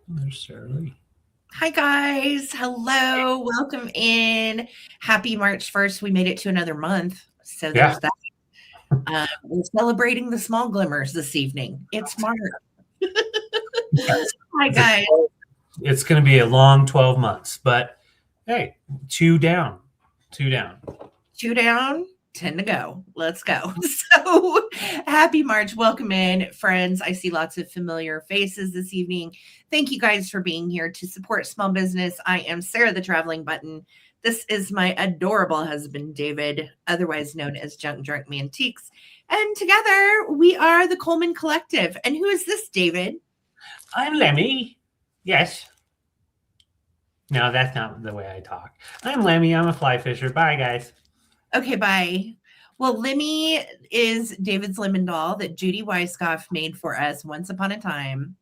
There's Shirley. Hi, guys. Hello. Welcome in. Happy March 1st. We made it to another month. So Yeah, there's that. We're celebrating the small glimmers this evening. It's March. yes. Hi, It's a guys. 12, it's going to be a long 12 months, but hey, two down, two down. Two down, 10 to go. Let's go. So happy March. Welcome in, friends. I see lots of familiar faces this evening. Thank you guys for being here to support small business. I am Sarah the Traveling Button. This is my adorable husband, David, otherwise known as Junk Drunk Mantiques. And together we are the Coleman Collective. And who is this, David? I'm Lemmy. Yes. No, that's not the way I talk. I'm Lemmy. I'm a fly fisher. Bye, guys. Okay, bye. Well, Lemmy is David's lemon doll that Judy Weisskopf made for us once upon a time.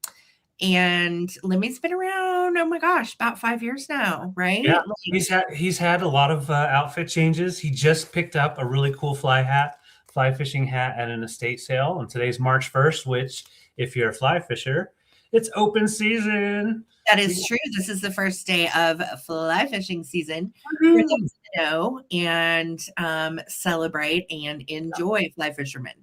And Lemmy's been around, oh my gosh, about 5 years now, Yeah, right? Like, he's had a lot of outfit changes. He just picked up a really cool fly fishing hat at an estate sale. And today's March 1st, which, if you're a fly fisher, it's open season. that is true. This is the first day of fly fishing season for Woohoo! those to know and celebrate and enjoy fly fishermen.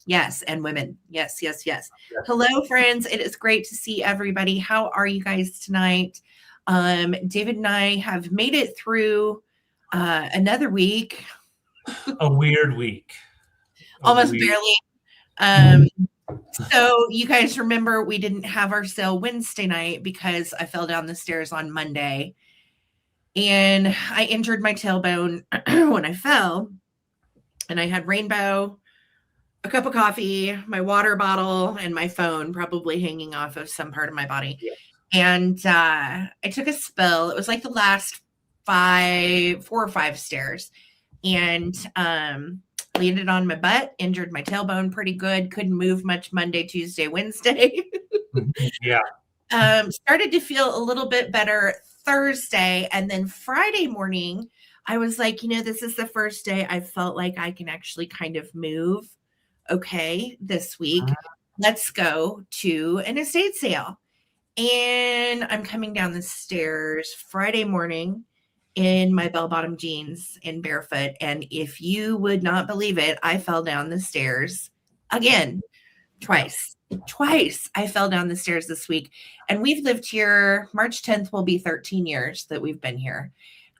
Yes, and women. Yes, yes, yes. Hello, friends. It is great to see everybody. How are you guys tonight? David and I have made it through another week, A weird week. almost barely. Um, so you guys remember we didn't have our sale Wednesday night because I fell down the stairs on Monday and I injured my tailbone when I fell. And I had rainbow, a cup of coffee, my water bottle, and my phone probably hanging off of some part of my body. Yeah. And I took a spill. It was like the last 4 or 5 stairs. And landed on my butt, injured my tailbone pretty good, couldn't move much Monday, Tuesday, Wednesday. Yeah. Started to feel a little bit better Thursday. And then Friday morning, I was like, this is the first day I felt like I can actually kind of move okay this week. Let's go to an estate sale. And I'm coming down the stairs Friday morning in my bell bottom jeans and barefoot. And if you would not believe it, I fell down the stairs again, twice. Twice I fell down the stairs this week. And we've lived here, March 10th will be 13 years that we've been here.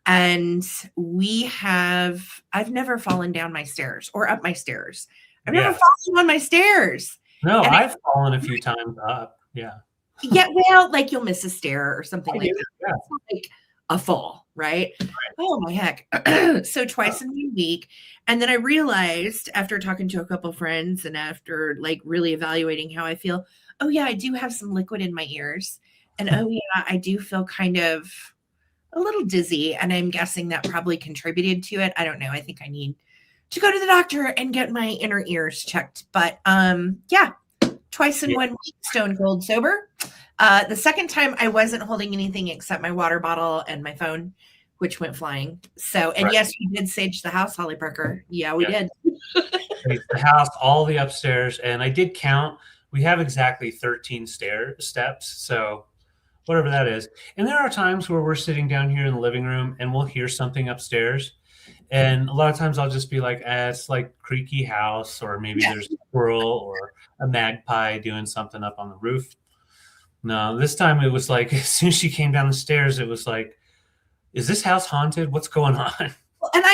And I've never fallen down my stairs or up my stairs. I've never fallen on my stairs. No, And I've fallen a few times up. Yeah. yeah, well, like you'll miss a stair or something I like do. that. Yeah. It's not like a fall, right? Oh my heck. So twice in 1 week. And then I realized after talking to a couple friends and after like really evaluating how I feel, oh yeah, I do have some liquid in my ears. And oh yeah, I do feel kind of a little dizzy. And I'm guessing that probably contributed to it. I don't know. I think I need to go to the doctor and get my inner ears checked. But yeah, twice in 1 week, stone cold sober. The second time I wasn't holding anything except my water bottle and my phone, which went flying. So, and yes, we did sage the house, Holly Parker. Yeah, we did. The house, all the upstairs, and I did count. We have exactly 13 steps, so whatever that is. And there are times where we're sitting down here in the living room and we'll hear something upstairs. And a lot of times I'll just be like, it's like creaky house, or maybe there's a squirrel or a magpie doing something up on the roof. No, this time it was like, as soon as she came down the stairs, it was like, is this house haunted? What's going on? And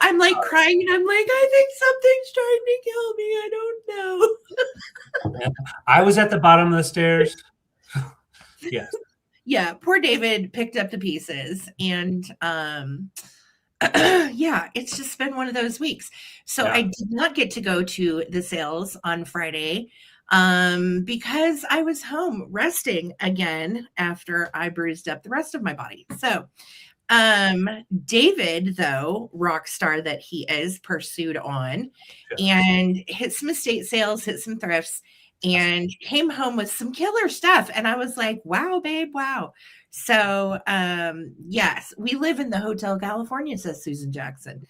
I'm like crying and I'm like, I think something's trying to kill me. I don't know. I was at the bottom of the stairs. Yes. Yeah, poor David picked up the pieces. And yeah, it's just been one of those weeks. So I did not get to go to the sales on Friday because I was home resting again after I bruised up the rest of my body. So David, though, rock star that he is, pursued on and hit some estate sales, hit some thrifts, and came home with some killer stuff. And I was like, wow, babe, wow. So yes, we live in the Hotel California, says Susan Jackson.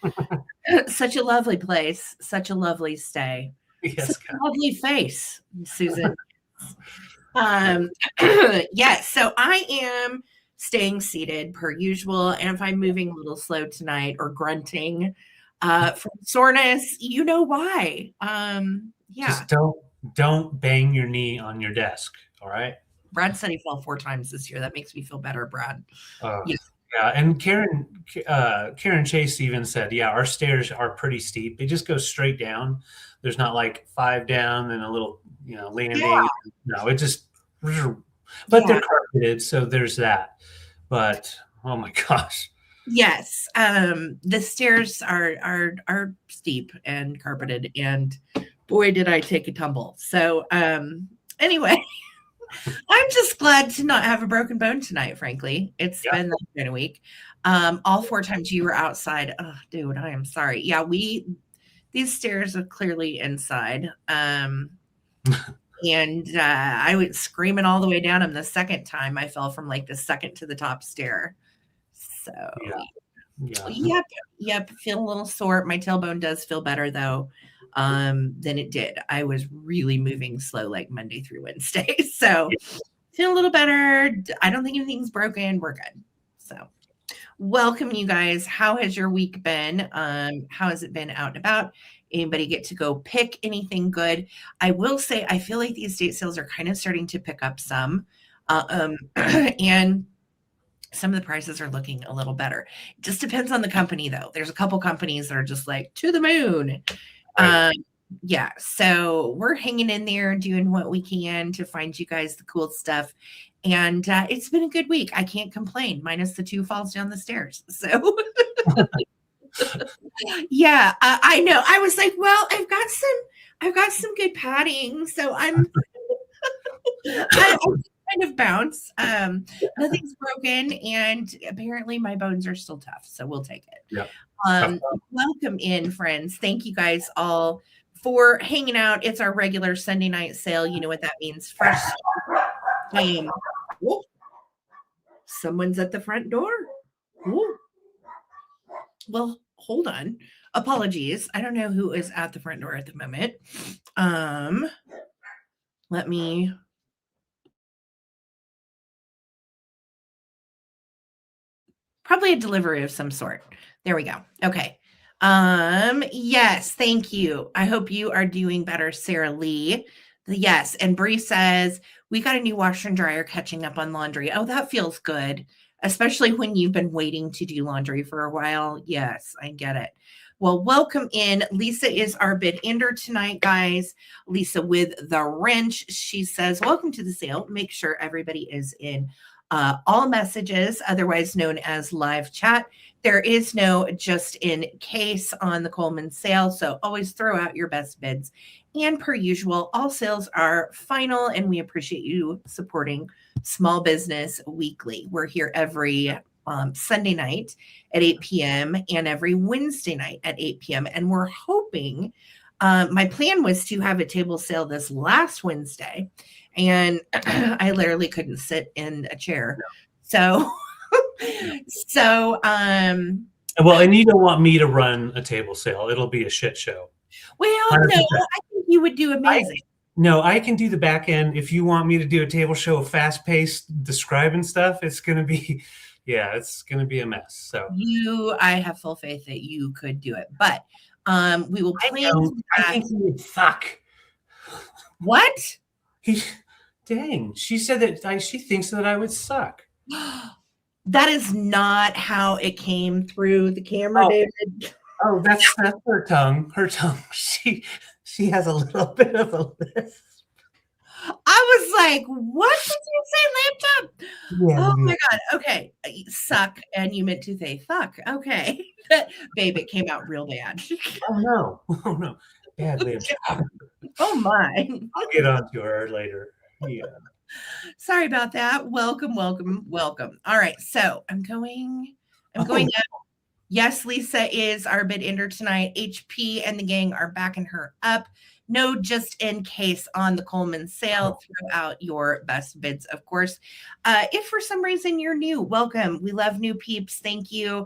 Such a lovely place, such a lovely stay. Yes, such a lovely face, Susan. Um, yes, so I am staying seated per usual, and if I'm moving a little slow tonight or grunting from soreness, you know why. Yeah, Just don't bang your knee on your desk. All right. Brad said he fell 4 times this year. That makes me feel better, Brad. Uh, Yeah, yeah, and Karen Chase even said, yeah, our stairs are pretty steep. They just go straight down. There's not like 5 down and a little, yeah, landing. No, it just, but they're yeah. carpeted, so there's that. But oh my gosh, Yes, the stairs are steep and carpeted, and boy, did I take a tumble. So, anyway, I'm just glad to not have a broken bone tonight, frankly. It's yeah, been that kind of week. All 4 times you were outside. Oh, dude, I am sorry. Yeah, these stairs are clearly inside. And I was screaming all the way down them the second time. I fell from like the second to the top stair. So yeah. yep, feel a little sore. My tailbone does feel better though than it did. I was really moving slow like Monday through Wednesday. So feel a little better. I don't think anything's broken. We're good. So welcome, you guys. How has your week been? How has it been out and about? Anybody get to go pick anything good? I will say I feel like the estate sales are kind of starting to pick up some. And some of the prices are looking a little better. It just depends on the company, though. There's a couple companies that are just like to the moon. Right. Yeah, so we're hanging in there doing what we can to find you guys the cool stuff. And it's been a good week. I can't complain, minus the 2 falls down the stairs. So yeah, I know. I was like, well, I've got some good padding, so I kind of bounce. Nothing's broken, and apparently my bones are still tough, so we'll take it. Yeah. Welcome in, friends. Thank you guys all for hanging out. It's our regular Sunday night sale. You know what that means. Fresh. Whoop. Someone's at the front door. Whoop. Well, hold on. Apologies. I don't know who is at the front door at the moment. Let me probably a delivery of some sort. There we go. Okay. Yes, thank you. I hope you are doing better, Sarah Lee. Yes, and Bree says we got a new washer and dryer catching up on laundry. Oh, that feels good, especially when you've been waiting to do laundry for a while. Yes, I get it. Well, welcome in. Lisa is our bid ender tonight, guys. Lisa with the wrench. She says, welcome to the sale. Make sure everybody is in all messages, otherwise known as live chat. There is no just in case on the Coleman sale, so always throw out your best bids. And per usual, all sales are final, and we appreciate you supporting Small Business Weekly. We're here every Sunday night at 8 p.m. and every Wednesday night at 8 p.m. And we're hoping, my plan was to have a table sale this last Wednesday, and I literally couldn't sit in a chair. So, Well, and you don't want me to run a table sale. It'll be a shit show. well, 100%. no, I think you would do amazing. No, I can do the back end. If you want me to do a table show of fast paced describing stuff, it's going to be, it's going to be a mess. So I have full faith that you could do it, but we will plan. I think he would fuck. What? Dang, she said that she thinks that I would suck. That is not how it came through the camera, David. Oh, that's her tongue. Her tongue. She has a little bit of a lisp. I was like, what did you say, laptop? Yeah, oh my God. Okay. Suck. And you meant to say fuck. Okay. Babe, it came out real bad. Oh no. Bad laptop. Oh my. I'll get onto her later. Yeah. Sorry about that. Welcome. All right. So I'm going up. Yes, Lisa is our bid ender tonight. HP and the gang are backing her up. No, just in case on the Coleman sale, throw out your best bids, of course. If for some reason you're new, welcome. We love new peeps. Thank you.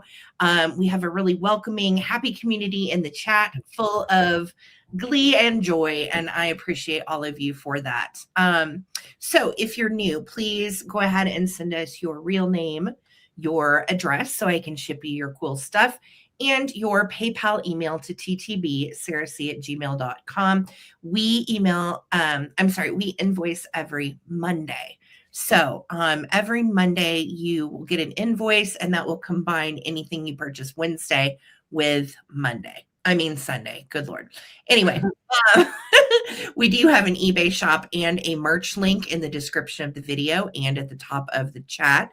We have a really welcoming, happy community in the chat full of glee and joy, and I appreciate all of you for that. So if you're new, please go ahead and send us your real name, your address, so I can ship you your cool stuff, and your PayPal email to ttbsarahc@gmail.com. We invoice every Monday. So every Monday you will get an invoice, and that will combine anything you purchase Wednesday with Sunday. Good Lord. Anyway, we do have an eBay shop and a merch link in the description of the video and at the top of the chat.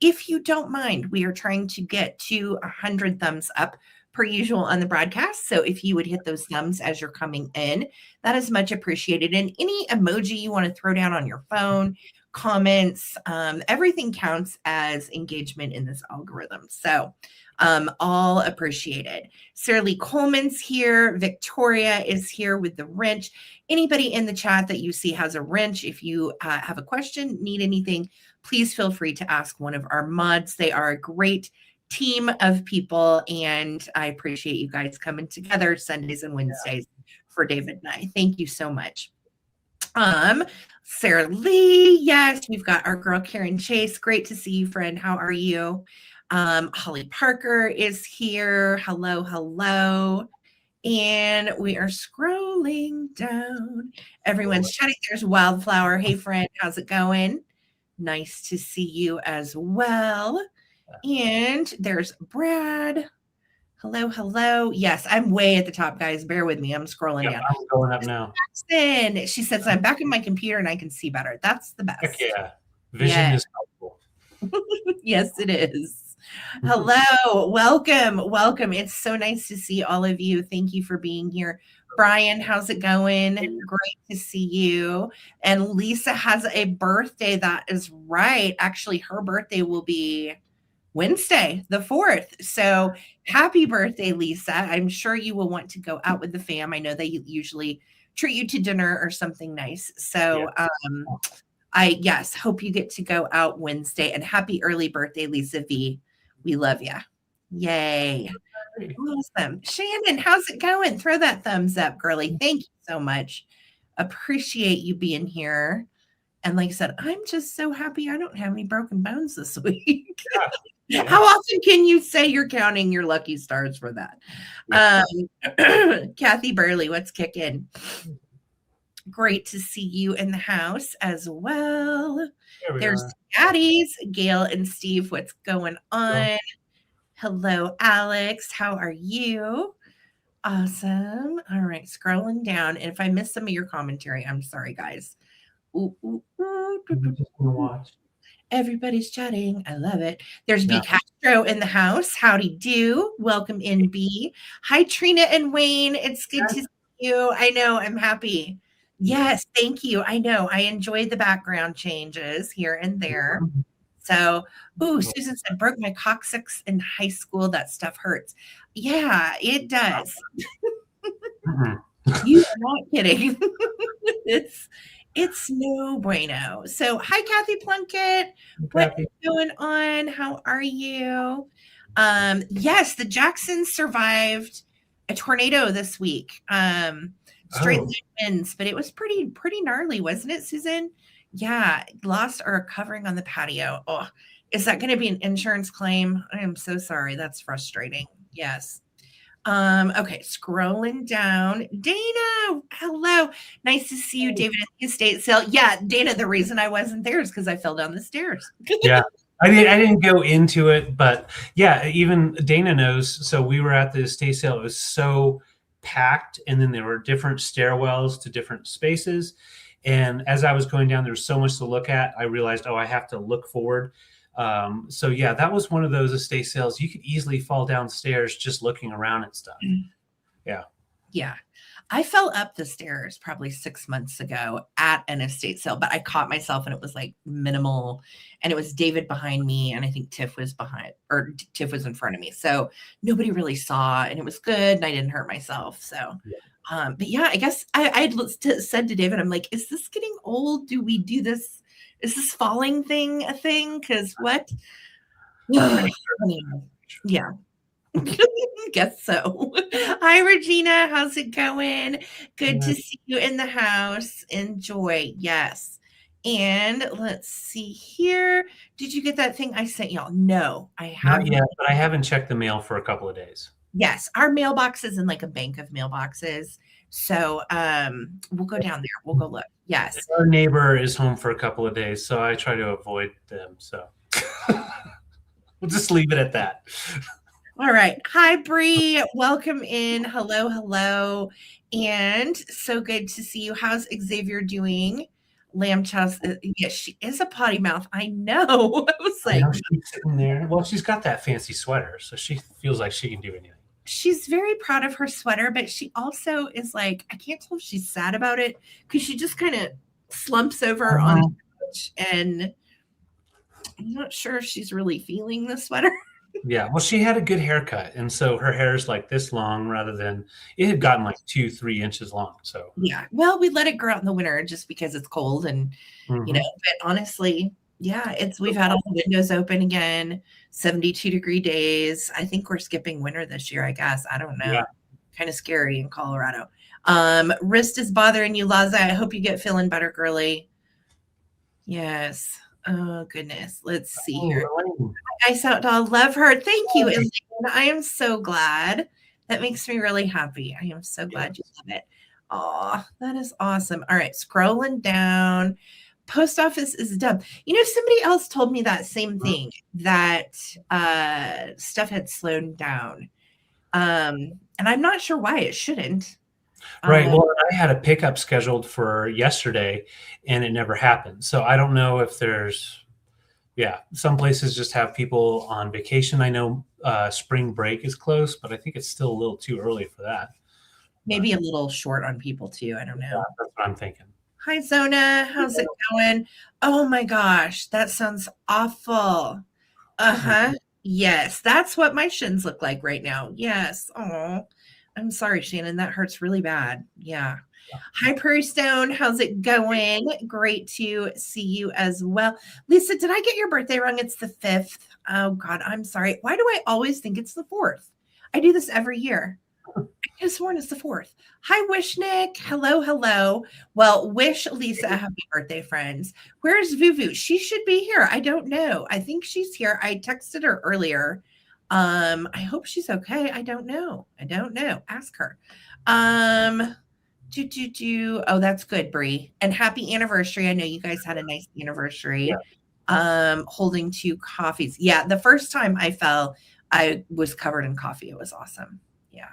If you don't mind, we are trying to get to 100 thumbs up per usual on the broadcast. So if you would hit those thumbs as you're coming in, that is much appreciated. And any emoji you want to throw down on your phone, comments, everything counts as engagement in this algorithm. So all appreciated. Sarah Lee Coleman's here. Victoria is here with the wrench. Anybody in the chat that you see has a wrench, if you have a question, need anything, please feel free to ask one of our mods. They are a great team of people, and I appreciate you guys coming together Sundays and Wednesdays for David and I. Thank you so much. Sarah Lee, yes, we've got our girl Karen Chase. Great to see you, friend. How are you? Holly Parker is here. Hello. And we are scrolling down. Everyone's chatting. There's Wildflower. Hey, friend, how's it going? Nice to see you as well. And there's Brad. Hello. Yes, I'm way at the top, guys. Bear with me. I'm scrolling down. I'm going up now. Jackson, she says, I'm back on my computer and I can see better. That's the best. Heck yeah. Vision is helpful. Yes, it is. Hello. Welcome. It's so nice to see all of you. Thank you for being here. Brian, how's it going? Great to see you. And Lisa has a birthday. That is right. Actually, her birthday will be Wednesday, the 4th. So happy birthday, Lisa. I'm sure you will want to go out with the fam. I know they usually treat you to dinner or something nice. So I hope you get to go out Wednesday, and happy early birthday, Lisa V. We love you. Yay. Awesome. Shannon, how's it going? Throw that thumbs up, girly. Thank you so much. Appreciate you being here. And like I said, I'm just so happy I don't have any broken bones this week. Yeah. How often can you say you're counting your lucky stars for that? Kathy Burley, what's kicking? Great to see you in the house as well. There's Daddies, Gail and Steve. What's going on? Hello, Alex. How are you? Awesome. All right, scrolling down. And if I missed some of your commentary, I'm sorry, guys. Watch. Everybody's chatting. I love it. There's B. Castro in the house. Howdy do. Welcome in, B. Hi, Trina and Wayne. It's good to see you. I know. I'm happy. Yes, thank you. I know. I enjoyed the background changes here and there. So, Susan said, broke my coccyx in high school. That stuff hurts. Yeah, it does. You are not kidding. It's no bueno. So, hi, Kathy Plunkett. What's going on? How are you? Yes, the Jacksons survived a tornado this week. Straight winds, but it was pretty gnarly, wasn't it, Susan? Yeah, lost our covering on the patio. Oh, is that going to be an insurance claim? I am so sorry. That's frustrating. Yes. Okay, scrolling down. Dana, hello. Nice to see you, David, at the estate sale. Yeah, Dana, the reason I wasn't there is because I fell down the stairs. Yeah. I didn't go into it, but yeah, even Dana knows. So we were at the estate sale. It was so packed, and then there were different stairwells to different spaces. And as I was going down, there was so much to look at. I realized, I have to look forward. So yeah, that was one of those estate sales. You could easily fall downstairs just looking around and stuff. Yeah. I fell up the stairs probably 6 months ago at an estate sale, but I caught myself and it was like minimal, and it was David behind me, and I think Tiff was Tiff was in front of me. So nobody really saw, and it was good, and I didn't hurt myself. So, but yeah, I guess I said to David, I'm like, is this getting old? Do we do this? Is this falling thing a thing? Because what? Yeah. Guess so. Hi, Regina. How's it going? Good Yeah. to see you in the house. Enjoy. Yes. And let's see here. Did you get that thing I sent y'all? No, I Not have not. yet, but I haven't checked the mail for a couple of days. Yes, our mailbox is in like a bank of mailboxes. So we'll go down there. We'll go look. Yes. Our neighbor is home for a couple of days, so I try to avoid them. So we'll just leave it at that. All right. Hi, Bree. Welcome in. Hello, hello. And so good to see you. How's Xavier doing? Lamb chops. Yes, she is a potty mouth. I know. I was I know like, she's sitting there. Well, she's got that fancy sweater, so she feels like she can do anything. she's very proud of her sweater, but she also is like, I can't tell if she's sad about it because she just kind of slumps over on the couch, and I'm not sure if she's really feeling the sweater. Yeah, well, she had a good haircut, and so her hair is like this long rather than it had gotten like 2-3 inches long. So Yeah. Well, we let it grow out in the winter just because it's cold and mhm. but honestly, yeah, we've had all the windows open again, 72-degree days. I think we're skipping winter this year, I guess. I don't know. Yeah, Kind of scary in Colorado. Wrist is bothering you, Laza. I hope you get feeling better, girly. Yes. Oh goodness. Let's see here. Elaine. Nice outdoor. Love her. Thank you, Elaine. I am so glad. That makes me really happy. I am so glad you love it. Oh, that is awesome. All right, scrolling down. Post office is done. Somebody else told me that same thing, that stuff had slowed down. And I'm not sure why it shouldn't. Right. Well, I had a pickup scheduled for yesterday, and it never happened. So I don't know if some places just have people on vacation. I know spring break is close, but I think it's still a little too early for that. Maybe a little short on people too. I don't know. Yeah, that's what I'm thinking. Hi, Zona. How's it going? Oh my gosh, that sounds awful. Uh-huh. Yes, that's what my shins look like right now. Yes. Oh, I'm sorry, Shannon. That hurts really bad. Yeah. Hi, Prairie Stone. How's it going? Great to see you as well. Lisa, did I get your birthday wrong? It's the 5th. Oh, God, I'm sorry. Why do I always think it's the 4th? I do this every year. I could have sworn it's the 4th. Hi, Wishnik. Hello, hello. Well, wish Lisa a happy birthday, friends. Where's Vuvu? She should be here. I don't know. I think she's here. I texted her earlier. I hope she's okay. I don't know. Ask her. Oh, that's good, Bree. And happy anniversary. I know you guys had a nice anniversary. Holding 2 coffees. Yeah, the first time I fell, I was covered in coffee. It was awesome. Yeah.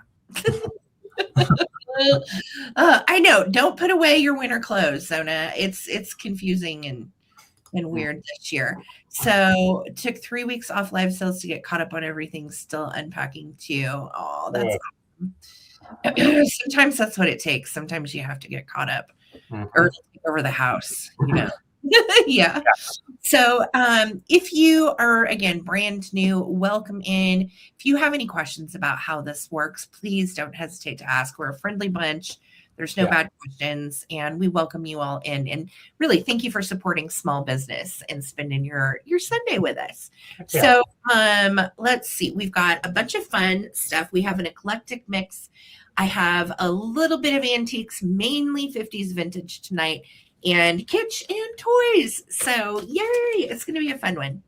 I know. Don't put away your winter clothes, Zona. It's confusing and weird this year. So took 3 weeks off live sales to get caught up on everything. Still unpacking too. Oh, that's awesome. Sometimes that's what it takes. Sometimes you have to get caught up or take over the house. Yeah. So if you are, again, brand new, welcome in. If you have any questions about how this works, please don't hesitate to ask. We're a friendly bunch. There's no bad questions, and we welcome you all in. And really, thank you for supporting small business and spending your Sunday with us. So let's see. We've got a bunch of fun stuff. We have an eclectic mix. I have a little bit of antiques, mainly 50s vintage tonight, and kitsch and toys. So yay, it's going to be a fun one.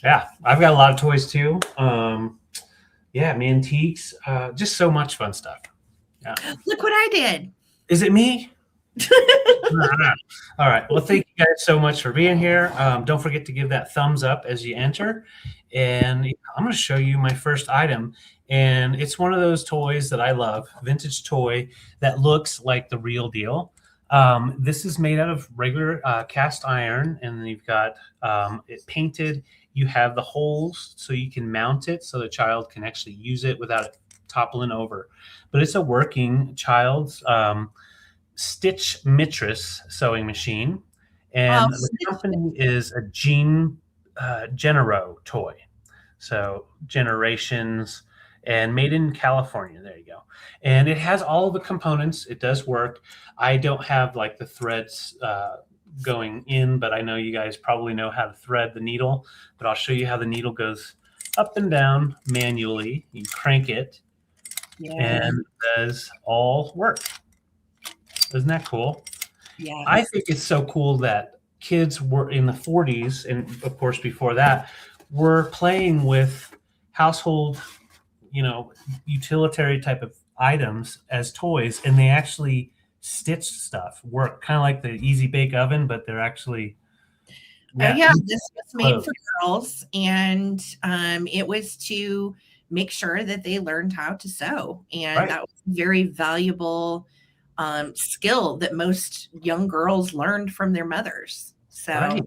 Yeah, I've got a lot of toys too. Mantiques, just so much fun stuff. Yeah. Look what I did. Is it me? All right. Well, thank you guys so much for being here. Don't forget to give that thumbs up as you enter. And I'm going to show you my first item. And it's one of those toys that I love, vintage toy that looks like the real deal. This is made out of regular cast iron, and then you've got it painted. You have the holes so you can mount it so the child can actually use it without it toppling over. But it's a working child's stitch mistress sewing machine, and the company is a Genero toy. So generations, and made in California. There you go. And it has all of the components. It does work. I don't have like the threads going in, but I know you guys probably know how to thread the needle, but I'll show you how the needle goes up and down manually. You crank it, Yeah. and it does all work. Isn't that cool? Yes. I think it's so cool that kids were in the 40s, and of course before that, were playing with household, utilitarian type of items as toys, and they actually stitched stuff. Work kind of like the easy bake oven, but they're actually Oh yeah. yeah, this was made clothes. for girls, and it was to make sure that they learned how to sew, and Right. that was a very valuable skill that most young girls learned from their mothers. So, Right.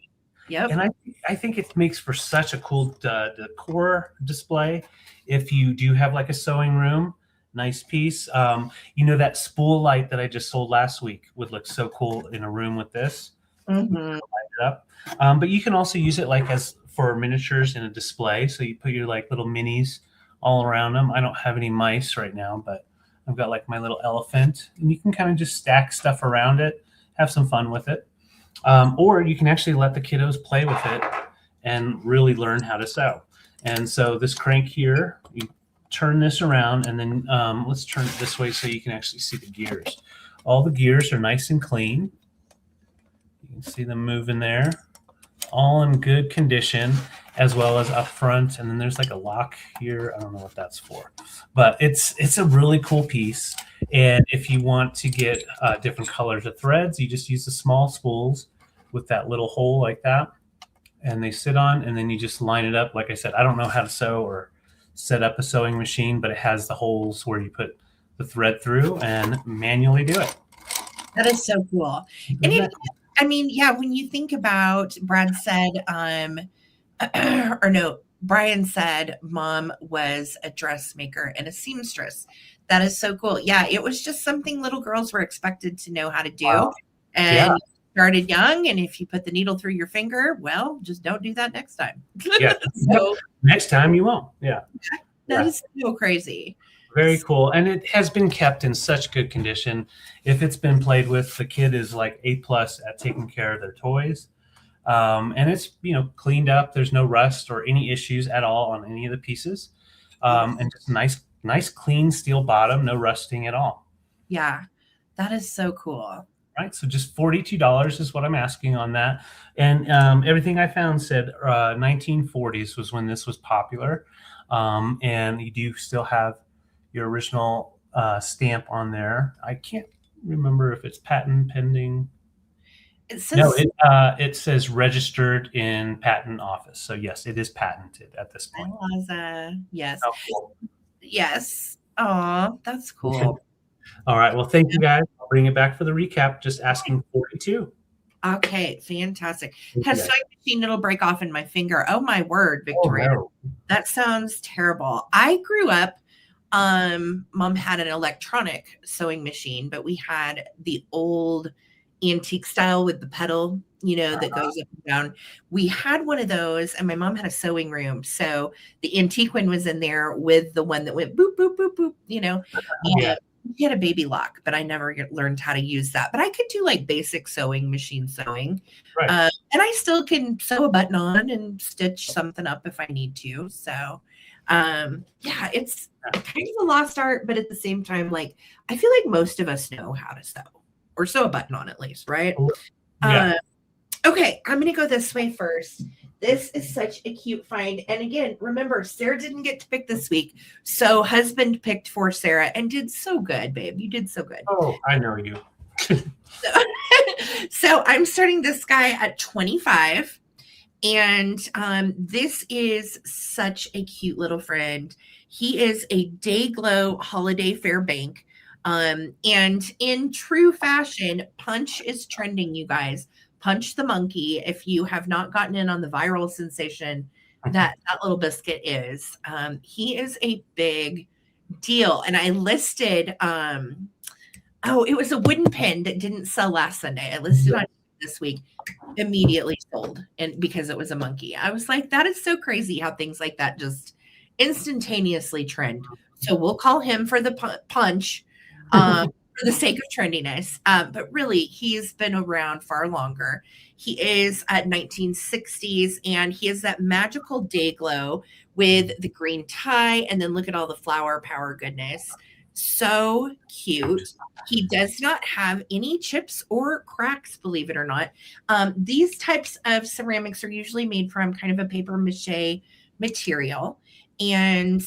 yep. And I think it makes for such a cool decor display. If you do have like a sewing room, nice piece. That spool light that I just sold last week would look so cool in a room with this. Mhm. Light it up. But you can also use it like as for miniatures in a display. So you put your like little minis all around them. I don't have any mice right now, but I've got like my little elephant, and you can kind of just stack stuff around it, have some fun with it. Or you can actually let the kiddos play with it and really learn how to sew. And so this crank here, you turn this around, and then let's turn it this way so you can actually see the gears. All the gears are nice and clean. You can see them moving there, all in good condition, as well as up front. And then there's like a lock here. I don't know what that's for, but it's a really cool piece. And if you want to get different colors of threads, you just use the small spools with that little hole like that, and they sit on, and then you just line it up. Like I said, I don't know how to sew or set up a sewing machine, but it has the holes where you put the thread through and manually do it. That is so cool. And yeah, when you think about, Brad said, or no, Brian said mom was a dressmaker and a seamstress. That is so cool. Yeah, it was just something little girls were expected to know how to do. Wow. And Yeah. started young, and if you put the needle through your finger, well, just don't do that next time. Yeah. So Next time you won't. Yeah. that is so crazy. Very cool. And it has been kept in such good condition. If it's been played with, the kid is like A+ at taking care of their toys. And it's, cleaned up. There's no rust or any issues at all on any of the pieces. And just nice, clean steel bottom, no rusting at all. Yeah, that is so cool. Right. So just $42 is what I'm asking on that. And everything I found said 1940s was when this was popular. And you do still have your original stamp on there. I can't remember if it's patent pending. It says, No, it says registered in patent office. So yes, it is patented at this point. yes. Oh, cool. Yes. Oh, that's cool. All right. Well, thank you guys. I'll bring it back for the recap. Just asking 42. Okay, fantastic. Thank Has you guys. sewing machine, it'll break off in my finger. Oh my word, Victoria. Oh, no. That sounds terrible. I grew up, mom had an electronic sewing machine, but we had the old antique style with the pedal, that goes up and down. We had one of those, and my mom had a sewing room. So the antique one was in there with the one that went boop, boop, boop, boop, Yeah. We had a baby lock, but I never learned how to use that. But I could do like basic sewing, machine sewing. Right. And I still can sew a button on and stitch something up if I need to. So, yeah, it's kind of a lost art, but at the same time, like, I feel like most of us know how to sew or sew a button on at least, right? Yeah. Okay, I'm going to go this way first. This is such a cute find. And again, remember, Sarah didn't get to pick this week. So husband picked for Sarah and did so good, babe. You did so good. Oh, I know you. So I'm starting this guy at 25. And this is such a cute little friend. He is a Dayglow Holiday Fair bank. And in true fashion, Punch is trending, you guys. Punch the monkey. If you have not gotten in on the viral sensation that little biscuit is, he is a big deal. And I listed, it was a wooden pin that didn't sell last Sunday. I listed on this week, immediately sold, and because it was a monkey. I was like, that is so crazy how things like that just instantaneously trend. So we'll call him for the punch. For for the sake of trendiness. But really, he's been around far longer. He is at 1960s, and he has that magical day glow with the green tie, and then look at all the flower power goodness. So cute. He does not have any chips or cracks, believe it or not. These types of ceramics are usually made from kind of a paper mache material. And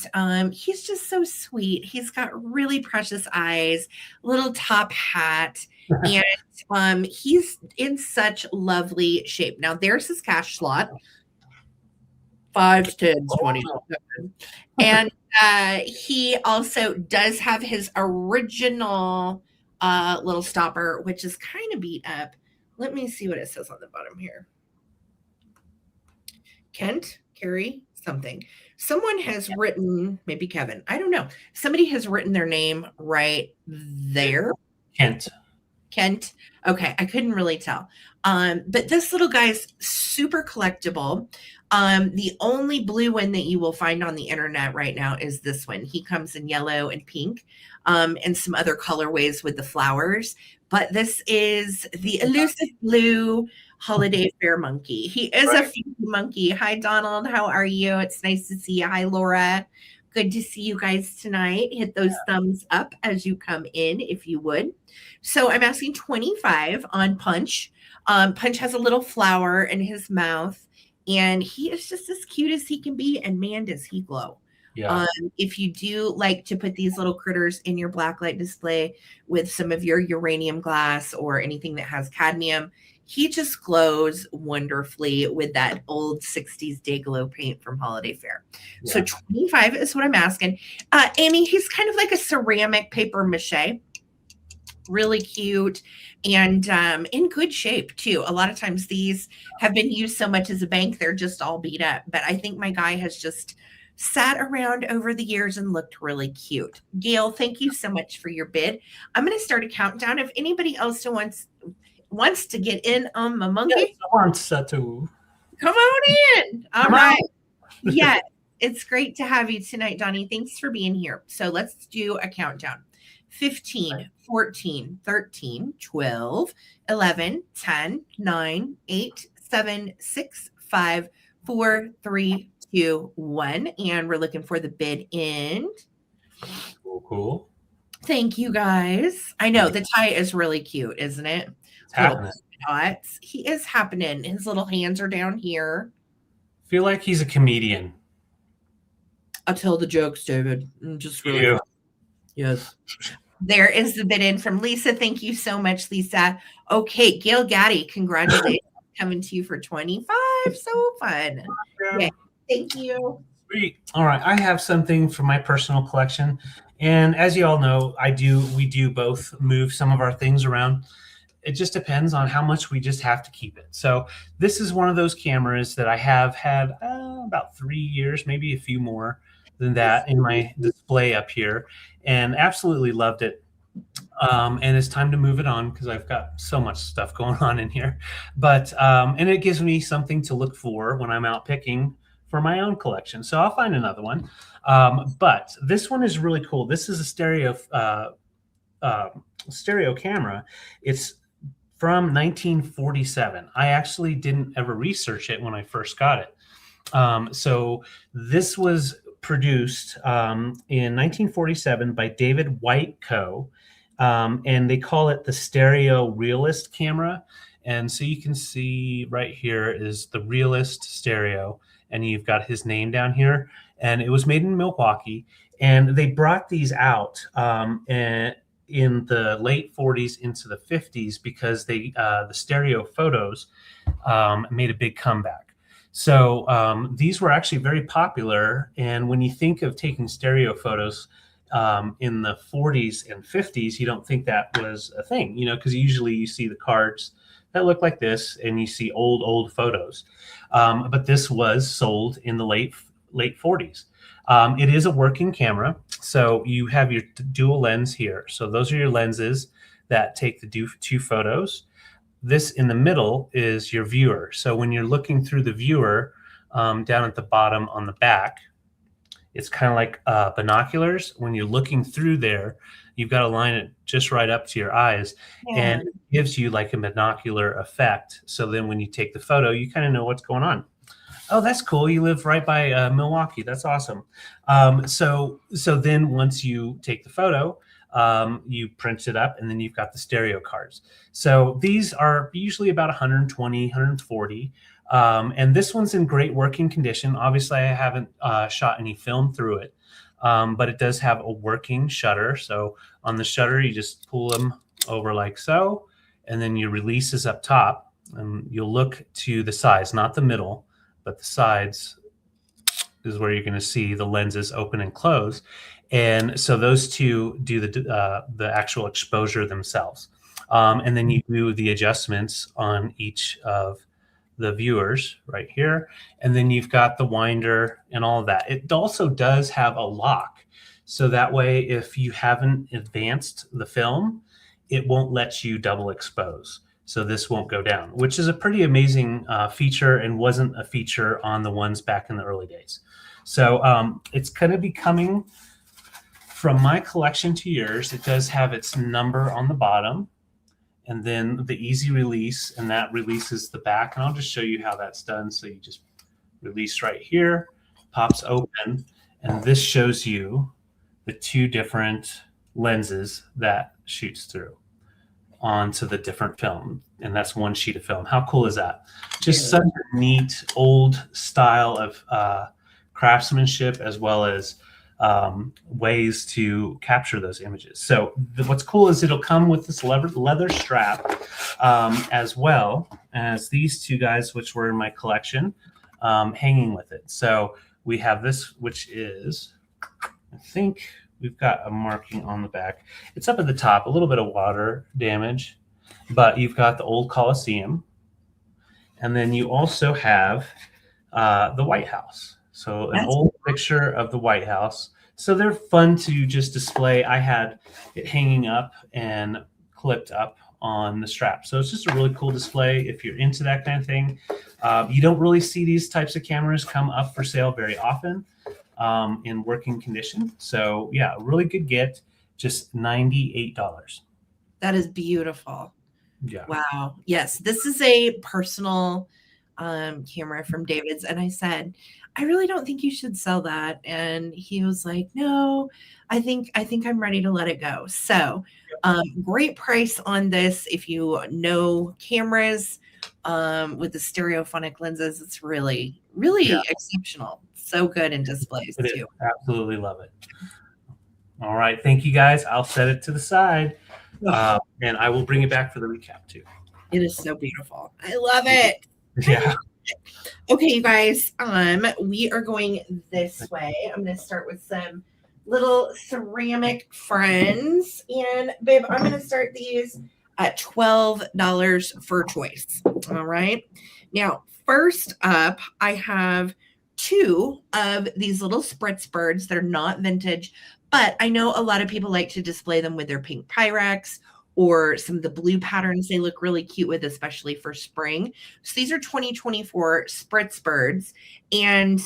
he's just so sweet. He's got really precious eyes, little top hat, and he's in such lovely shape. Now, there's his cash slot. 5s, 10s, 20s, and he also does have his original little stopper, which is kind of beat up. Let me see what it says on the bottom here. Kent, Carrie, something. Someone has written, maybe Kevin, I don't know. Somebody has written their name right there. Kent. Okay, I couldn't really tell. But this little guy's super collectible. The only blue one that you will find on the internet right now is this one. He comes in yellow and pink, and some other colorways with the flowers. But this is the elusive blue holiday fair monkey. He is a funky monkey. Hi, Donald. How are you? It's nice to see you. Hi, Laura. Good to see you guys tonight. Hit those thumbs up as you come in, if you would. So I'm asking 25 on Punch. Punch has a little flower in his mouth, and he is just as cute as he can be, and man, does he glow. Yeah. If you do like to put these little critters in your blacklight display with some of your uranium glass or anything that has cadmium, he just glows wonderfully with that old 60s day glow paint from Holiday Fair. Yeah. So 25 is what I'm asking. Amy, he's kind of like a ceramic paper mache. Really cute and in good shape too. A lot of times these have been used so much as a bank, they're just all beat up. But I think my guy has just sat around over the years and looked really cute. Gail, thank you so much for your bid. I'm going to start a countdown. If anybody else wants to get in on the monkey, come on in. All right. Yeah, it's great to have you tonight, Donnie. Thanks for being here. So let's do a countdown. 15, 14, 13, 12, 11, 10, 9, 8, 7, 6, 5, 4, 3, 2, 1. And we're looking for the bid end. Cool. Thank you, guys. I know the tie is really cute, isn't it? It's happening. He is happening. His little hands are down here. I feel like he's a comedian. I'll tell the jokes, David. Just really fun. Yes. There is the bid in from Lisa. Thank you so much, Lisa. Okay, Gail Gaddy, congratulations. Coming to you for 25. So fun. Okay, thank you. Sweet. All right, I have something from my personal collection. And as you all know, we do both move some of our things around. It just depends on how much we just have to keep it. So this is one of those cameras that I have had about 3 years, maybe a few more than that in my display up here, and absolutely loved it. And it's time to move it on because I've got so much stuff going on in here. But and it gives me something to look for when I'm out picking for my own collection. So I'll find another one. But this one is really cool. This is a stereo camera. It's from 1947. I actually didn't ever research it when I first got it. So this was produced in 1947 by David White Co. And they call it the Stereo Realist camera. And so you can see right here is the Realist Stereo, and you've got his name down here. And it was made in Milwaukee, and they brought these out in the late 40s into the 50s because the stereo photos made a big comeback. So these were actually very popular. And when you think of taking stereo photos in the 40s and 50s, you don't think that was a thing, because usually you see the cards that look like this and you see old photos. But this was sold in the late 40s. It is a working camera. So you have your dual lens here. So those are your lenses that take the two photos. This in the middle is your viewer. So when you're looking through the viewer, down at the bottom on the back, It's kind of like binoculars. When you're looking through there, you've got to line it just right up to your eyes, Yeah. and it gives you like a binocular effect. So then when you take the photo, you kind of know what's going on. Oh, that's cool. You live right by Milwaukee. That's awesome. So then once you take the photo, you print it up, and then you've got the stereo cards. So these are usually about 120, 140. And this one's in great working condition. Obviously, I haven't shot any film through it, but it does have a working shutter. So on the shutter, you just pull them over like so, and then your release is up top. And you'll look to the sides, not the middle, but the sides is where you're going to see the lenses open and close. And so those two do the actual exposure themselves. And then you do the adjustments on each of the viewers right here. And then you've got the winder and all of that. It also does have a lock. So that way, if you haven't advanced the film, it won't let you double expose. So this won't go down, which is a pretty amazing feature and wasn't a feature on the ones back in the early days. So it's going to be coming from my collection to yours. It does have its number on the bottom, and then the easy release, and that releases the back. And I'll just show you how that's done. So you just release right here, pops open, and this shows you the two different lenses that shoots through onto the different film, and that's one sheet of film. How cool is that? Just such a neat old style of craftsmanship, as well as ways to capture those images. So what's cool is it'll come with this leather strap, as well as these two guys, which were in my collection, hanging with it. So we have this, which is, I think we've got a marking on the back. It's up at the top, a little bit of water damage, but you've got the old Coliseum. And then you also have the White House. So an old picture of the White House. So they're fun to just display. I had it hanging up and clipped up on the strap. So it's just a really cool display if you're into that kind of thing. You don't really see these types of cameras come up for sale very often in working condition. So yeah, a really good get, just $98. That is beautiful. Yeah. Wow. Yes, this is a personal camera from David's, and I said, I really don't think you should sell that. And he was like, no, I think I'm ready to let it go. So great price on this. If you know cameras with the stereophonic lenses, it's really, really exceptional. So good in displays too. Absolutely love it. All right. Thank you guys. I'll set it to the side. And I will bring it back for the recap too. It is so beautiful. I love it. Yeah. Okay, you guys, we are going this way. I'm going to start with some little ceramic friends. And babe, I'm going to start these at $12 for choice. All right. Now, first up, I have two of these little spritz birds that are not vintage, but I know a lot of people like to display them with their pink Pyrex or some of the blue patterns they look really cute with, especially for spring. So these are 2024 spritz birds, and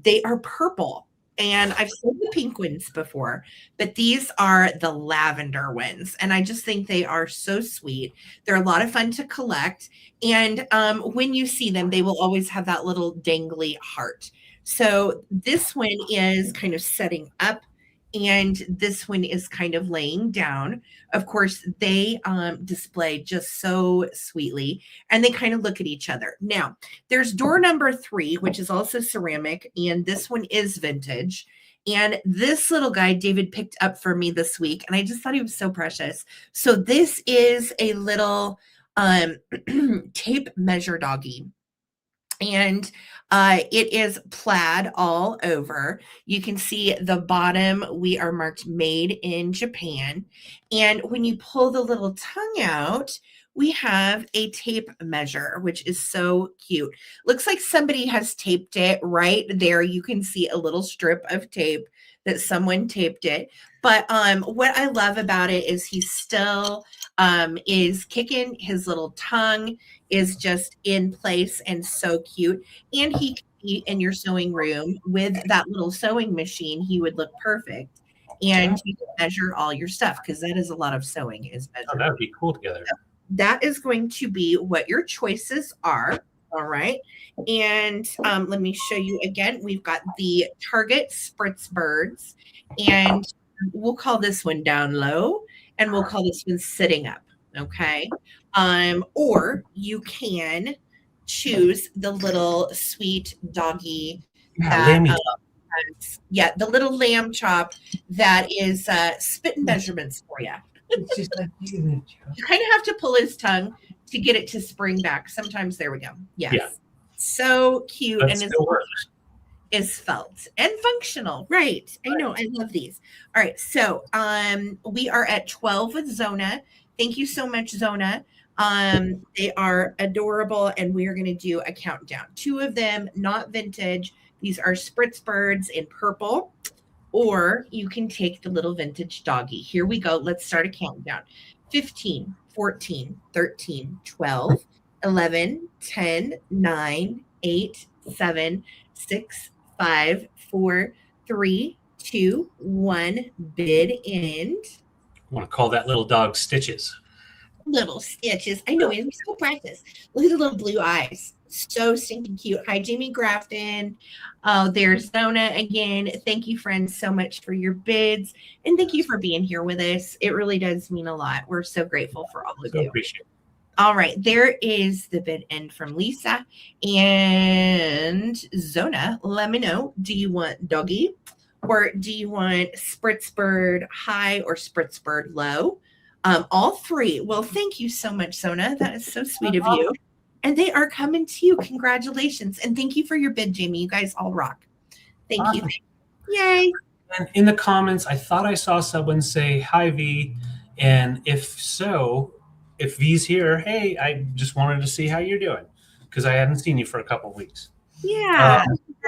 they are purple. And I've seen the pink ones before, but these are the lavender ones. And I just think they are so sweet. They're a lot of fun to collect. And when you see them, they will always have that little dangly heart. So this one is kind of setting up, and this one is kind of laying down. Of course, they display just so sweetly, and they kind of look at each other. Now, there's door number 3, which is also ceramic, and this one is vintage. And this little guy David picked up for me this week, and I just thought he was so precious. So this is a little tape measure doggy. And it is plaid all over. You can see the bottom, we are marked made in Japan. And when you pull the little tongue out, we have a tape measure, which is so cute. Looks like somebody has taped it right there. You can see a little strip of tape that someone taped it. But what I love about it is he still is kicking. His little tongue is just in place and so cute. And he can in your sewing room with that little sewing machine, he would look perfect. And you can measure all your stuff because that is a lot of sewing is Oh, measured. that would be cool together. That is going to be what your choices are. All right. And let me show you again. We've got the Target Spritz Birds, and we'll call this one down low, and we'll call this one sitting up. Okay. Or you can choose the little sweet doggy that yeah, the little lamb chop that is spit and measurements for you. It's just like you kind of have to pull his tongue to get it to spring back. Sometimes there we go. Yes. Yeah. So cute. That and still works. Is felt and functional. Right. I know. I love these. All right. So we are at 12 with Zona. Thank you so much, Zona. They are adorable, and we are going to do a countdown. 2 of them, not vintage. These are Spritz Birds in purple, or you can take the little vintage doggy. Here we go. Let's start a countdown. 15, 14, 13, 12, 11, 10, 9, 8, 7, 6, 5, 4, 3, 2, 1. Bid end. I want to call that little dog Stitches. Little Stitches. I know, he's so precious. Look at the little blue eyes. So stinking cute. Hi, Jamie Grafton. Oh, there's Zona again. Thank you, friends, so much for your bids. And thank you for being here with us. It really does mean a lot. We're so grateful for all of you. Appreciate it. All right. There is the bid end from Lisa. And Zona, let me know. Do you want doggy? Or do you want Spritzbird high or Spritzbird low? All 3. Well, thank you so much, Zona. That is so sweet of you. And they are coming to you. Congratulations. And thank you for your bid, Jamie. You guys all rock. Thank you. Yay. And in the comments, I thought I saw someone say, hi, V. And if so, if V's here, hey, I just wanted to see how you're doing because I hadn't seen you for a couple of weeks. Yeah.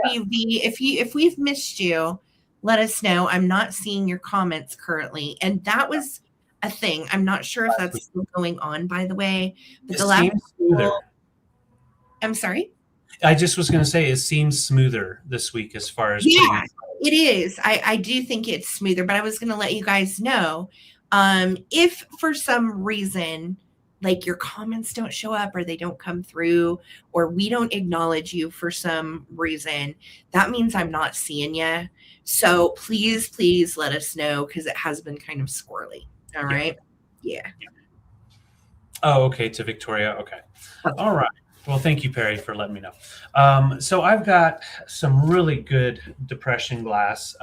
V, if we've missed you, let us know. I'm not seeing your comments currently. And that was a thing. I'm not sure if that's still going on, by the way. But the last I'm sorry? I just was going to say it seems smoother this week as far as it is. I do think it's smoother, but I was going to let you guys know if for some reason like your comments don't show up or they don't come through or we don't acknowledge you for some reason, that means I'm not seeing you. So please let us know because it has been kind of squirrely. All right. Yeah. Oh, okay. To Victoria. Okay. All right. Well, thank you, Perry, for letting me know. So I've got some really good depression glass.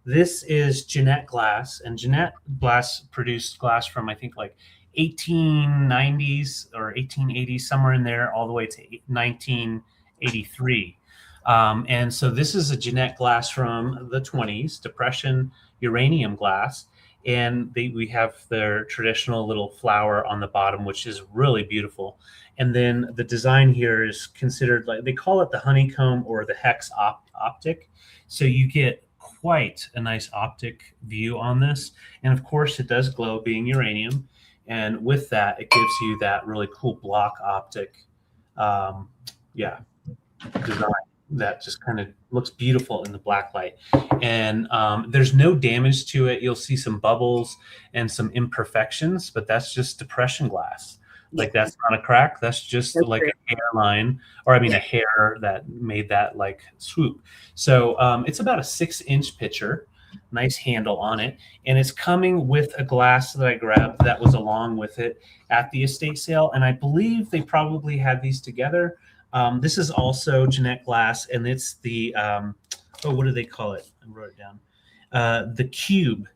This is Jeanette Glass, and Jeanette Glass produced glass from, I think, like 1890s or 1880s, somewhere in there, all the way to 1983. And so this is a Jeanette Glass from the 20s, depression uranium glass. And we have their traditional little flower on the bottom, which is really beautiful. And then the design here is considered, like, they call it the honeycomb or the hex optic. So you get quite a nice optic view on this. And of course it does glow being uranium. And with that, it gives you that really cool block optic, design that just kind of looks beautiful in the black light. And there's no damage to it. You'll see some bubbles and some imperfections, but that's just depression glass. Like, that's not a crack. That's just like a hairline, or a hair that made that like swoop. So it's about a 6-inch pitcher, nice handle on it. And it's coming with a glass that I grabbed that was along with it at the estate sale. And I believe they probably had these together. This is also Jeanette Glass, and it's the, what do they call it? I wrote it down. The cube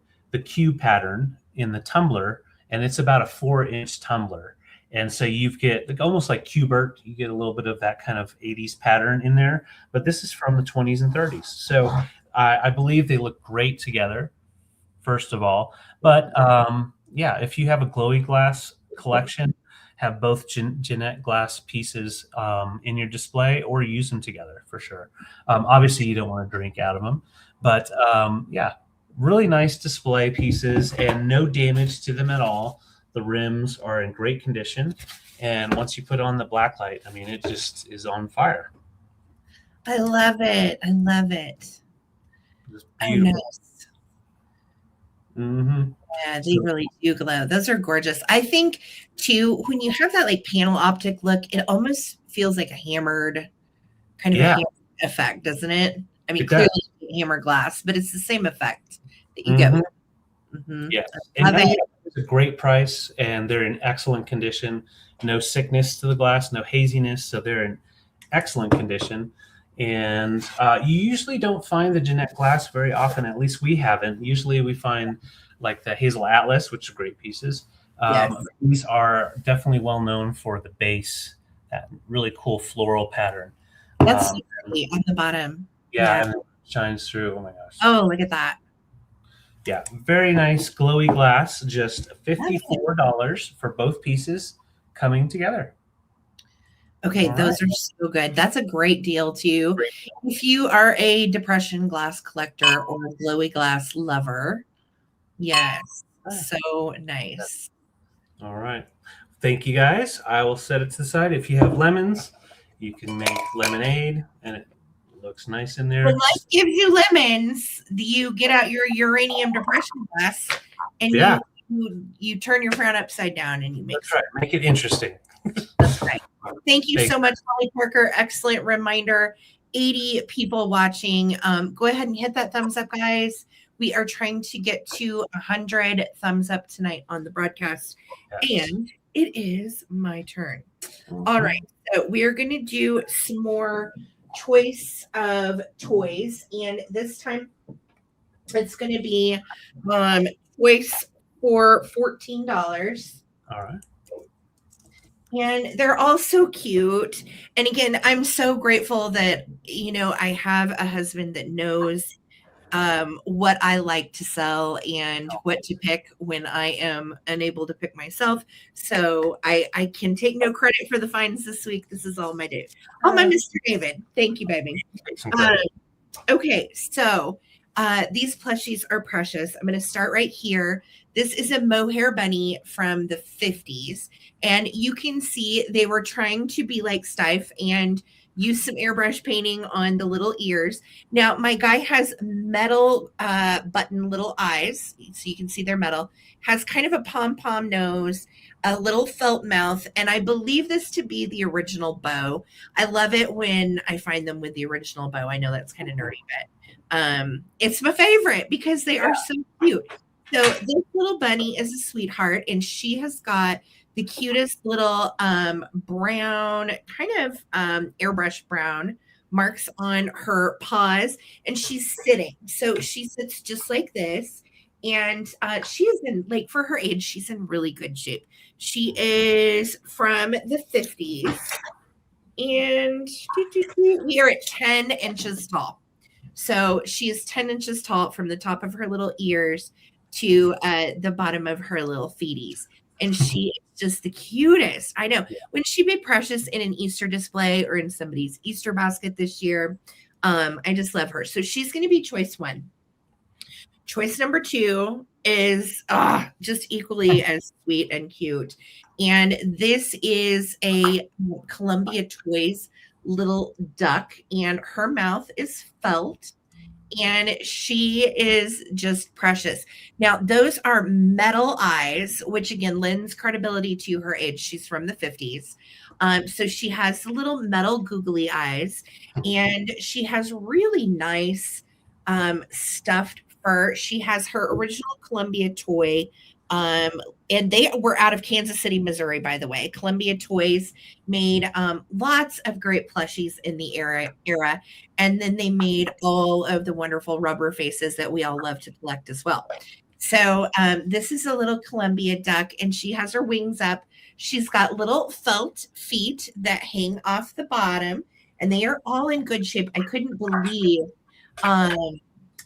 pattern in the tumbler, and it's about a 4-inch tumbler. And so you get like almost like Cubert, you get a little bit of that kind of 80s pattern in there, but this is from the 20s and 30s. So I believe they look great together, first of all. But if you have a glowy glass collection, have both Jeanette Glass pieces in your display, or use them together for sure. Obviously, you don't want to drink out of them, but really nice display pieces and no damage to them at all. The rims are in great condition, and once you put on the black light, I mean, it just is on fire. I love it. I love it. Just Oh, beautiful. nice. Mm-hmm. Yeah, they So, really do glow. Those are gorgeous. I think too, when you have that like panel optic look, it almost feels like a hammered kind of a yeah, hammer effect, doesn't it? I mean, it does. clearly hammer glass, but it's the same effect that you get Mm-hmm. with it. Yes. I And love it. it's a great price, and they're in excellent condition. No sickness to the glass, no haziness. So they're in excellent condition. And you usually don't find the Jeanette glass very often. At least we haven't. Usually we find like the Hazel Atlas, which are great pieces. Yes, These are definitely well known for the base, that really cool floral pattern. that's so Um, pretty on the bottom. yeah, Yeah. and it shines through. Oh my gosh. Oh, look at that. Yeah, very nice glowy glass. Just Love it. $54 for both pieces coming together. Okay, All right. those are so good. That's a great deal too. Great. If you are a depression glass collector or a glowy glass lover, yes, so nice. All right. Thank you guys. I will set it to the side. If you have lemons, you can make lemonade, and it looks nice in When there. life gives you lemons, you get out your uranium depression glass and Yeah, you turn your frown upside down and you make that's right. Make it interesting. that's right. Thank you Thank so much, Holly Parker. Excellent reminder. 80 people watching. Go ahead and hit that thumbs up, guys. We are trying to get to 100 thumbs up tonight on the broadcast. Yes. And it is my turn. Mhm. All right. So we're going to do some more choice of toys. And this time it's going to be toys for $14. All right. And they're all so cute. And again, I'm so grateful that, I have a husband that knows what I like to sell and what to pick when I am unable to pick myself. So I can take no credit for the finds this week. This is all my Dave. Oh, my Mr. David. Thank you, baby. Take some credit. Okay, so these plushies are precious. I'm going to start right here. This is a mohair bunny from the 50s. And you can see they were trying to be like Stife and use some airbrush painting on the little ears. Now, my guy has metal button little eyes. So you can see they're metal. Has kind of a pom-pom nose, a little felt mouth. And I believe this to be the original bow. I love it when I find them with the original bow. I know that's kind of nerdy, but it's my favorite because they are so cute. So this little bunny is a sweetheart, and she has got the cutest little brown, kind of airbrush brown marks on her paws, and she's sitting. So she sits just like this, and she is in, like, for her age, she's in really good shape. She is from the 50s, and we are at 10 inches tall. So she is 10 inches tall from the top of her little ears to the bottom of her little feeties. And she is just the cutest. I know. When she be precious in an Easter display or in somebody's Easter basket this year, I just love her. So she's going to be choice one. Choice number two is just equally as sweet and cute. And this is a Columbia Toys little duck, and her mouth is felt, and she is just precious. Now, those are metal eyes, which again lends credibility to her age. She's from the 50s. So she has little metal googly eyes, and she has really nice stuffed fur. She has her original Columbia toy. And they were out of Kansas City, Missouri, by the way. Columbia Toys made lots of great plushies in the era. And then they made all of the wonderful rubber faces that we all love to collect as well. So this is a little Columbia duck, and she has her wings up. She's got little felt feet that hang off the bottom, and they are all in good shape. I couldn't believe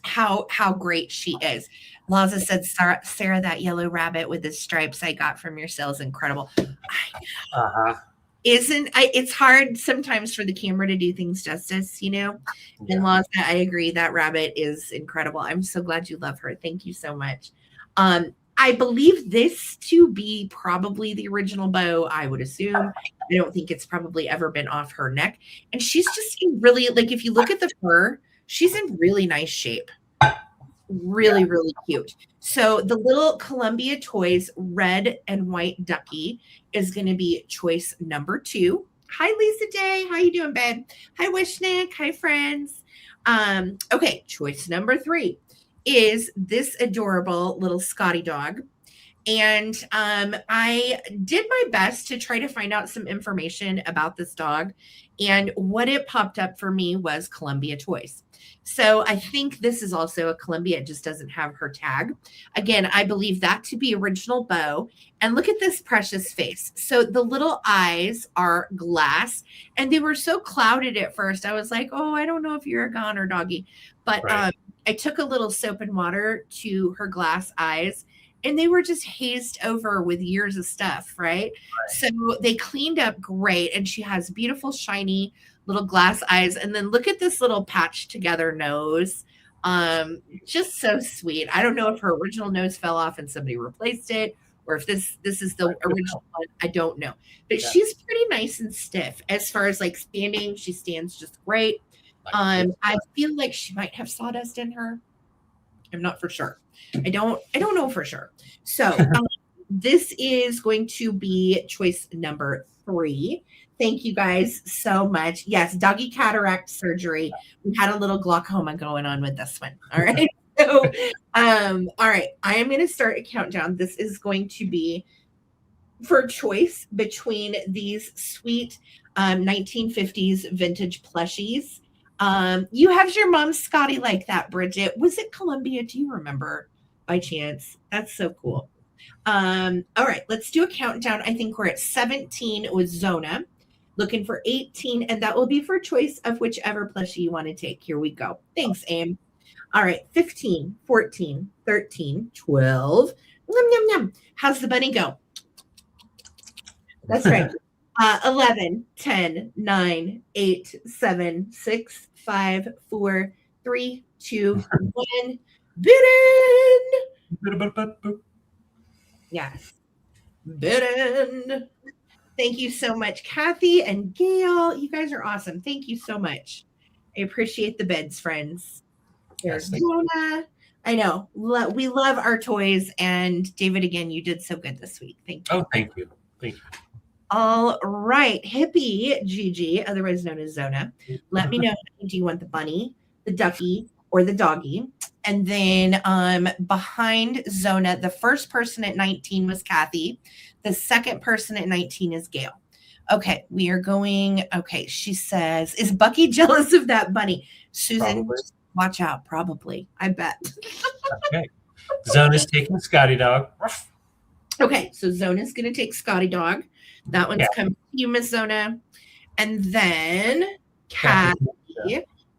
how great she is. Laza said, Sarah, that yellow rabbit with the stripes I got from your sale is incredible. It's hard sometimes for the camera to do things justice, And Laza, I agree, that rabbit is incredible. I'm so glad you love her. Thank you so much. I believe this to be probably the original bow, I would assume. I don't think it's probably ever been off her neck. And she's just in really, like, if you look at the fur, she's in really nice shape. Really, really cute. So the little Columbia Toys red and white ducky is going to be choice number 2. Hi, Lisa Day. How you doing, babe? Hi, Wishnik. Hi, friends. Okay, choice number 3 is this adorable little Scotty dog. And I did my best to try to find out some information about this dog. And what it popped up for me was Columbia Toys. So I think this is also a Columbia. It just doesn't have her tag. Again, I believe that to be original Bo. And look at this precious face. So the little eyes are glass. And they were so clouded at first. I was like, oh, I don't know if you're a goner doggy. But Right. I took a little soap and water to her glass eyes, and they were just hazed over with years of stuff, right? So they cleaned up great, and she has beautiful, shiny little glass eyes. And then look at this little patched together nose. Just so sweet. I don't know if her original nose fell off and somebody replaced it, or if this is the original one. I don't know. But she's pretty nice and stiff. As far as like standing, she stands just great. I feel like she might have sawdust in her. I'm not for sure. I don't know for sure. So this is going to be choice number 3. Thank you guys so much. Yes, doggy cataract surgery. We had a little glaucoma going on with this one. All right. So, all right. I am going to start a countdown. This is going to be for choice between these sweet 1950s vintage plushies. You have your mom's Scotty like that, Bridget. Was it Columbia? Do you remember by chance? That's so cool. All right, let's do a countdown. I think we're at 17 with Zona, looking for 18, and that will be for choice of whichever plushie you want to take. Here we go. Thanks, Aim. All right, 15, 14, 13, 12. Yum, yum, yum. How's the bunny go? That's right. 11, 10, 9, 8, 7, 6, 5, 4, 3, 2, 1. Bidden. Yes. Bidden. Thank you so much, Kathy and Gail. You guys are awesome. Thank you so much. I appreciate the bids, friends. There's Jonah. I know. We love our toys. And David, again, you did so good this week. Thank you. Oh, thank you. Thank you. All right. Hippie Gigi, otherwise known as Zona. Let me know, do you want the bunny, the ducky, or the doggy? And then behind Zona, the first person at 19 was Kathy. The second person at 19 is Gail. Okay, we are going. Okay, she says, is Bucky jealous of that bunny? Susan, watch out. Probably. I bet. Okay. Zona's taking Scotty dog. Okay, so Zona's going to take Scotty dog. That one's coming to you, Miss Zona. And then, Kathy,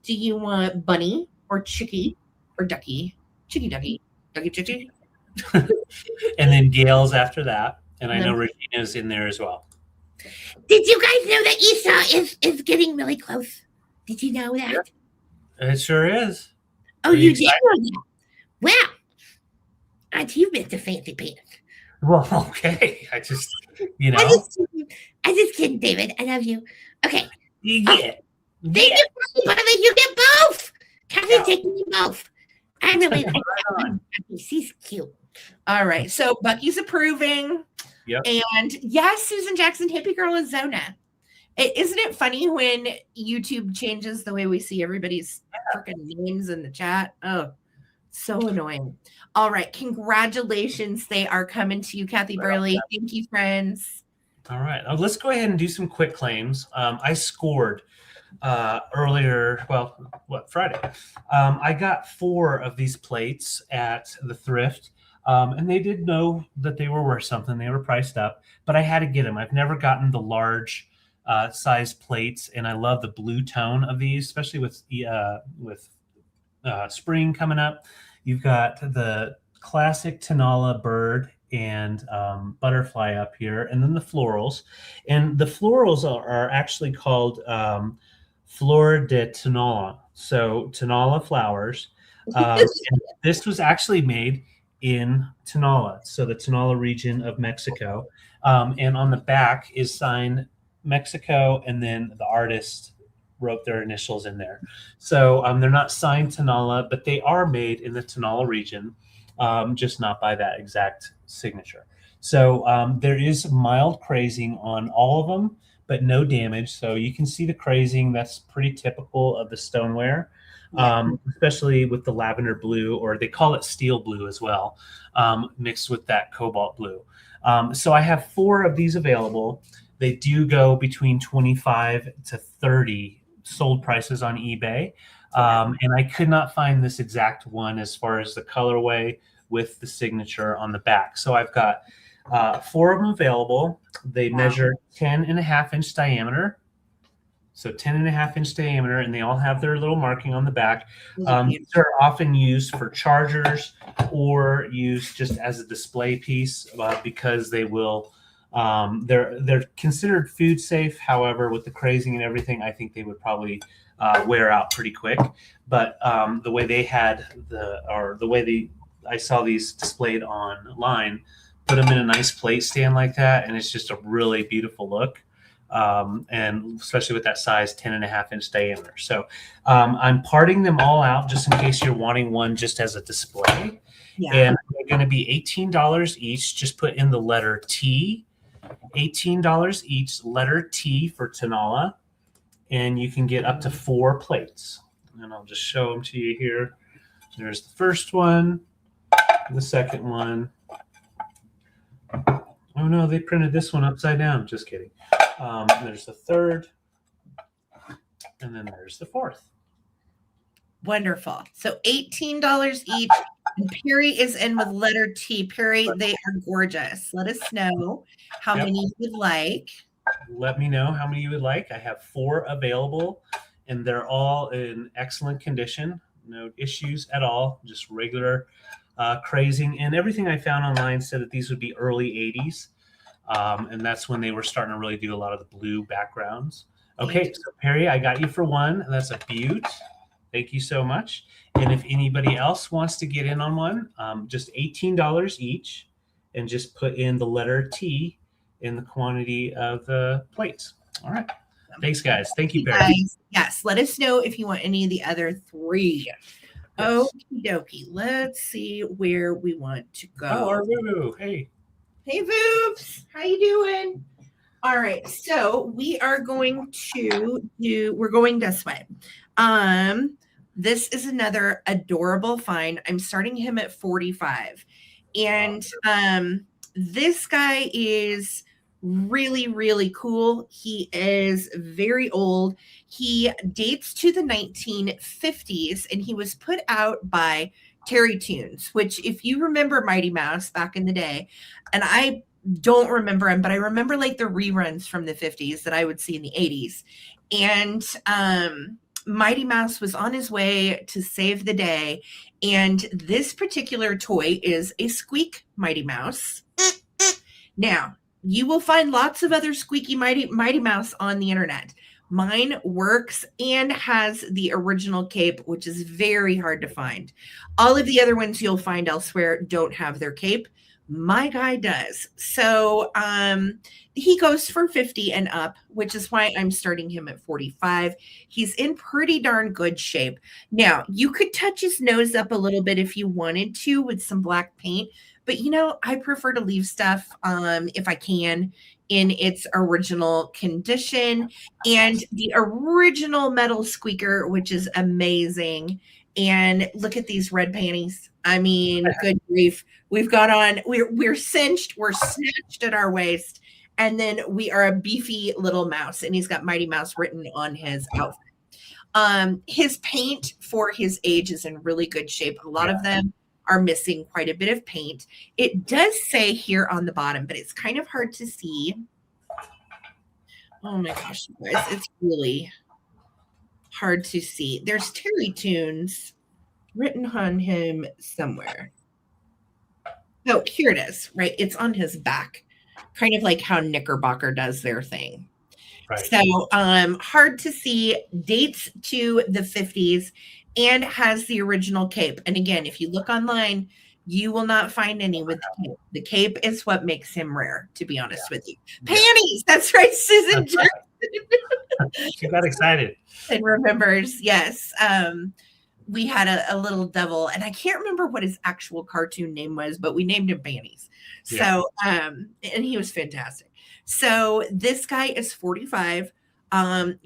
do you want bunny or chickie or ducky? Chickie, ducky, ducky, chickie. And then Gail's after that. And I know Regina's in there as well. Did you guys know that Esau is getting really close? Did you know that? It sure is. Oh, you did know that? Wow. Achievement to fancy pants. Well, okay. I just, I just kidding, David. I love you. Okay. You get. Thank you, Bobby. You get both. Kathy's taking you both. I really like that. She's cute. All right. So Bucky's approving. Yep. And yes, Susan Jackson, hippie girl is Zona. Isn't it funny when YouTube changes the way we see everybody's freaking names in the chat? Oh, so annoying. All right. Congratulations. They are coming to you, Kathy Burley. Thank you, friends. All right. Let's go ahead and do some quick claims. I scored earlier, Friday. I got 4 of these plates at the Thrift. And they did know that they were worth something. They were priced up, but I had to get them. I've never gotten the large size plates, and I love the blue tone of these, especially with spring coming up. You've got the classic Tenala bird and butterfly up here, and then the florals. And the florals are actually called Flor de Tenala, so Tenala flowers. And this was actually made in Tenala, so the Tenala region of Mexico. And on the back is signed Mexico, and then the artist wrote their initials in there. So they're not signed Tonala, but they are made in the Tonala region, just not by that exact signature. So there is mild crazing on all of them, but no damage. So you can see the crazing. That's pretty typical of the stoneware, especially with the lavender blue, or they call it steel blue as well, mixed with that cobalt blue. So I have 4 of these available. They do go between 25 to 30 sold prices on eBay. And I could not find this exact one as far as the colorway with the signature on the back. So I've got 4 of them available. They measure 10.5-inch diameter. So 10.5-inch diameter, and they all have their little marking on the back. These are often used for chargers or used just as a display piece because they will. They're considered food safe. However, with the crazing and everything, I think they would probably wear out pretty quick. But the way they had I saw these displayed online, put them in a nice plate stand like that, and it's just a really beautiful look. And especially with that size 10.5-inch diameter. So I'm parting them all out just in case you're wanting one just as a display. And they're going to be $18 each. Just put in the letter T. $18 each, letter T for Tonala, and you can get up to 4 plates. And I'll just show them to you here. There's the first one, the second one. Oh no, they printed this one upside down. Just kidding. There's the third, and then there's the fourth. Wonderful. So $18 each. And Perry is in with letter T. Perry, they are gorgeous. Let us know how many you would like. Let me know how many you would like. I have 4 available, and they're all in excellent condition. No issues at all. Just regular crazing. And everything I found online said that these would be early 80s. And that's when they were starting to really do a lot of the blue backgrounds. Okay, so Perry, I got you for 1. That's a beaut. Thank you so much. And if anybody else wants to get in on one, just $18 each, and just put in the letter T in the quantity of the plates. All right. Thanks, guys. Thank you, Perry. Yes, let us know if you want any of the other 3. Yes. Okie dokie. Let's see where we want to go. Oh, our Voo. Hey. Hey, Voops. How you doing? All right. So we are going to we're going this way. This is another adorable find. I'm starting him at 45. And this guy is really, really cool. He is very old. He dates to the 1950s, and he was put out by Terry Toons, which, if you remember Mighty Mouse back in the day, and I don't remember him, but I remember like the reruns from the 50s that I would see in the 80s. And Mighty Mouse was on his way to save the day, and this particular toy is a squeak Mighty Mouse. Now, you will find lots of other squeaky Mighty Mouse on the internet. Mine works and has the original cape, which is very hard to find. All of the other ones you'll find elsewhere don't have their cape. My guy does. So he goes for 50 and up, which is why I'm starting him at 45. He's in pretty darn good shape. Now, you could touch his nose up a little bit if you wanted to with some black paint, but I prefer to leave stuff, if I can, in its original condition. And the original metal squeaker, which is amazing. And look at these red panties. I mean, good grief. We've got on, we're cinched, we're snatched at our waist, and then we are a beefy little mouse, and he's got Mighty Mouse written on his outfit. His paint for his age is in really good shape. A lot of them are missing quite a bit of paint. It does say here on the bottom, but it's kind of hard to see. Oh my gosh, you guys, it's really hard to see. There's Terry Toons written on him somewhere. Oh, here it is, right? It's on his back, kind of like how Knickerbocker does their thing. Right. So hard to see, dates to the 50s, and has the original cape. And again, if you look online, You will not find any with the cape. The cape is what makes him rare, to be honest with you. Yeah. Panties. That's right, Susan. That's right. She got excited. And remembers, yes. We had a little devil, and I can't remember what his actual cartoon name was, but we named him Panties. So, and he was fantastic. So this guy is 45.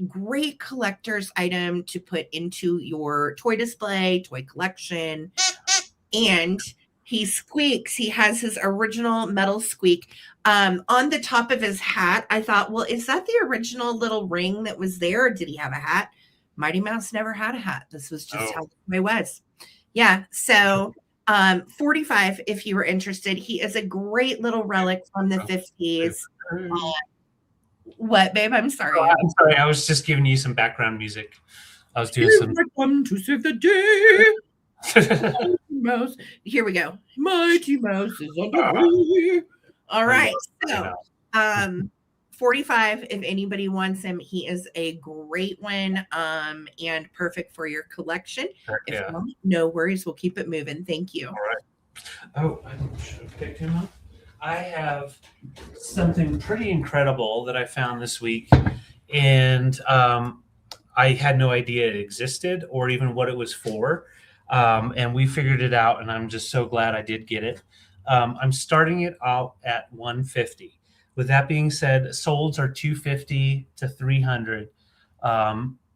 Great collector's item to put into your toy display, toy collection. And he squeaks. He has his original metal squeak. On the top of his hat, I thought, well, is that the original little ring that was there? Or did he have a hat? Mighty Mouse never had a hat. This was just how it was. Yeah. So 45, if you were interested. He is a great little relic from the 50s. What, babe? I'm sorry. I'm sorry. I was just giving you some background music. I was doing some. Come to save the day. Mouse. Here we go. Mighty Mouse is on the way. All right. So 45, if anybody wants him, he is a great one and perfect for your collection. If not, no worries. We'll keep it moving. Thank you. All right. Oh, I should have picked him up. I have something pretty incredible that I found this week, and I had no idea it existed or even what it was for. And we figured it out, and I'm just so glad I did get it. I'm starting it out at $150. With that being said, solds are $250 to $300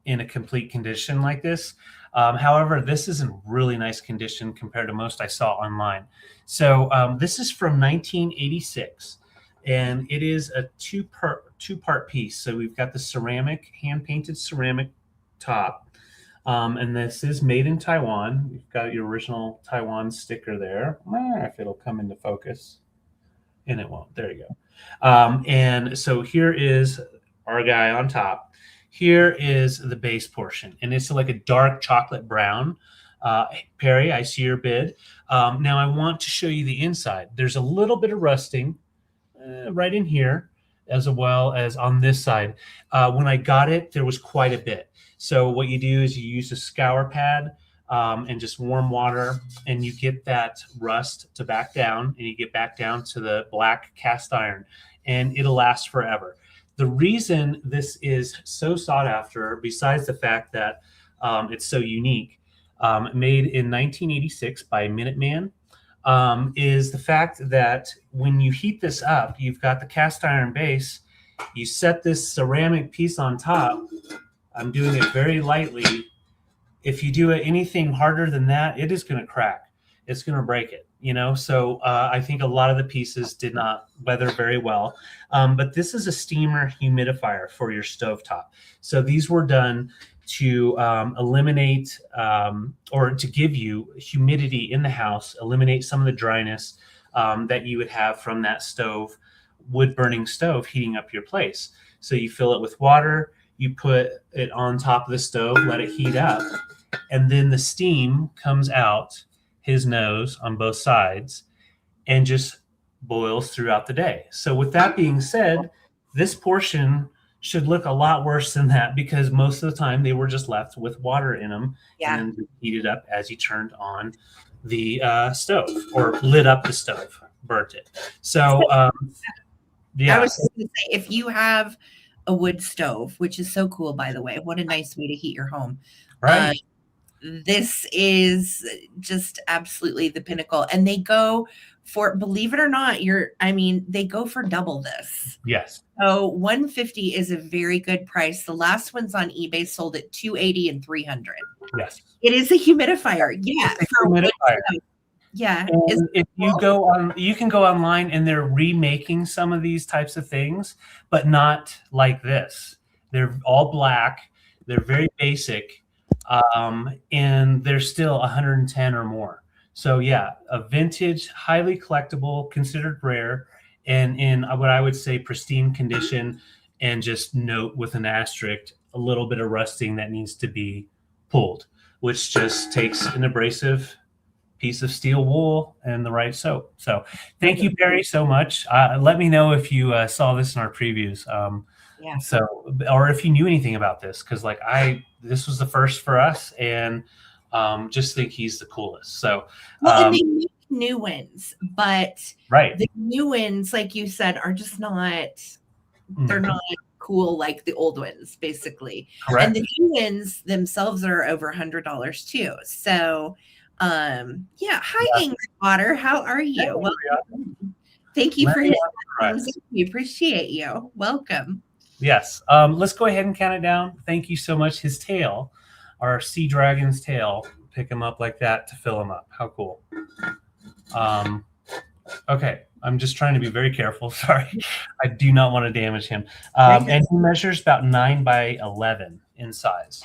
in a complete condition like this. However, this is in really nice condition compared to most I saw online. So this is from 1986, and it is a two-part piece. So we've got the ceramic, hand-painted ceramic top. And this is made in Taiwan. You've got your original Taiwan sticker there. If it'll come into focus. And it won't. There you go. And so here is our guy on top. Here is the base portion. And it's like a dark chocolate brown. Perry, I see your bid. Now I want to show you the inside. There's a little bit of rusting right in here, as well as on this side. When I got it, there was quite a bit. So what you do is you use a scour pad and just warm water, and you get that rust to back down, and you get back down to the black cast iron, and it'll last forever. The reason this is so sought after, besides the fact that it's so unique, made in 1986 by Minuteman, is the fact that when you heat this up, you've got the cast iron base, you set this ceramic piece on top. I'm doing it very lightly. If you do anything harder than that, it is going to crack. It's going to break it, you know? So I think a lot of the pieces did not weather very well. But this is a steamer humidifier for your stovetop. So these were done to eliminate or to give you humidity in the house, eliminate some of the dryness that you would have from that stove, wood burning stove heating up your place. So you fill it with water, you put it on top of the stove, let it heat up, and then the steam comes out his nose on both sides and just boils throughout the day. So with that being said, this portion should look a lot worse than that, because most of the time they were just left with water in them and then heated up as you turned on the stove or lit up the stove, burnt it. So yeah. I was just going to say, if you have a wood stove, which is so cool, by the way, what a nice way to heat your home. Right. This is just absolutely the pinnacle. And they go for, believe it or not, they go for double this. Yes. So $150 is a very good price. The last ones on eBay sold at $280 and $300. Yes. It is a humidifier. Yeah. It's a humidifier. Yeah. And if you go on, you can go online and they're remaking some of these types of things, but not like this. They're all black. They're very basic. And they're still 110 or more. So yeah, a vintage, highly collectible, considered rare, and in what I would say pristine condition, and just note with an asterisk, a little bit of rusting that needs to be pulled, which just takes an abrasive piece of steel wool and the right soap. So thank you, Perry, so much. Let me know if you saw this in our previews. Yeah. So, or if you knew anything about this, because like this was the first for us, and just think he's the coolest. So and they make new ones, but Right. the new ones, like you said, are just not, they're not cool like the old ones, basically. Correct. And the new ones themselves are over $100 too. So, yeah. Hi, Angry Water. How are you? Well, thank you for hitting the thumbs up. We appreciate you. Welcome. Yes. Let's go ahead and count it down. Thank you so much. His tail, our sea dragon's tail, pick him up like that to fill him up. How cool. Okay. I'm just trying to be very careful. Sorry. I do not want to damage him. And he measures about 9 by 11 in size.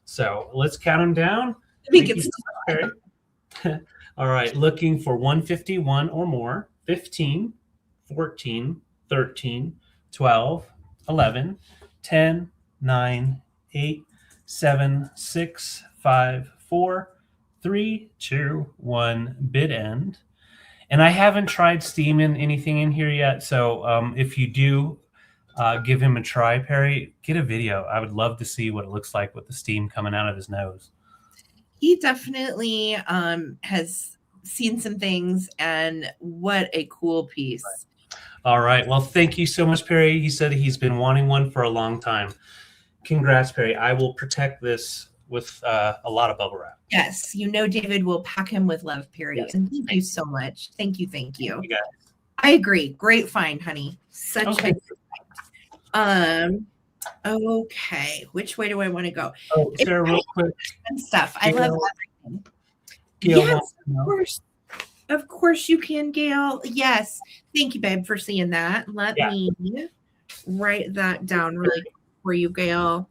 So let's count him down. All right. Looking for 151 or more, 15, 14, 13, 12, 11, 10, 9, 8, 7, 6, 5, 4, 3, 2, 1, bid end. And I haven't tried steaming anything in here yet. So if you do give him a try, Perry, get a video. I would love to see what it looks like with the steam coming out of his nose. He definitely has seen some things, and what a cool piece. All right. Well, thank you so much, Perry. He said he's been wanting one for a long time. Congrats, Perry. I will protect this with a lot of bubble wrap. Yes. David will pack him with love, Perry. Yes. And thank you so much. Thank you. Thank you. I agree. Great find, honey. Such a good find. Okay. Which way do I want to go? Oh, Sarah, real quick. And stuff. I love everything. Yes, of course. Of course you can, Gail. Yes. Thank you, babe, for seeing that. Let me write that down really quick for you, Gail.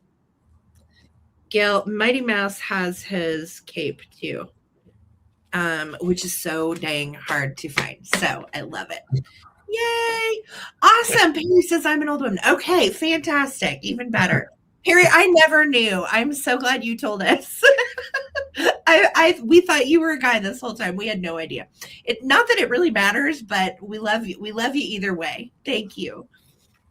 Gail, Mighty Mouse has his cape too, which is so dang hard to find. So I love it. Yay. Awesome. Perry says I'm an old woman. Okay, fantastic. Even better. Perry, I never knew. I'm so glad you told us. We thought you were a guy this whole time. We had no idea. Not that it really matters, but we love you. We love you either way. Thank you.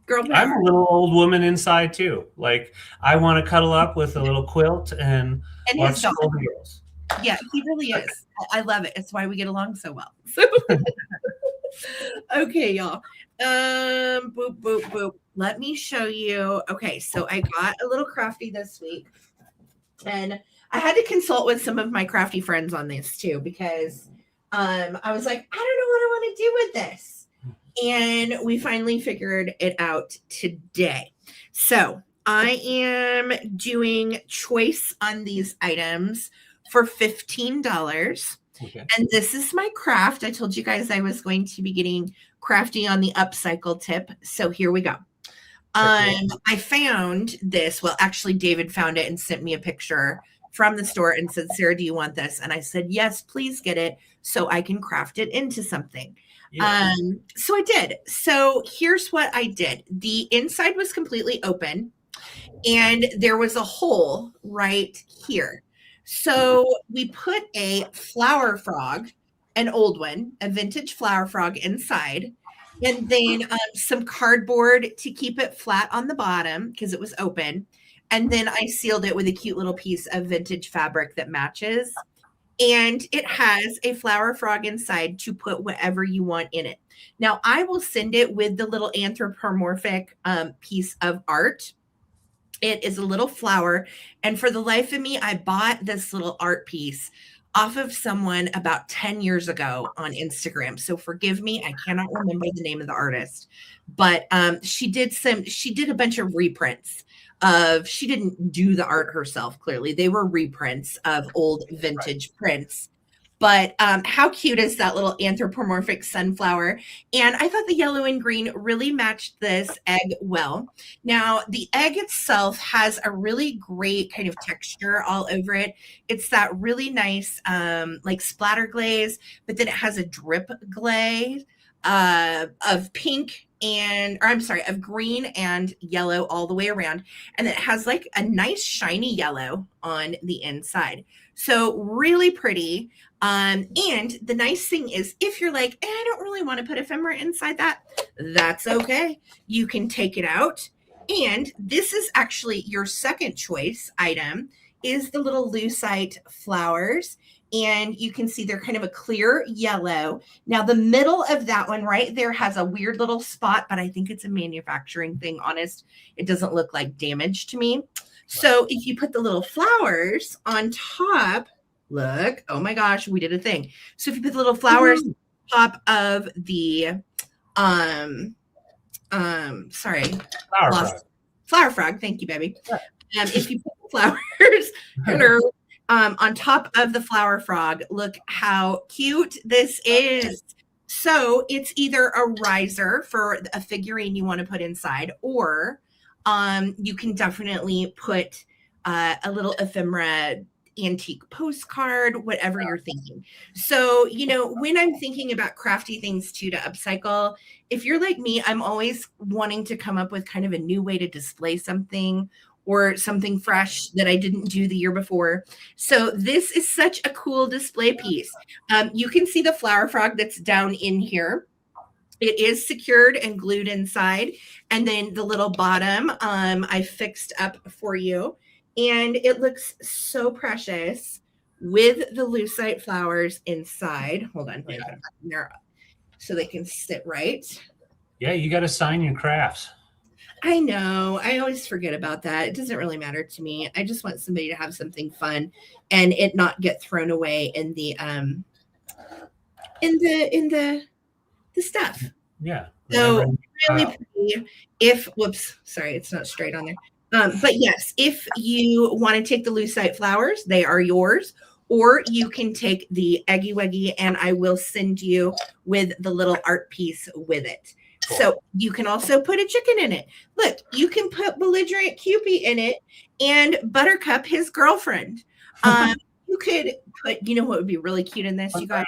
Girl, I'm a little old woman inside too. Like I want to cuddle up with a little quilt and watch all the girls. Yeah, he really is. I love it. It's why we get along so well. Okay, y'all. Boop, boop, boop. Let me show you. Okay, so I got a little crafty this week, and I had to consult with some of my crafty friends on this too, because I was like, I don't know what I want to do with this. And we finally figured it out today. So I am doing choice on these items for $15. Okay. And this is my craft. I told you guys I was going to be getting crafty on the upcycle tip. So here we go. I found this. Well, actually, David found it and sent me a picture from the store and said, Sarah, do you want this? And I said, yes, please get it so I can craft it into something. Yeah. So I did. So here's what I did. The inside was completely open and there was a hole right here. So we put a flower frog, an old one, a vintage flower frog inside, and then some cardboard to keep it flat on the bottom because it was open. And then I sealed it with a cute little piece of vintage fabric that matches. And it has a flower frog inside to put whatever you want in it. Now, I will send it with the little anthropomorphic piece of art. It is a little flower. And for the life of me, I bought this little art piece off of someone about 10 years ago on Instagram. So forgive me, I cannot remember the name of the artist. But she did a bunch of reprints. She didn't do the art herself, clearly. They were reprints of old vintage prints. But how cute is that little anthropomorphic sunflower? And I thought the yellow and green really matched this egg well. Now, the egg itself has a really great kind of texture all over it. It's that really nice like splatter glaze, but then it has a drip glaze of pink of green and yellow all the way around. And it has like a nice shiny yellow on the inside. So really pretty. And the nice thing is if you're like, I don't really want to put ephemera inside that, that's okay. You can take it out. And this is actually your second choice item is the little lucite flowers. And you can see they're kind of a clear yellow. Now, the middle of that one right there has a weird little spot, but I think it's a manufacturing thing. Honest, it doesn't look like damage to me. So if you put the little flowers on top, look, oh my gosh, we did a thing. So if you put the little flowers on top of the, sorry, flower frog. Thank you, baby. If you put the flowers on top of the flower frog, look how cute this is. So it's either a riser for a figurine you want to put inside, or you can definitely put a little ephemera antique postcard, whatever you're thinking. So, you know, when I'm thinking about crafty things too to upcycle, if you're like me, I'm always wanting to come up with kind of a new way to display something or something fresh that I didn't do the year before. So this is such a cool display piece. You can see the flower frog that's down in here. It is secured and glued inside. And then the little bottom, I fixed up for you. And it looks so precious with the lucite flowers inside. Hold on. Yeah. So they can sit right. Yeah, you got to sign your crafts. I know. I always forget about that. It doesn't really matter to me. I just want somebody to have something fun and it not get thrown away in the stuff. Yeah. So really pretty. Whoops, sorry, it's not straight on there. But yes, if you want to take the lucite flowers, they are yours. Or you can take the Eggy Weggy and I will send you with the little art piece with it. Cool. So you can also put a chicken in it. Look, you can put belligerent Cupid in it and Buttercup, his girlfriend. You could put, you know what would be really cute in this, you guys,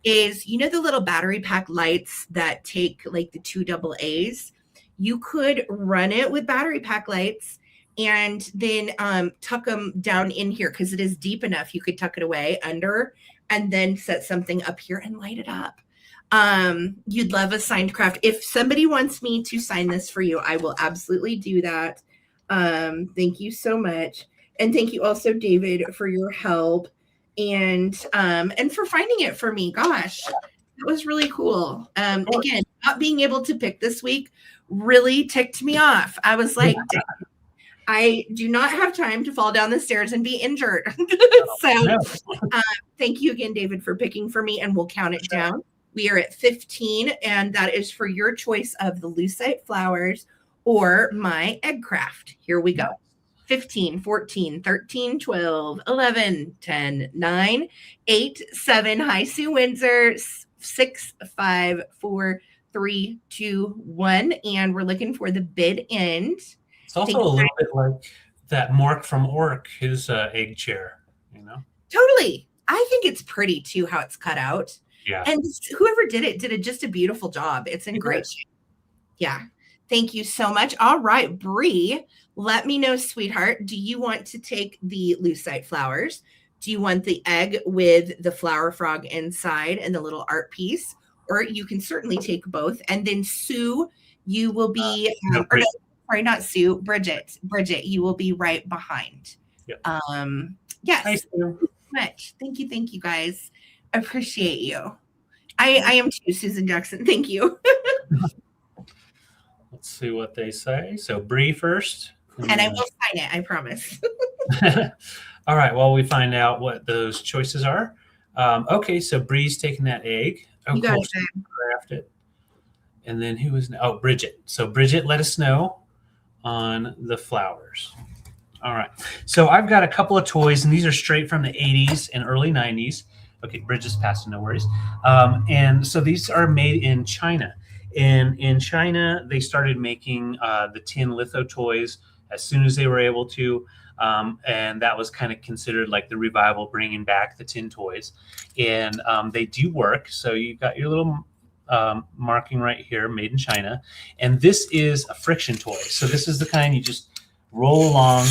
is, you know, the little battery pack lights that take like the 2 AA's. You could run it with battery pack lights and then tuck them down in here because it is deep enough. You could tuck it away under and then set something up here and light it up. You'd love a signed craft. If somebody wants me to sign this for you, I will absolutely do that. Thank you so much. And thank you also, David, for your help and for finding it for me. Gosh, that was really cool. Again, not being able to pick this week really ticked me off. I was like, I do not have time to fall down the stairs and be injured. So thank you again, David, for picking for me, and we'll count it down. We are at 15, and that is for your choice of the lucite flowers or my egg craft. Here we go. 15, 14, 13, 12, 11, 10, 9, 8, 7. Hi, Sue Windsor. 6, 5, 4, 3, 2, 1. And we're looking for the bid end. It's also a little bit like that Mork from Orc, his egg chair, you know? Totally. I think it's pretty, too, how it's cut out. Yeah. And whoever did it just a beautiful job. It's in great shape. Yeah. Thank you so much. All right, Bree, let me know, sweetheart. Do you want to take the lucite flowers? Do you want the egg with the flower frog inside and the little art piece? Or you can certainly take both. And then Sue, you will be, not Sue, Bridget, you will be right behind. Yep. Yes. Thank you so much. Thank you, guys. Appreciate you. I am too, Susan Jackson. Thank you. Let's see what they say. So Bree first. And I will sign it, I promise. All right. Well, we find out what those choices are. Okay. So Bree's taking that egg. You got it. Craft it. And then who was, Bridget. So Bridget, let us know on the flowers. All right. So I've got a couple of toys, and these are straight from the 80s and early 90s. Okay, Bridget's passing, no worries. And so these are made in China. And in China, they started making the tin litho toys as soon as they were able to. And that was kind of considered like the revival, bringing back the tin toys. And they do work. So you've got your little marking right here, made in China. And this is a friction toy. So this is the kind you just roll along,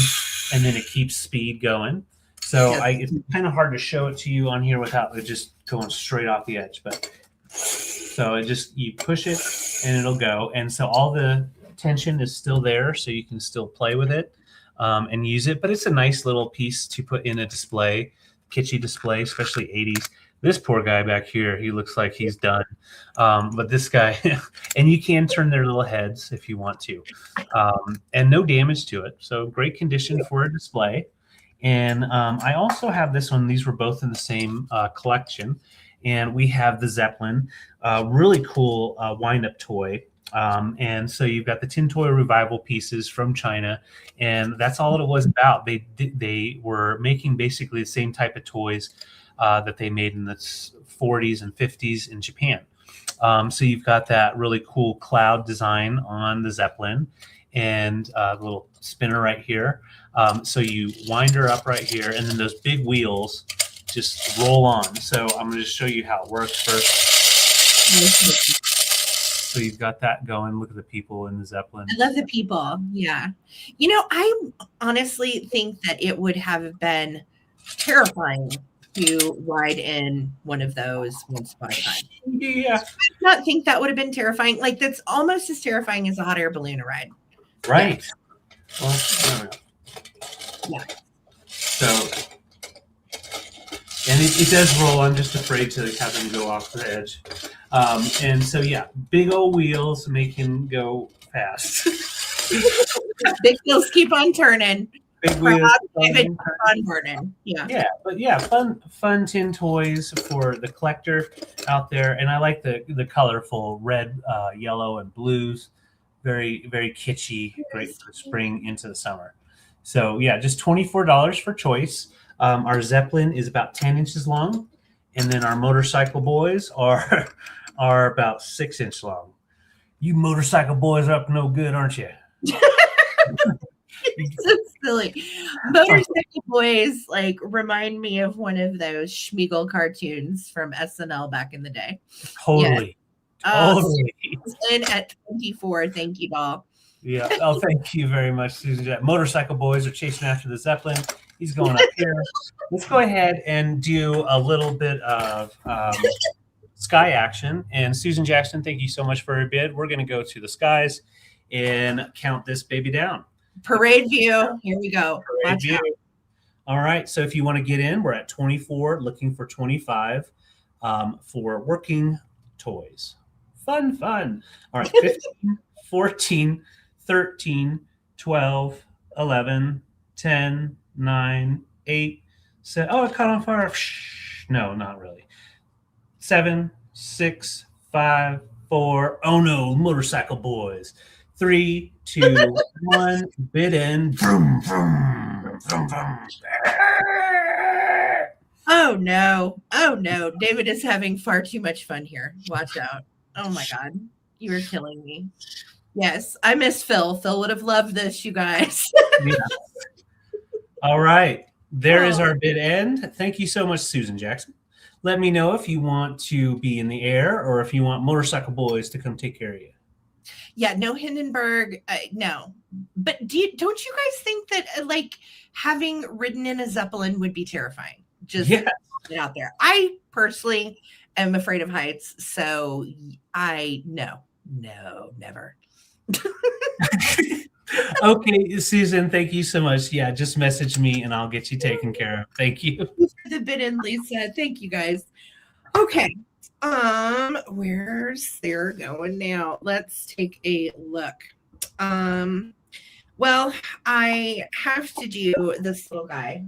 and then it keeps speed going. So it's kind of hard to show it to you on here without it just going straight off the edge. But so you push it and it'll go. And so all the tension is still there, so you can still play with it. and use it. But it's a nice little piece to put in a display, kitschy display, especially 80s. This poor guy back here, he looks like he's done. But this guy, and you can turn their little heads if you want to, and no damage to it. So great condition for a display. And I also have this one. These were both in the same collection. And we have the Zeppelin, really cool wind-up toy. And so you've got the Tin Toy Revival pieces from China, and that's all it was about. They were making basically the same type of toys that they made in the 40s and 50s in Japan. So you've got that really cool cloud design on the Zeppelin, and the little spinner right here. So you wind her up right here, and then those big wheels just roll on. So I'm going to show you how it works first. So you've got that going. Look at the people in the Zeppelin. I love the people. Yeah. I honestly think that it would have been terrifying to ride in one of those once upon a time. Yeah. I do not think that would have been terrifying. Like, that's almost as terrifying as a hot air balloon ride. Right. Yeah. Well, yeah. So, and it does roll. I'm just afraid to have them go off the edge. And so, yeah, big old wheels make him go fast. Big wheels keep on turning. Big wheels keep on burning. Yeah. Yeah, but yeah, fun tin toys for the collector out there. And I like the colorful red, yellow, and blues. Very, very kitschy, great for spring into the summer. So yeah, just $24 for choice. Our Zeppelin is about 10 inches long, and then our motorcycle boys are about 6-inch long. You motorcycle boys are up no good, aren't you? So silly. Motorcycle boys remind me of one of those Schmeagol cartoons from SNL back in the day. Totally. Yeah. Totally. In at 24. Thank you, doll. Yeah. Oh, thank you very much, Susan. Motorcycle boys are chasing after the Zeppelin. He's going up here. Let's go ahead and do a little bit of sky action. And Susan Jackson, thank you so much for your bid. We're going to go to the skies and count this baby down. Parade view. Here we go. Parade view. All right. So if you want to get in, we're at 24, looking for 25 for working toys. Fun. All right. 15, 14, 13, 12, 11, 10, 9, 8, 7. Oh, it caught on fire. No, not really. 7, 6, 5, 4. Oh, no. Motorcycle boys. 3, 2, 1. Bid in. Vroom, vroom, vroom, vroom. Oh no. David is having far too much fun here. Watch out. Oh my God. You are killing me. Yes, I miss Phil. Phil would have loved this, you guys. Yeah. All right. There is our bid end. Thank you so much, Susan Jackson. Let me know if you want to be in the air or if you want motorcycle boys to come take care of you. Yeah, no Hindenburg. No. But don't you guys think that having ridden in a Zeppelin would be terrifying? Just get out there. I personally am afraid of heights, so no, never. Okay, Susan, thank you so much. Yeah, just message me and I'll get you taken care of. Thank you. For the bid in, Lisa. Thank you, guys. Okay. Where's they're going now? Let's take a look. Well, I have to do this little guy.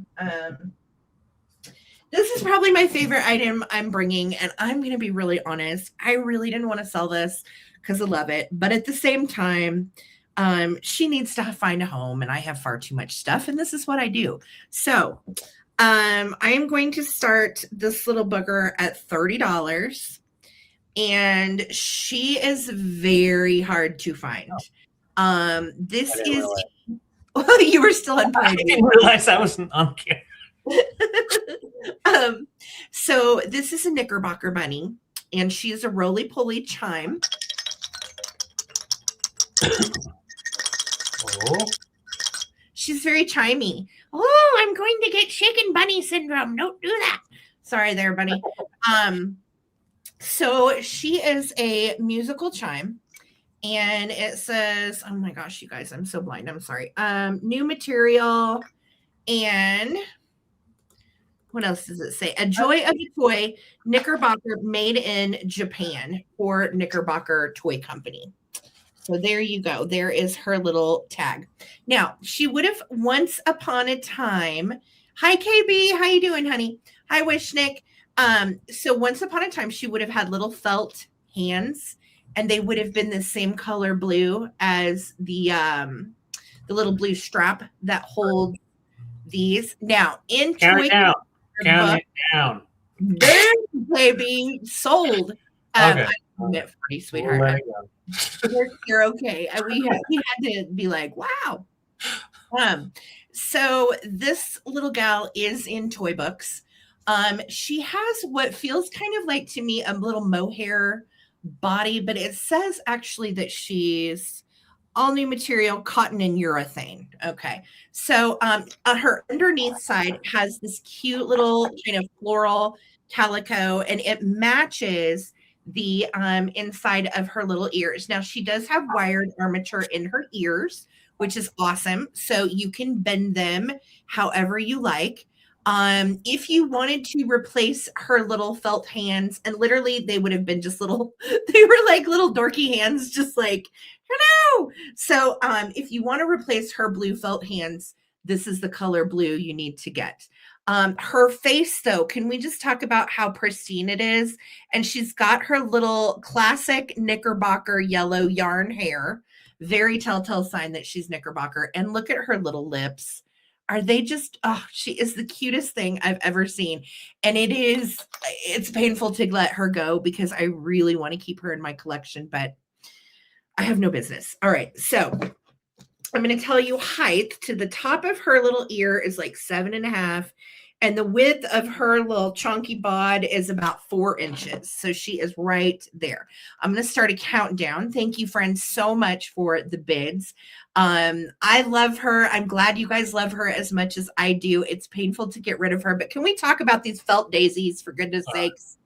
This is probably my favorite item I'm bringing, and I'm going to be really honest. I really didn't want to sell this because I love it, but at the same time, she needs to find a home, and I have far too much stuff, and this is what I do. So, I am going to start this little booger at $30, and she is very hard to find. This is. Well, you were still on Parade. I didn't realize I was on camera. So this is a Knickerbocker bunny, and she is a roly-poly chime. Oh. She's very chimey. Oh, I'm going to get shaken bunny syndrome. Don't do that. Sorry there, bunny. So she is a musical chime, And it says, oh my gosh, you guys, I'm so blind. I'm sorry. New material. And what else does it say? A joy of a toy, Knickerbocker, made in Japan for Knickerbocker Toy Company. So there you go. There is her little tag. Now, she would have once upon a time. Hi, KB. How you doing, honey? Hi, Wishnick. So once upon a time, she would have had little felt hands, and they would have been the same color blue as the little blue strap that holds these. Now, in Count toy it down. Count book, it down. there, baby, sold. Okay. I'm it for you, We'll sweetheart. let it go. You're okay. We had to be like, wow. So this little gal is in toy books. She has what feels kind of like to me a little mohair body, but it says actually that she's all new material, cotton and urethane. Okay. So her underneath side has this cute little kind of floral calico, and it matches the inside of her little ears. Now she does have wired armature in her ears, which is awesome. So you can bend them however you like. If you wanted to replace her little felt hands, and literally they would have been just little, they were like little dorky hands, just like, hello. So if you want to replace her blue felt hands, this is the color blue you need to get. Her face, though, can we just talk about how pristine it is? And she's got her little classic Knickerbocker yellow yarn hair, very telltale sign that she's Knickerbocker. And look at her little lips. Are they just, oh, she is the cutest thing I've ever seen. And it's painful to let her go because I really want to keep her in my collection, but I have no business. All right. So I'm going to tell you height to the top of her little ear is like 7.5. And the width of her little chunky bod is about 4 inches. So she is right there. I'm going to start a countdown. Thank you, friends, so much for the bids. I love her. I'm glad you guys love her as much as I do. It's painful to get rid of her, but can we talk about these felt daisies for goodness sakes?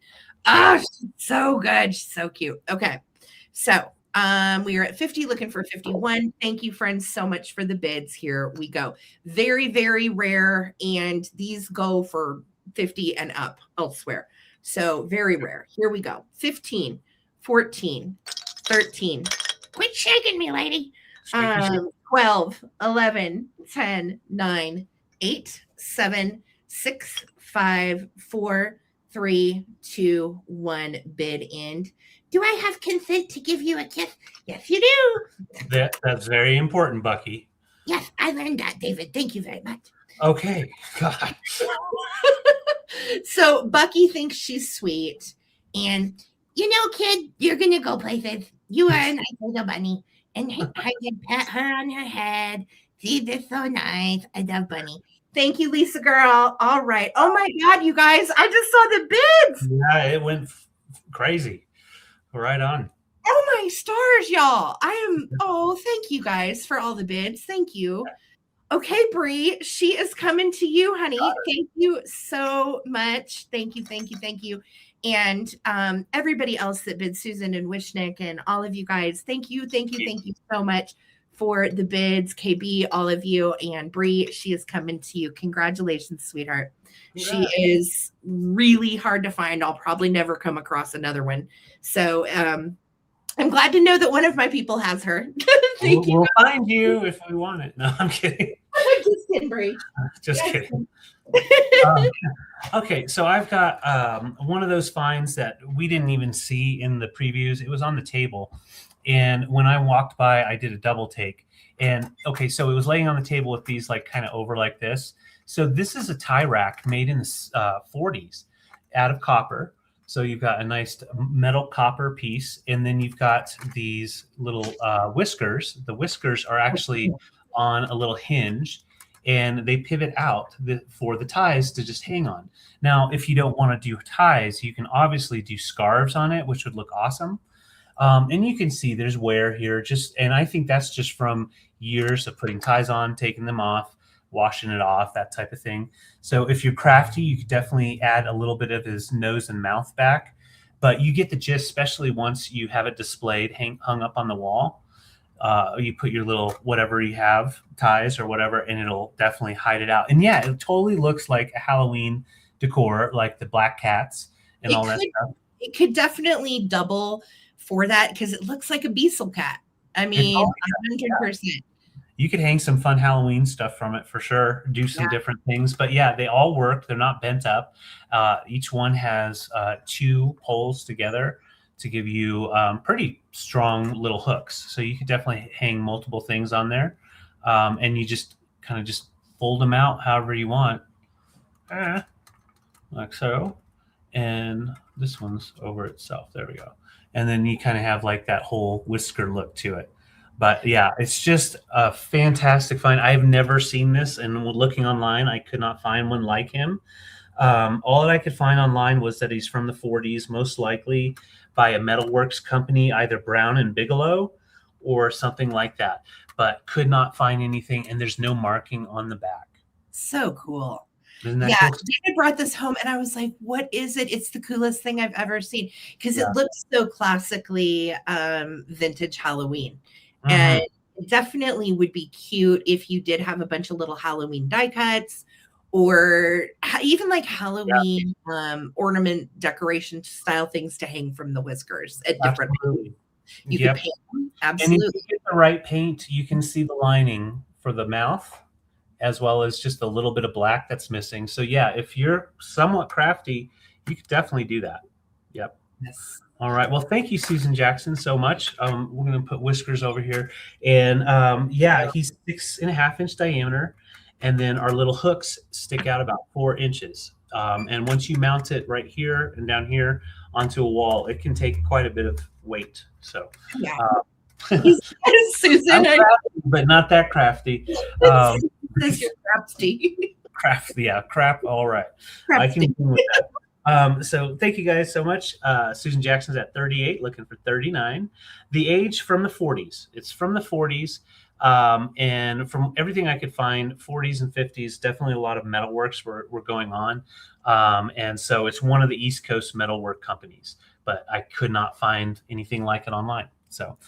Oh, she's so good. She's so cute. Okay. So we are at 50, looking for 51. Thank you, friends, so much for the bids. Here we go. Very, very rare. And these go for 50 and up elsewhere. So very rare. Here we go. 15, 14, 13. Quit shaking me, lady. 12, 11, 10, 9, 8, 7, 6, 5, 4, 3, 2, 1. Bid end. Do I have consent to give you a kiss? Yes, you do. That's very important, Bucky. Yes, I learned that, David. Thank you very much. Okay. God. So Bucky thinks she's sweet. And, you know, kid, you're going to go places. You are a nice little bunny. And I can pat her on her head. See, they're so nice. I love Bunny. Thank you, Lisa girl. All right. Oh, my God, you guys. I just saw the bids. Yeah, it went crazy. Right on. Oh my stars, y'all. Thank you guys for all the bids. Thank you. Okay, Bree, she is coming to you, honey. Thank you so much. Thank you, thank you, thank you. And everybody else that bid, Susan and Wishnick and all of you guys, thank you so much for the bids. KB, all of you, and Bree, she is coming to you. Congratulations, sweetheart. Yeah. She is really hard to find. I'll probably never come across another one. So I'm glad to know that one of my people has her. We'll find you if we want it. No, I'm kidding. I'm just kidding, Bree. Just kidding. Okay, so I've got one of those finds that we didn't even see in the previews. It was on the table. And when I walked by, I did a double take. And okay, so it was laying on the table with these like kind of over like this. So this is a tie rack made in the 40s out of copper. So you've got a nice metal copper piece, and then you've got these little whiskers. The whiskers are actually on a little hinge, and they pivot out for the ties to just hang on. Now, if you don't want to do ties, you can obviously do scarves on it, which would look awesome. And you can see there's wear here, and I think that's just from years of putting ties on, taking them off, washing it off, that type of thing. So if you're crafty, you could definitely add a little bit of his nose and mouth back. but you get the gist, especially once you have it displayed, hung up on the wall. You put your little whatever you have, ties or whatever, and it'll definitely hide it out. And yeah, it totally looks like a Halloween decor, like the black cats and It all that could stuff. it could definitely double for that because it looks like a Beasel cat. I It's mean, all, 100%. you could hang some fun Halloween stuff from it for sure. Do some Yeah. different things, but yeah, they all work. They're not bent up. Each one has 2 poles together to give you pretty strong little hooks. So you could definitely hang multiple things on there, and you just kind of just fold them out however you want, like so. And this one's over itself. There we go. And then you kind of have like that whole whisker look to it. But yeah, it's just a fantastic find. I've never seen this, and looking online, I could not find one like him. All that I could find online was that he's from the 40s, most likely by a metalworks company, either Brown and Bigelow or something like that, but could not find anything, and there's no marking on the back. So cool. Isn't that Yeah, cool? David brought this home and I was like, what is it? It's the coolest thing I've ever seen because Yeah. it looks so classically vintage Halloween. Mhm. And it definitely would be cute if you did have a bunch of little Halloween die cuts or even like Halloween ornament decoration style things to hang from the whiskers at different. Absolutely. You Yep. could paint them. And if Absolutely. you get the right paint, you can see the lining for the mouth, as well as just a little bit of black that's missing. So yeah, if you're somewhat crafty, you could definitely do that. Yep. Yes. All right. Well, thank you, Susan Jackson, so much. We're going to put whiskers over here. And yeah, he's 6.5-inch diameter. And then our little hooks stick out about 4 inches. And once you mount it right here and down here onto a wall, it can take quite a bit of weight. So Yeah. Susan, crafty, but not that crafty. You're crafty. Crap. All right. I can deal with that. So thank you guys so much. Susan Jackson's at 38, looking for 39. The age from the 40s. It's from the 40s. And from everything I could find, 40s and 50s, definitely a lot of metalworks were going on. And so it's one of the East Coast metalwork companies, but I could not find anything like it online. So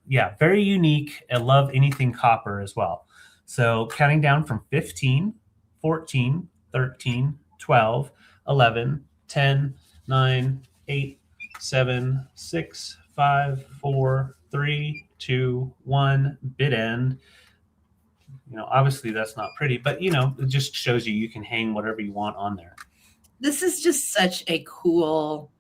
yeah, very unique. I love anything copper as well. So counting down from 15, 14, 13, 12, 11, 10, 9, 8, 7, 6, 5, 4, 3, 2, 1, bit end. Obviously that's not pretty, but it just shows you can hang whatever you want on there. This is just such a cool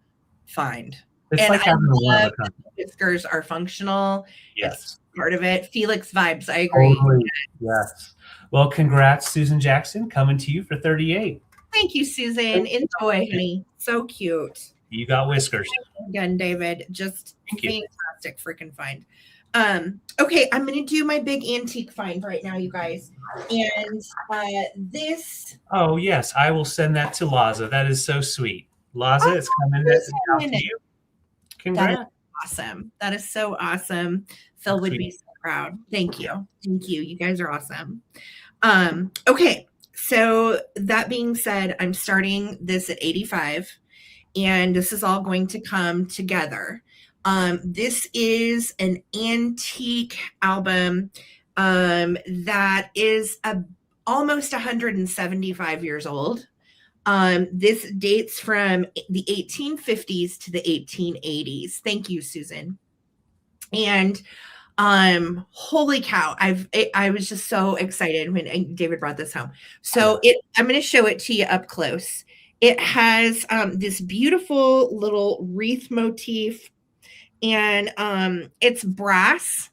find. It's like having one of a kind. Whiskers are functional. Yes. It's part of it. Felix vibes. I agree. Totally. Yes. Well, congrats, Susan Jackson, coming to you for 38. Thank you, Susan. Enjoy, honey. So cute. You got whiskers. Again, David. Just Thank you. fantastic freaking find. Okay, I'm gonna do my big antique find right now, you guys. And this. Oh yes, I will send that to Laza. That is so sweet. Laza, it's coming out to you. Congrats. That is awesome. That is so awesome. Phil would be so proud. Thank you. Thank you. You guys are awesome. Okay. So that being said, I'm starting this at 85 and this is all going to come together. This is an antique album that is almost 175 years old. This dates from the 1850s to the 1880s. Thank you, Susan. And holy cow, I was just so excited when David brought this home. So I'm going to show it to you up close. It has this beautiful little wreath motif, and it's brass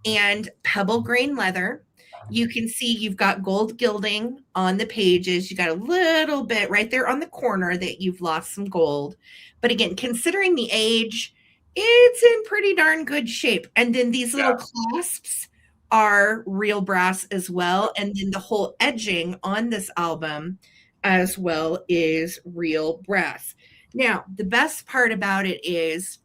and pebble grain leather. You can see you've got gold gilding on the pages. You got a little bit right there on the corner that you've lost some gold. But again, considering the age, it's in pretty darn good shape. And then these little clasps are real brass as well. And then the whole edging on this album as well is real brass. Now, the best part about it is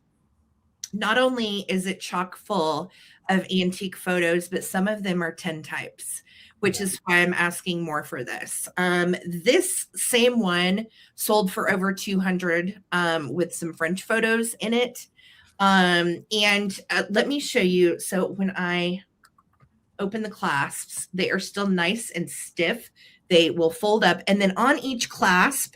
not only is it chock full of antique photos, but some of them are tintypes, which is why I'm asking more for this. This same one sold for over 200 with some French photos in it. And let me show you. So when I open the clasps, they are still nice and stiff. They will fold up. And then on each clasp,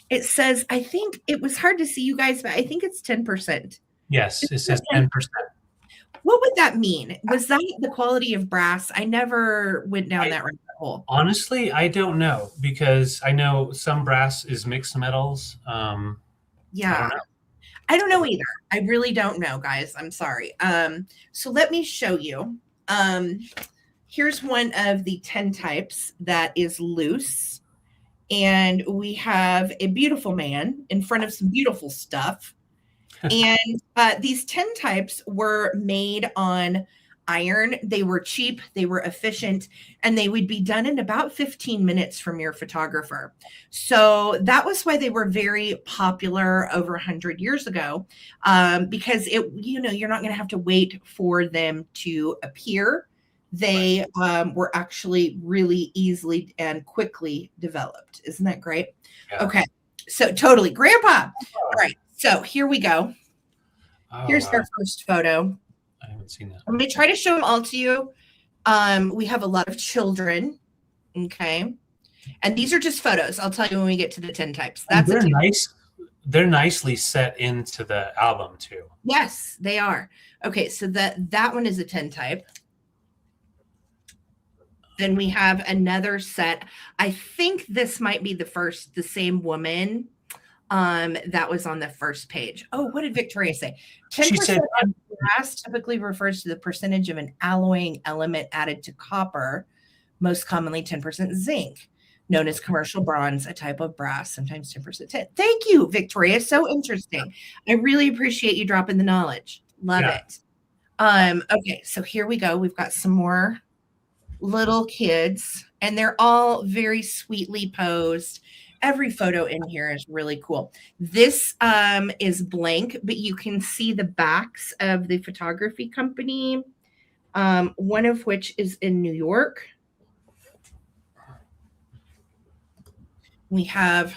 it says, I think it was hard to see you guys, but I think it's 10%. Yes, it says 10%. What would that mean? Was that the quality of brass? I never went down that rabbit hole. Honestly, I don't know, because I know some brass is mixed metals. Yeah. I don't know either. I really don't know, guys. I'm sorry. So let me show you. Here's one of the 10 types that is loose. And we have a beautiful man in front of some beautiful stuff. And these 10 types were made on iron. They were cheap, they were efficient, and they would be done in about 15 minutes from your photographer. So that was why they were very popular over 100 years ago, because you're not going to have to wait for them to appear. They were actually really easily and quickly developed. Isn't that great? Yeah. Okay, so totally, Grandpa. All right, so here we go. Here's our first photo. I haven't seen that. I'm going to try to show them all to you. We have a lot of children. Okay. And these are just photos. I'll tell you when we get to the 10 types. That's nice. They're nicely set into the album too. Yes, they are. Okay. So that one is a 10 type. Then we have another set. I think this might be the same woman that was on the first page. Oh, what did Victoria say? 10% of brass typically refers to the percentage of an alloying element added to copper, most commonly 10% zinc, known as commercial bronze, a type of brass, sometimes 10% tin. Thank you, Victoria. So interesting. I really appreciate you dropping the knowledge. Love it. Okay, so here we go. We've got some more little kids, and they're all very sweetly posed. Every photo in here is really cool. This is blank, but you can see the backs of the photography company, one of which is in New York. We have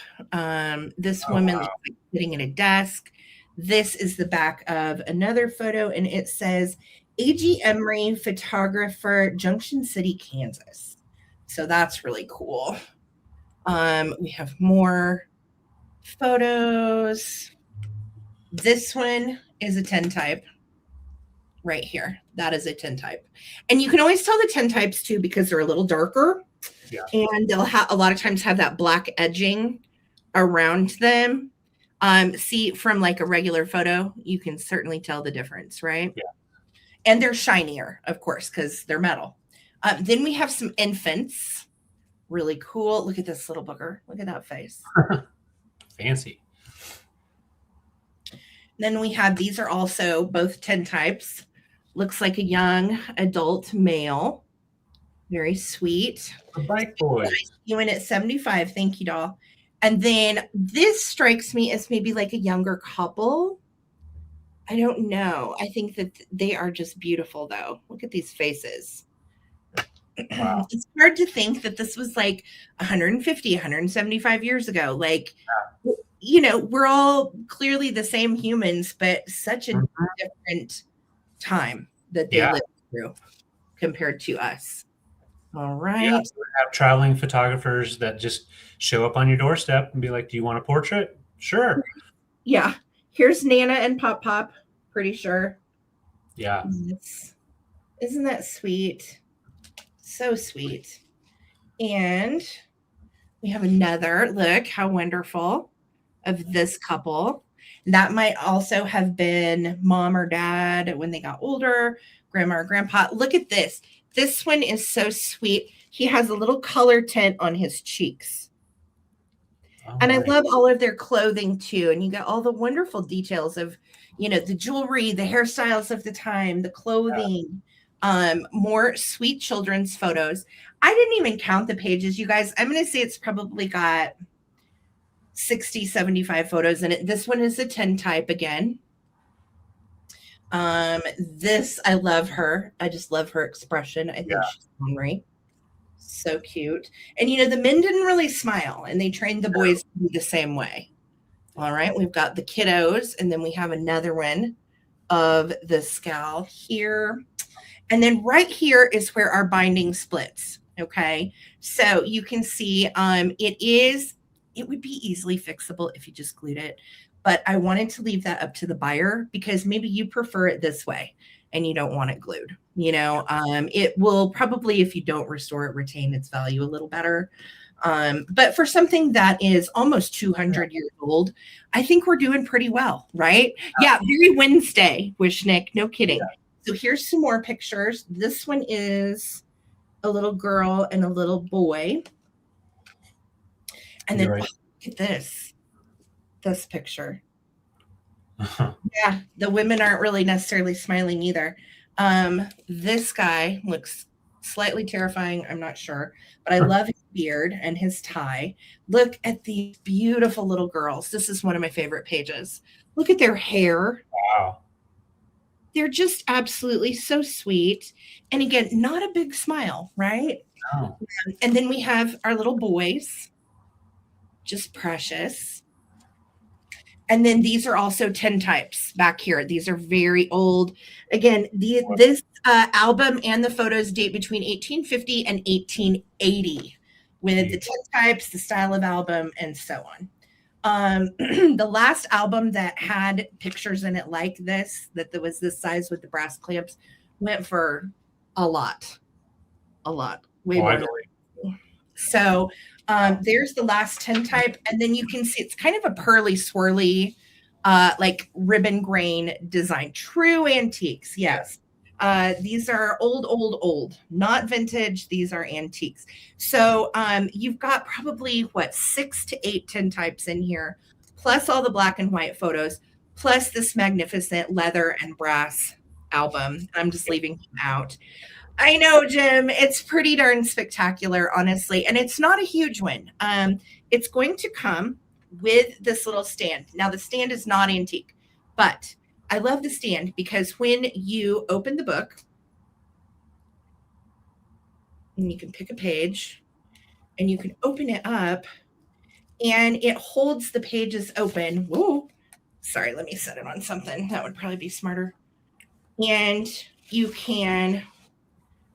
this woman sitting at a desk. This is the back of another photo, and it says A.G. Emery, photographer, Junction City, Kansas. So that's really cool. We have more photos. This one is a 10 type right here. That is a 10 type. And you can always tell the 10 types too, because they're a little darker. Yeah. And they'll a lot of times have that black edging around them. See, from like a regular photo, you can certainly tell the difference, right? Yeah. And they're shinier, of course, because they're metal. Then we have some infants. Really cool. Look at this little booger. Look at that face. Fancy. Then we have, these are also both 10 types. Looks like a young adult male. Very sweet. A bike boy. You in at 75. Thank you, doll. And then this strikes me as maybe like a younger couple. I don't know. I think that they are just beautiful, though. Look at these faces. Wow. It's hard to think that this was like 150, 175 years ago. Like, we're all clearly the same humans, but such a different time that they lived through compared to us. All right. Yeah, so we have traveling photographers that just show up on your doorstep and be like, do you want a portrait? Sure. Yeah. Here's Nana and Pop Pop, pretty sure. Yeah. Isn't that sweet? So sweet. And we have another look, how wonderful, of this couple. That might also have been mom or dad when they got older, grandma or grandpa. Look at this. This one is so sweet. He has a little color tint on his cheeks. And I love all of their clothing too. And you got all the wonderful details of, the jewelry, the hairstyles of the time, the clothing. More sweet children's photos. I didn't even count the pages, you guys. I'm going to say it's probably got 60, 75 photos in it. This one is a 10 type again. This, I love her. I just love her expression. I think she's hungry. So cute. And the men didn't really smile, and they trained the boys to be the same way. All right, we've got the kiddos, and then we have another one of the scowl here. And then right here is where our binding splits. Okay, so you can see it would be easily fixable if you just glued it, but I wanted to leave that up to the buyer because maybe you prefer it this way and you don't want it glued. It will probably, if you don't restore it, retain its value a little better. But for something that is almost 200 years old, I think we're doing pretty well, right? Yeah, very Wednesday, Wishnick, no kidding. Yeah. So here's some more pictures. This one is a little girl and a little boy. And then look at this picture. Yeah, the women aren't really necessarily smiling either. This guy looks slightly terrifying, I'm not sure, but I love his beard and his tie. Look at these beautiful little girls. This is one of my favorite pages. Look at their hair. Wow. They're just absolutely so sweet. And again, not a big smile, right? No. And then we have our little boys, just precious. And then these are also tintypes back here. These are very old. Again, this album and the photos date between 1850 and 1880 with the tintypes, the style of album, and so on. The last album that had pictures in it like this, that was this size with the brass clamps, went for a lot, way more. So there's the last tintype, and then you can see it's kind of a pearly, swirly, like ribbon grain design. True antiques, yes. These are old, not vintage. These are antiques. So you've got probably 6 to 8 tintypes in here, plus all the black and white photos, plus this magnificent leather and brass album. I'm just leaving him out. I know, Jim, it's pretty darn spectacular, honestly. And it's not a huge one. It's going to come with this little stand. Now, the stand is not antique, but I love the stand because when you open the book, and you can pick a page, and you can open it up, and it holds the pages open. Whoa, sorry, let me set it on something. That would probably be smarter. And you can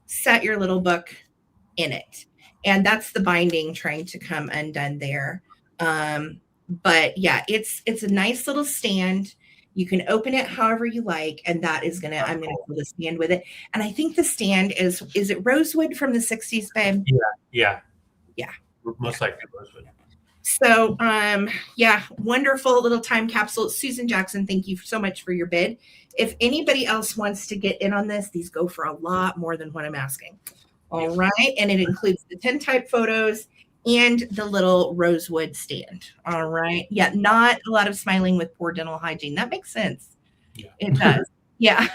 set your little book in it. And that's the binding trying to come undone there. But yeah, it's a nice little stand. You can open it however you like, and that is I'm gonna put the stand with it. And I think the stand is it rosewood from the 60s, babe? Yeah. Most likely rosewood. So yeah, wonderful little time capsule. Susan Jackson, thank you so much for your bid. If anybody else wants to get in on this, these go for a lot more than what I'm asking. All right. And it includes the tintype photos and the little rosewood stand. All right. Yeah. Not a lot of smiling with poor dental hygiene. That makes sense. Yeah. It does. Yeah.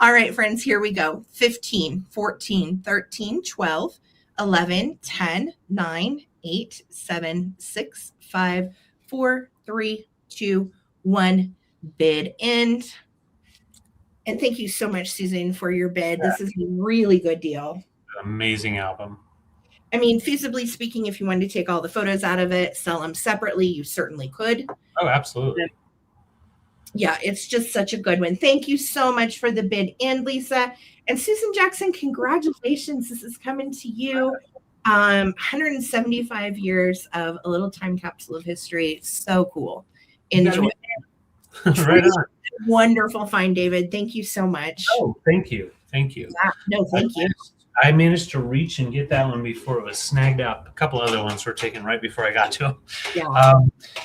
All right, friends, here we go. 15, 14, 13, 12, 11, 10, 9, 8, 7, 6, 5, 4, 3, 2, 1. Bid end. And thank you so much, Susan, for your bid. This is a really good deal. Amazing album. I mean, feasibly speaking, if you wanted to take all the photos out of it, sell them separately, you certainly could. Oh, absolutely. Yeah, it's just such a good one. Thank you so much for the bid in, Lisa. And Susan Jackson, congratulations. This is coming to you. 175 years of a little time capsule of history. So cool. Enjoy. Right on. Wonderful find, David. Thank you so much. Oh, thank you. Yeah, no, thank you. I managed to reach and get that one before it was snagged up. A couple other ones were taken right before I got to them. Yeah.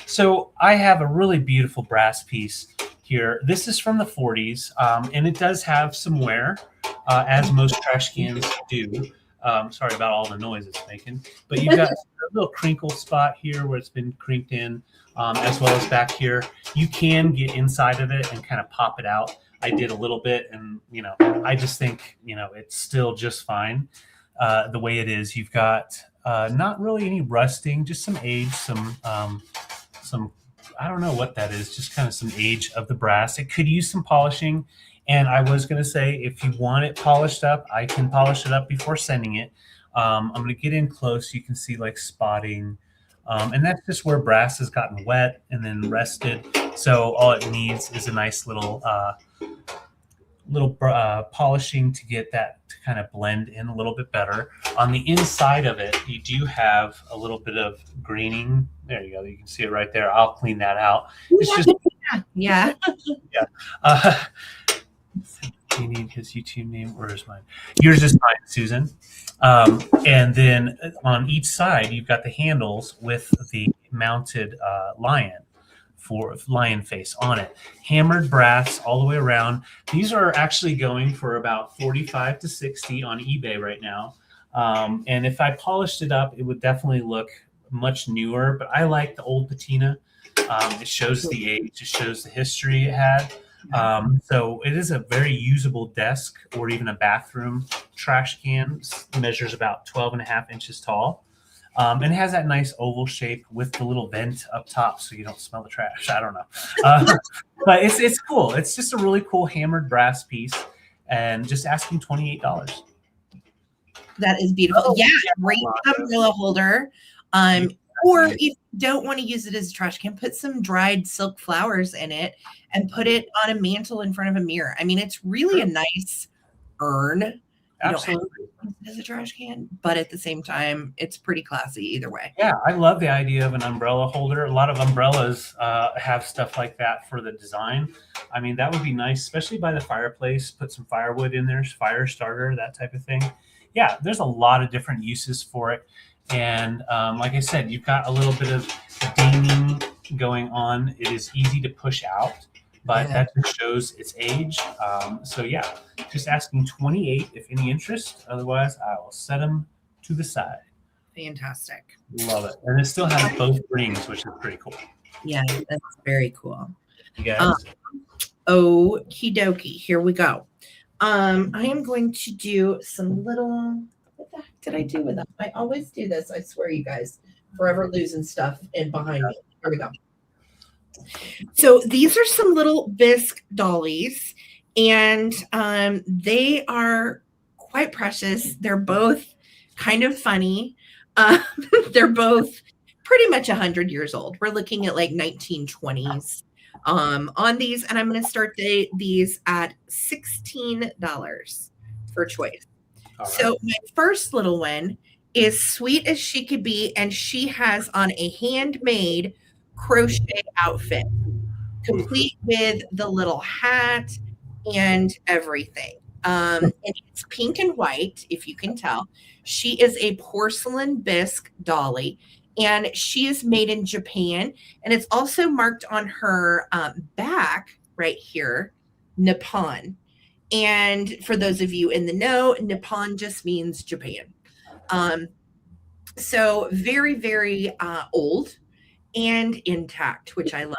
So I have a really beautiful brass piece here. This is from the 40s, and it does have some wear, as most trash cans do. Sorry about all the noise it's making. But you've got a little crinkle spot here where it's been crinked in, as well as back here. You can get inside of it and kind of pop it out. I did a little bit, and I just think it's still just fine the way it is. You've got not really any rusting, just some age, some I don't know what that is, just kind of some age of the brass. It could use some polishing, and I was going to say if you want it polished up, I can polish it up before sending it. I'm going to get in close. You can see like spotting. And that's just where brass has gotten wet and then rested. So all it needs is a nice little polishing to get that to kind of blend in a little bit better. On the inside of it, you do have a little bit of greening. There you go. You can see it right there. I'll clean that out. It's just yeah. You need his YouTube name, or is mine? Yours is fine, Susan. And then on each side, you've got the handles with the mounted lion face on it. Hammered brass all the way around. These are actually going for about 45 to 60 on eBay right now. And if I polished it up, it would definitely look much newer, but I like the old patina. It shows the age, it shows the history it had. So it is a very usable desk or even a bathroom trash can. It measures about 12.5 inches tall. And it has that nice oval shape with the little vent up top so you don't smell the trash. I don't know. But it's cool. It's just a really cool hammered brass piece, and just asking $28. That is beautiful. Yeah, great umbrella holder. Or if you don't want to use it as a trash can, put some dried silk flowers in it and put it on a mantle in front of a mirror. I mean, it's really a nice urn. Absolutely. You don't have to use it as a trash can, but at the same time, it's pretty classy either way. Yeah, I love the idea of an umbrella holder. A lot of umbrellas have stuff like that for the design. I mean, that would be nice, especially by the fireplace. Put some firewood in there, fire starter, that type of thing. Yeah, there's a lot of different uses for it. And like I said, you've got a little bit of dinging going on. It is easy to push out, but that just shows its age. So yeah, just asking 28 if any interest. Otherwise, I will set them to the side. Fantastic. Love it. And it still has both rings, which is pretty cool. Yeah, that's very cool. You guys? Okie dokie. Here we go. I am going to do some little... What the heck did I do with them? I always do this. I swear, you guys, forever losing stuff in behind me. Here we go. So these are some little bisque dollies, and they are quite precious. They're both kind of funny. They're both pretty much 100 years old. We're looking at like 1920s on these, and I'm going to start these at $16 for choice. Right. So my first little one is sweet as she could be, and she has on a handmade crochet outfit, complete with the little hat and everything. And it's pink and white, if you can tell. She is a porcelain bisque dolly, and she is made in Japan. And it's also marked on her back right here, Nippon. And for those of you in the know, Nippon just means Japan. So very, very old and intact, which I love.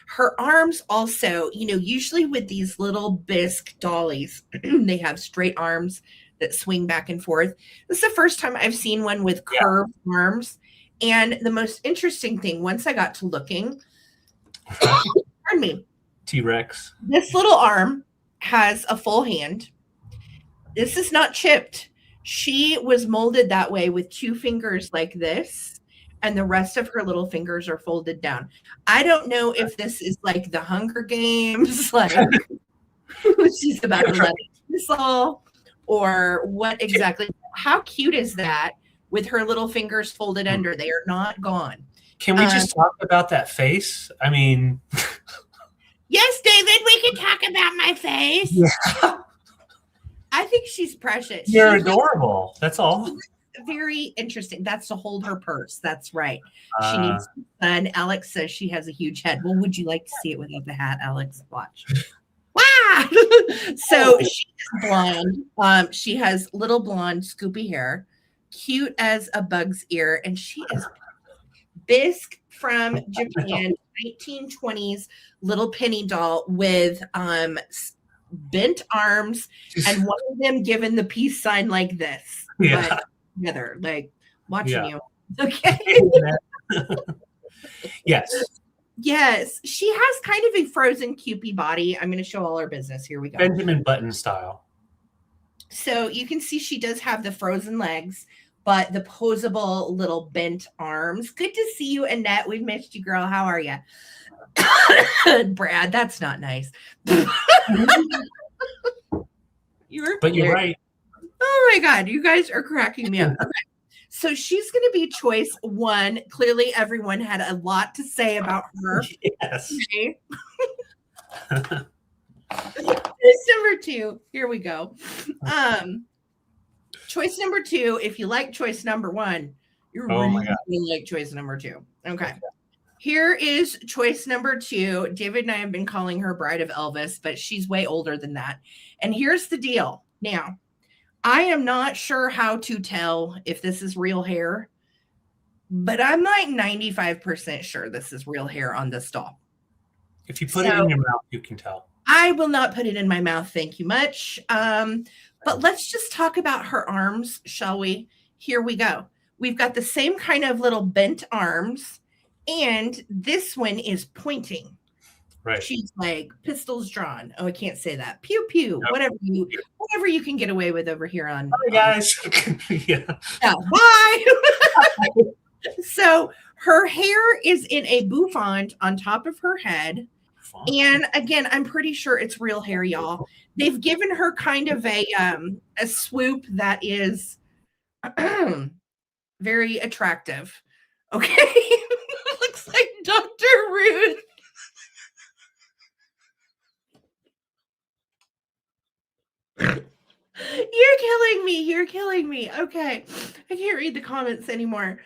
Her arms also, usually with these little bisque dollies, they have straight arms that swing back and forth. This is the first time I've seen one with curved arms. And the most interesting thing, once I got to looking, pardon me, T-Rex. This little arm has a full hand. This is not chipped. She was molded that way with 2 fingers like this, and the rest of her little fingers are folded down. I don't know if this is like the Hunger Games, like she's about to let it whistle, or what exactly. How cute is that with her little fingers folded under? They are not gone. Can we just talk about that face? I mean... Yes, David, we can talk about my face. Yeah. I think she's precious. You're adorable. That's all. Very interesting. That's to hold her purse. That's right. She needs fun. Alex says she has a huge head. Well, would you like to see it without the hat, Alex? Watch. Wow. So she is blonde. She has little blonde, scoopy hair, cute as a bug's ear, and she is bisque from Japan. 1920s little penny doll with bent arms, and one of them given the peace sign like this. Yeah. Together, like watching you. Okay. Yes. She has kind of a frozen Cupid body. I'm going to show all our business. Here we go. Benjamin Button style. So you can see she does have the frozen legs, but the posable little bent arms. Good to see you, Annette. We've missed you, girl. How are you? Brad, that's not nice. You're right. Oh my God, you guys are cracking me up. Okay. So she's going to be choice 1. Clearly, everyone had a lot to say about her. Yes. Okay. Choice number 2. Here we go. Choice number 2. If you like choice number 1, you're really like choice number 2. Okay. Here is choice number 2. David and I have been calling her Bride of Elvis, but she's way older than that. And here's the deal. Now, I am not sure how to tell if this is real hair, but I'm like 95% sure this is real hair on this doll. If you put it in your mouth, you can tell. I will not put it in my mouth. Thank you much. But let's just talk about her arms, shall we? Here we go. We've got the same kind of little bent arms, and this one is pointing. Right. She's like pistols drawn. Oh, I can't say that. Pew pew. Nope. Whatever you can get away with over here on. Hi guys. Yeah. Bye. So her hair is in a bouffant on top of her head. And again, I'm pretty sure it's real hair, y'all. They've given her kind of a swoop that is very attractive. Okay. Looks like Dr. Ruth. You're killing me. Okay. I can't read the comments anymore.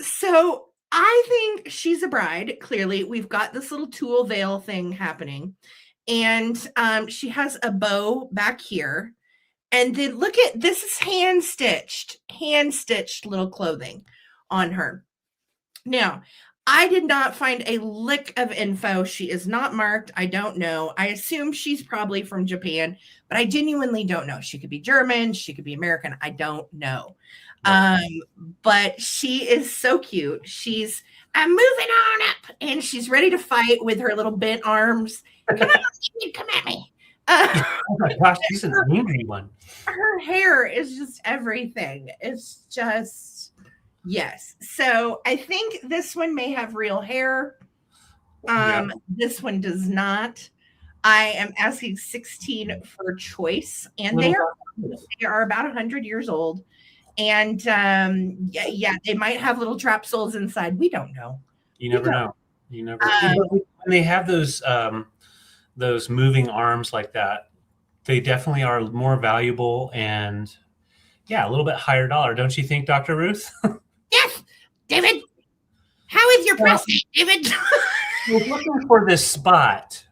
So I think she's a bride. Clearly, we've got this little tulle veil thing happening. And she has a bow back here. And then look at this is hand stitched little clothing on her. Now, I did not find a lick of info. She is not marked. I don't know. I assume she's probably from Japan, but I genuinely don't know. She could be German. She could be American. I don't know. Right. But she is so cute. I'm moving on up, and she's ready to fight with her little bent arms. Come at me. Oh my gosh, she's an angry one. Her hair is just everything. It's just... Yes. So I think this one may have real hair. This one does not. I am asking 16 for choice, and they are about 100 years old. And yeah, they might have little trap souls inside. We don't know. You never know. You never know. When they have those moving arms like that, they definitely are more valuable and a little bit higher dollar. Don't you think, Dr. Ruth? Yes, David. How is your prostate, David? We're looking for this spot.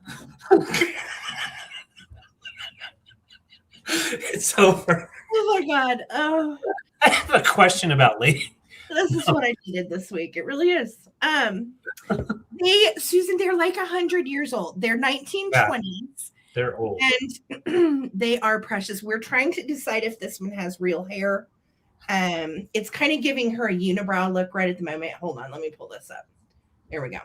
It's over. Oh my God. Oh, I have a question about lady. This is what I needed this week. It really is. Susan, they're like 100 years old. They're 1920s. Yeah, they're old. And they are precious. We're trying to decide if this one has real hair. It's kind of giving her a unibrow look right at the moment. Hold on, let me pull this up. There we go.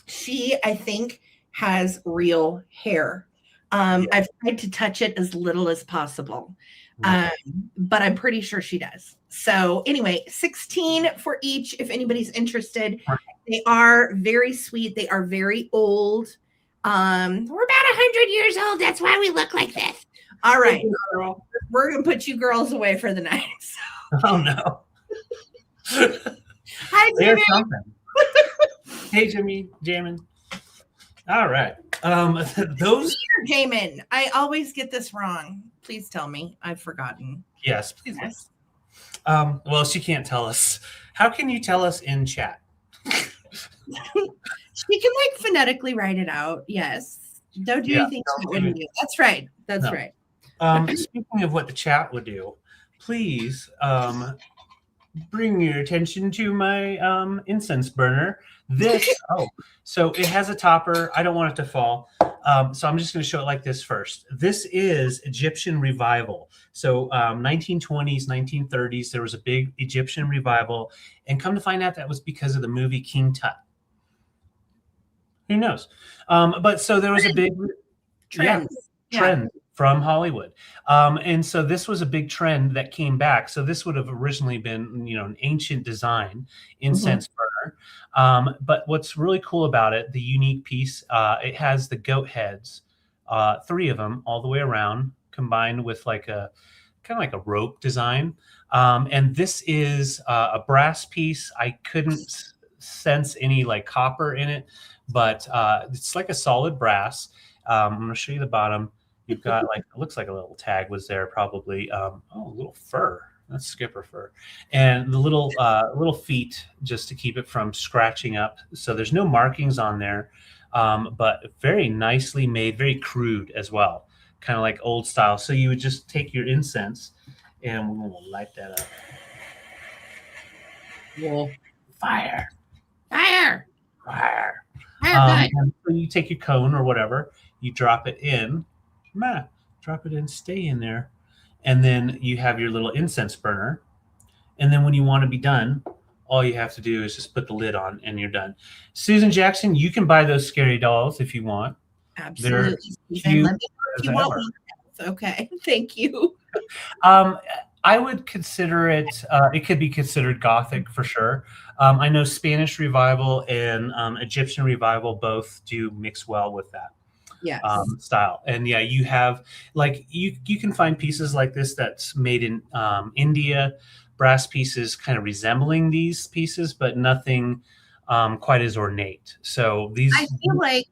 She, I think, has real hair. I've tried to touch it as little as possible, but I'm pretty sure she does. So anyway, 16 for each if anybody's interested. They are very sweet. They are very old. We're about 100 years old. That's why we look like this. All right. We're going to put you girls away for the night. So. Oh, no. Hi, Jimmy. Hey, Jimmy. Jamin. All right. Those. Jamin. I always get this wrong. Please tell me. I've forgotten. Yes, please. Yes. Well, she can't tell us. How can you tell us in chat? She can like phonetically write it out. Yes. Don't do anything she wouldn't do. That's right. That's right. Speaking of what the chat would do, please bring your attention to my incense burner. So it has a topper. I don't want it to fall. So I'm just going to show it like this first. This is Egyptian revival. So 1920s, 1930s, there was a big Egyptian revival. And come to find out that was because of the movie King Tut. Who knows? But so there was a big trend from Hollywood. And so this was a big trend that came back. So this would have originally been, an ancient design, Mhm. incense burner. But what's really cool about it, the unique piece, it has the goat heads, three of them all the way around, combined with like a kind of like a rope design. And this is a brass piece. I couldn't sense any like copper in it, but it's like a solid brass. I'm going to show you the bottom. You've got like, it looks like a little tag was there probably. Oh, a little fur. That's skipper fur. And the little feet just to keep it from scratching up. So there's no markings on there, but very nicely made, very crude as well, kind of like old style. So you would just take your incense and we'll light that up. Well, Fire. fire, Fire. fire, And so you take your cone or whatever, you drop it in, drop it in, stay in there. And then you have your little incense burner. And then when you want to be done, all you have to do is just put the lid on and you're done. Susan Jackson, you can buy those scary dolls if you want. absolutely. They're Susan, let cute me know if as you want ever. one. Okay, thank you. I would consider it, it could be considered Gothic for sure. I know Spanish Revival and Egyptian Revival both do mix well with that Yes. style. And yeah, you have like, you can find pieces like this that's made in India, brass pieces kind of resembling these pieces, but nothing quite as ornate. So these, I feel like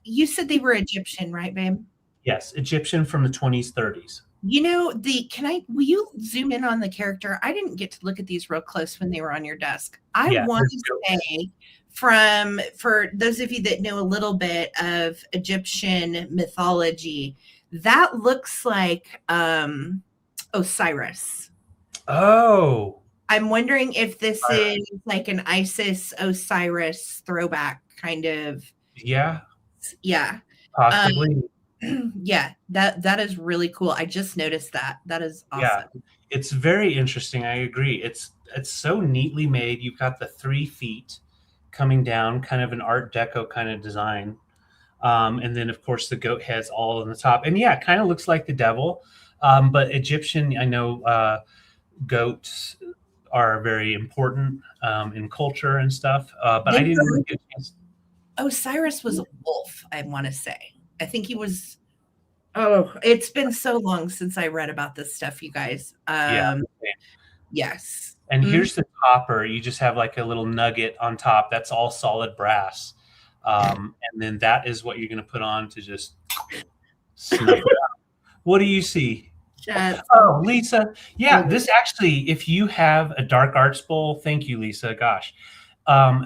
you said they were Egyptian, right, babe? yes, Egyptian from the 20s, 30s. Will you zoom in on the character? I didn't get to look at these real close when they were on your desk. I Yeah, want to say for those of you that know a little bit of Egyptian mythology, that looks like Osiris. Oh, I'm wondering if this is like an Isis Osiris throwback kind of. yeah, Yeah. possibly. Yeah, that is really cool. I just noticed that. That is Yeah, awesome. it's very interesting. I agree. It's so neatly made. You've got the 3 feet coming down, kind of an Art Deco kind of design. And then of course the goat heads all on the top. And yeah, it kind of looks like the devil. But Egyptian, I know goats are very important in culture and stuff. But I didn't really get a chance. Osiris was a wolf, I want to say. I think he was. Oh, it's been so long since I read about this stuff, you guys. Yeah. Yes. And here's the topper. You just have like a little nugget on top. That's all solid brass. And then that is what you're going to put on to just snuff it out. What do you see? Oh, Lisa. Yeah, this actually, if you have a dark arts bowl, thank you, Lisa. Gosh.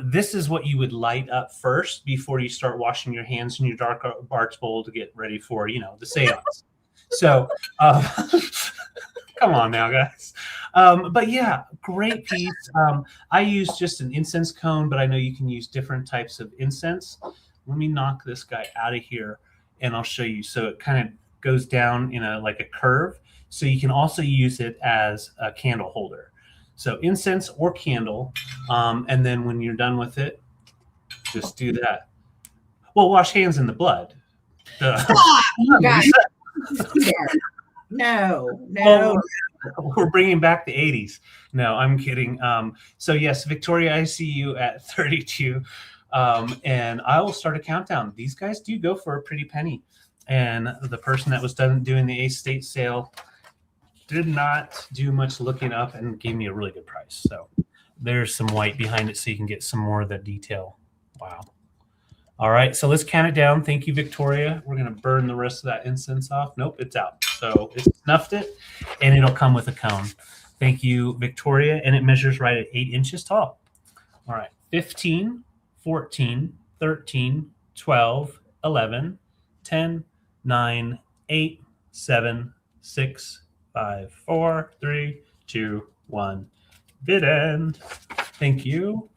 This is what you would light up first before you start washing your hands in your dark arts bowl to get ready for, the seance. So, come on now, guys. But yeah, great piece. I use just an incense cone, but I know you can use different types of incense. Let me knock this guy out of here and I'll show you. So it kind of goes down in like a curve. So you can also use it as a candle holder. So incense or candle. And then when you're done with it, just do that. Well, wash hands in the blood. You guys. No. Well, we're bringing back the 80s. No, I'm kidding. So yes, Victoria, I see you at 32. And I will start a countdown. These guys do go for a pretty penny. And the person that was doing the estate sale did not do much looking up and gave me a really good price. So there's some white behind it so you can get some more of the detail. Wow. All right, so let's count it down. Thank you, Victoria. We're going to burn the rest of that incense off. Nope, it's out. So it snuffed it, and it'll come with a cone. Thank you, Victoria, and it measures right at 8 inches tall. All right, 15, 14, 13, 12, 11, 10, 9, 8, 7, 6, 5, 4, 3, 2, 1. Bid end. Thank you.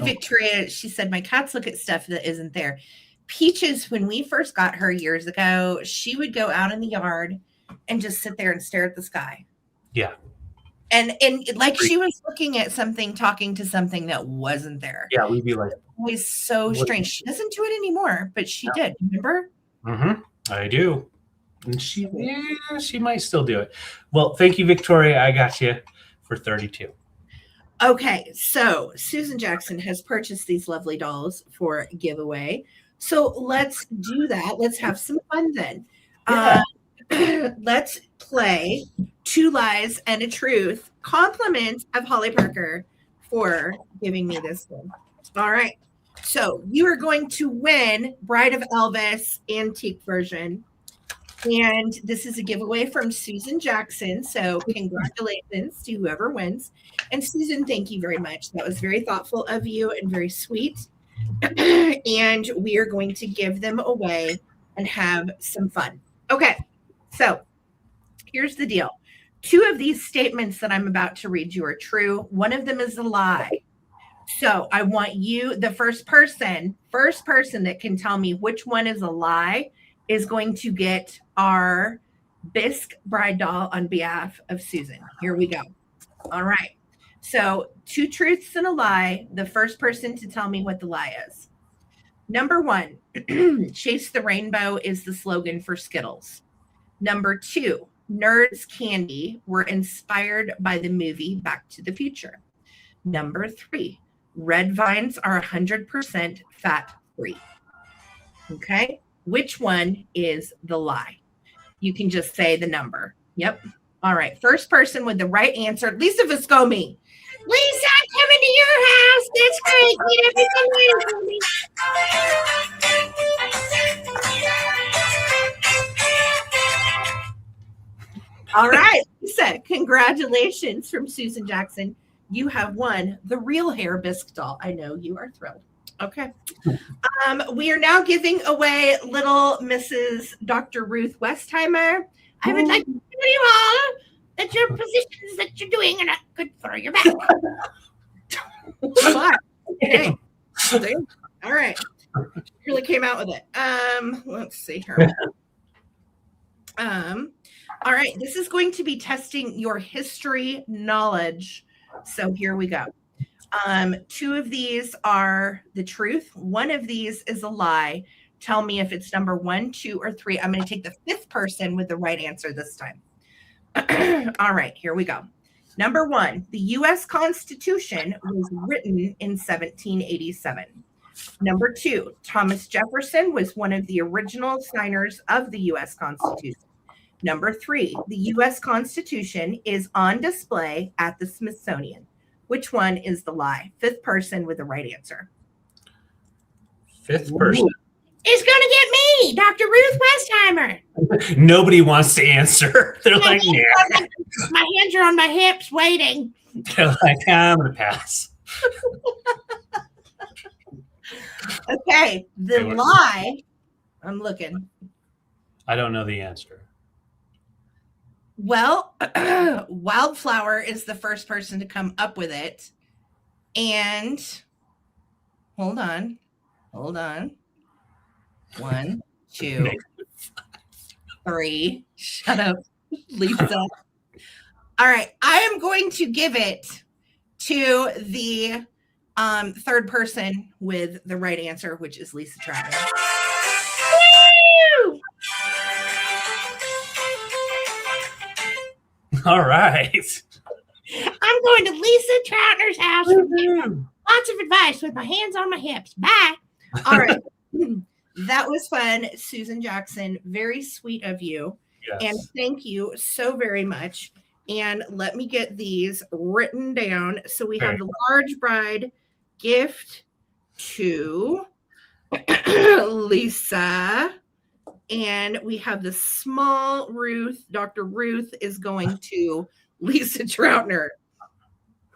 Victoria, she said, my cats look at stuff that isn't there. Peaches, when we first got her years ago, she would go out in the yard and just sit there and stare at the sky. Yeah. And like she was looking at something, talking to something that wasn't there. Yeah, we'd be like, it was so strange. She doesn't do it anymore, but she did. Remember? I do. And she might still do it. Well, thank you, Victoria. I got you for 32. Okay, so Susan Jackson has purchased these lovely dolls for giveaway. So let's do that. Let's have some fun then. Yeah. Let's play Two Lies and a Truth. Compliments of Holly Parker for giving me this one. All right. So you are going to win Bride of Elvis antique version. And this is a giveaway from Susan Jackson. So congratulations to whoever wins. And Susan, thank you very much. That was very thoughtful of you and very sweet. And we are going to give them away and have some fun. Okay, so here's the deal. 2 of these statements that I'm about to read you are true. One of them is a lie. So I want you, the first person that can tell me which one is a lie is going to get our bisque bride doll on behalf of Susan. Here we go. All right. So 2 truths and a lie. The first person to tell me what the lie is. Number 1, Chase the Rainbow is the slogan for Skittles. Number 2, Nerds candy were inspired by the movie Back to the Future. Number 3, red vines are 100% fat free. Okay. Which one is the lie? You can just say the number. Yep. All right. First person with the right answer, Lisa Viscomi. Lisa, I'm coming to your house. That's great. Get everything ready for me. All right, Lisa, congratulations from Susan Jackson. You have won the real hair bisque doll. I know you are thrilled. Okay. We are now giving away little Mrs. Dr. Ruth Westheimer. I would like to tell you all that your positions that you're doing are not good for your back. Okay. All right. She really came out with it. Let's see here. All right. This is going to be testing your history knowledge. So here we go. 2 of these are the truth. 1 of these is a lie. Tell me if it's number 1, 2, or 3. I'm going to take the 5th person with the right answer this time. All right, here we go. Number 1, the U.S. Constitution was written in 1787. Number 2, Thomas Jefferson was one of the original signers of the U.S. Constitution. Number 3, the U.S. Constitution is on display at the Smithsonian. Which one is the lie? 5th person with the right answer. 5th person. It's going to get me, Dr. Ruth Westheimer. Nobody wants to answer. They're like, yeah. My hands are on my hips waiting. They're like, I'm going to pass. Okay, the lie, I'm looking. I don't know the answer. Well, Wildflower is the first person to come up with it. And hold on. 1, 2, 3. Shut up, Lisa. All right. I am going to give it to the 3rd person with the right answer, which is Lisa Troutner. Woo! All right. I'm going to Lisa Troutner's house with lots of advice with my hands on my hips. Bye. All right. That was fun, Susan Jackson. Very sweet of you. Yes. And thank you so very much. And let me get these written down. So we have the large bride gift to Lisa. And we have the small Ruth. Dr. Ruth is going to Lisa Troutner.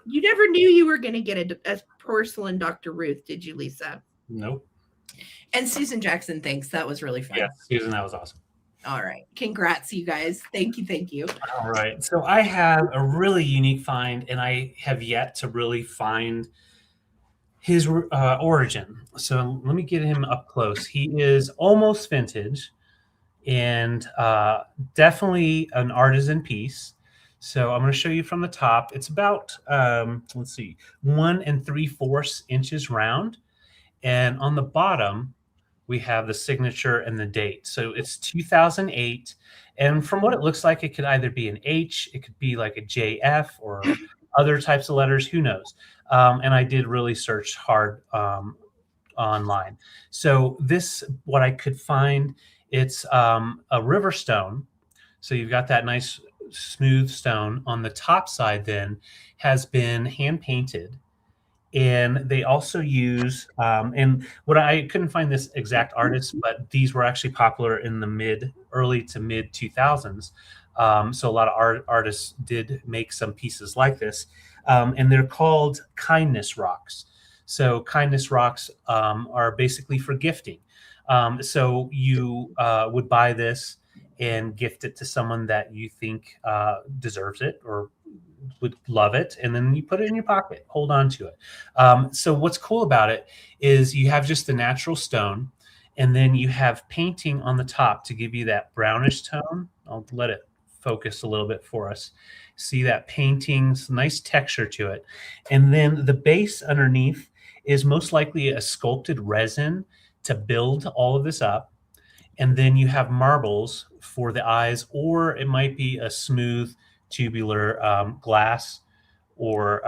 You never knew you were going to get a porcelain Dr. Ruth, did you, Lisa? Nope. And Susan Jackson thinks that was really fun. Yeah, Susan, that was awesome. All right. Congrats, you guys. Thank you. All right. So I have a really unique find, and I have yet to really find his origin. So let me get him up close. He is almost vintage and definitely an artisan piece. So I'm going to show you from the top. It's about, let's see, 1 3/4 inches round. And on the bottom, we have the signature and the date. So it's 2008. And from what it looks like, it could either be an H, it could be like a JF or other types of letters, who knows? And I did really search hard online. So this, what I could find, it's a river stone. So you've got that nice smooth stone. On the top side then has been hand painted. And they also use, and what I couldn't find this exact artist, but these were actually popular in the early to mid 2000s. So a lot of artists did make some pieces like this, and they're called kindness rocks. So kindness rocks are basically for gifting. So you would buy this and gift it to someone that you think deserves it or would love it, and then you put it in your pocket, hold on to it. So what's cool about it is you have just the natural stone, and then you have painting on the top to give you that brownish tone. I'll let it focus a little bit for us. See that painting, nice texture to it. And then the base underneath is most likely a sculpted resin to build all of this up. And then you have marbles for the eyes, or it might be a smooth tubular glass or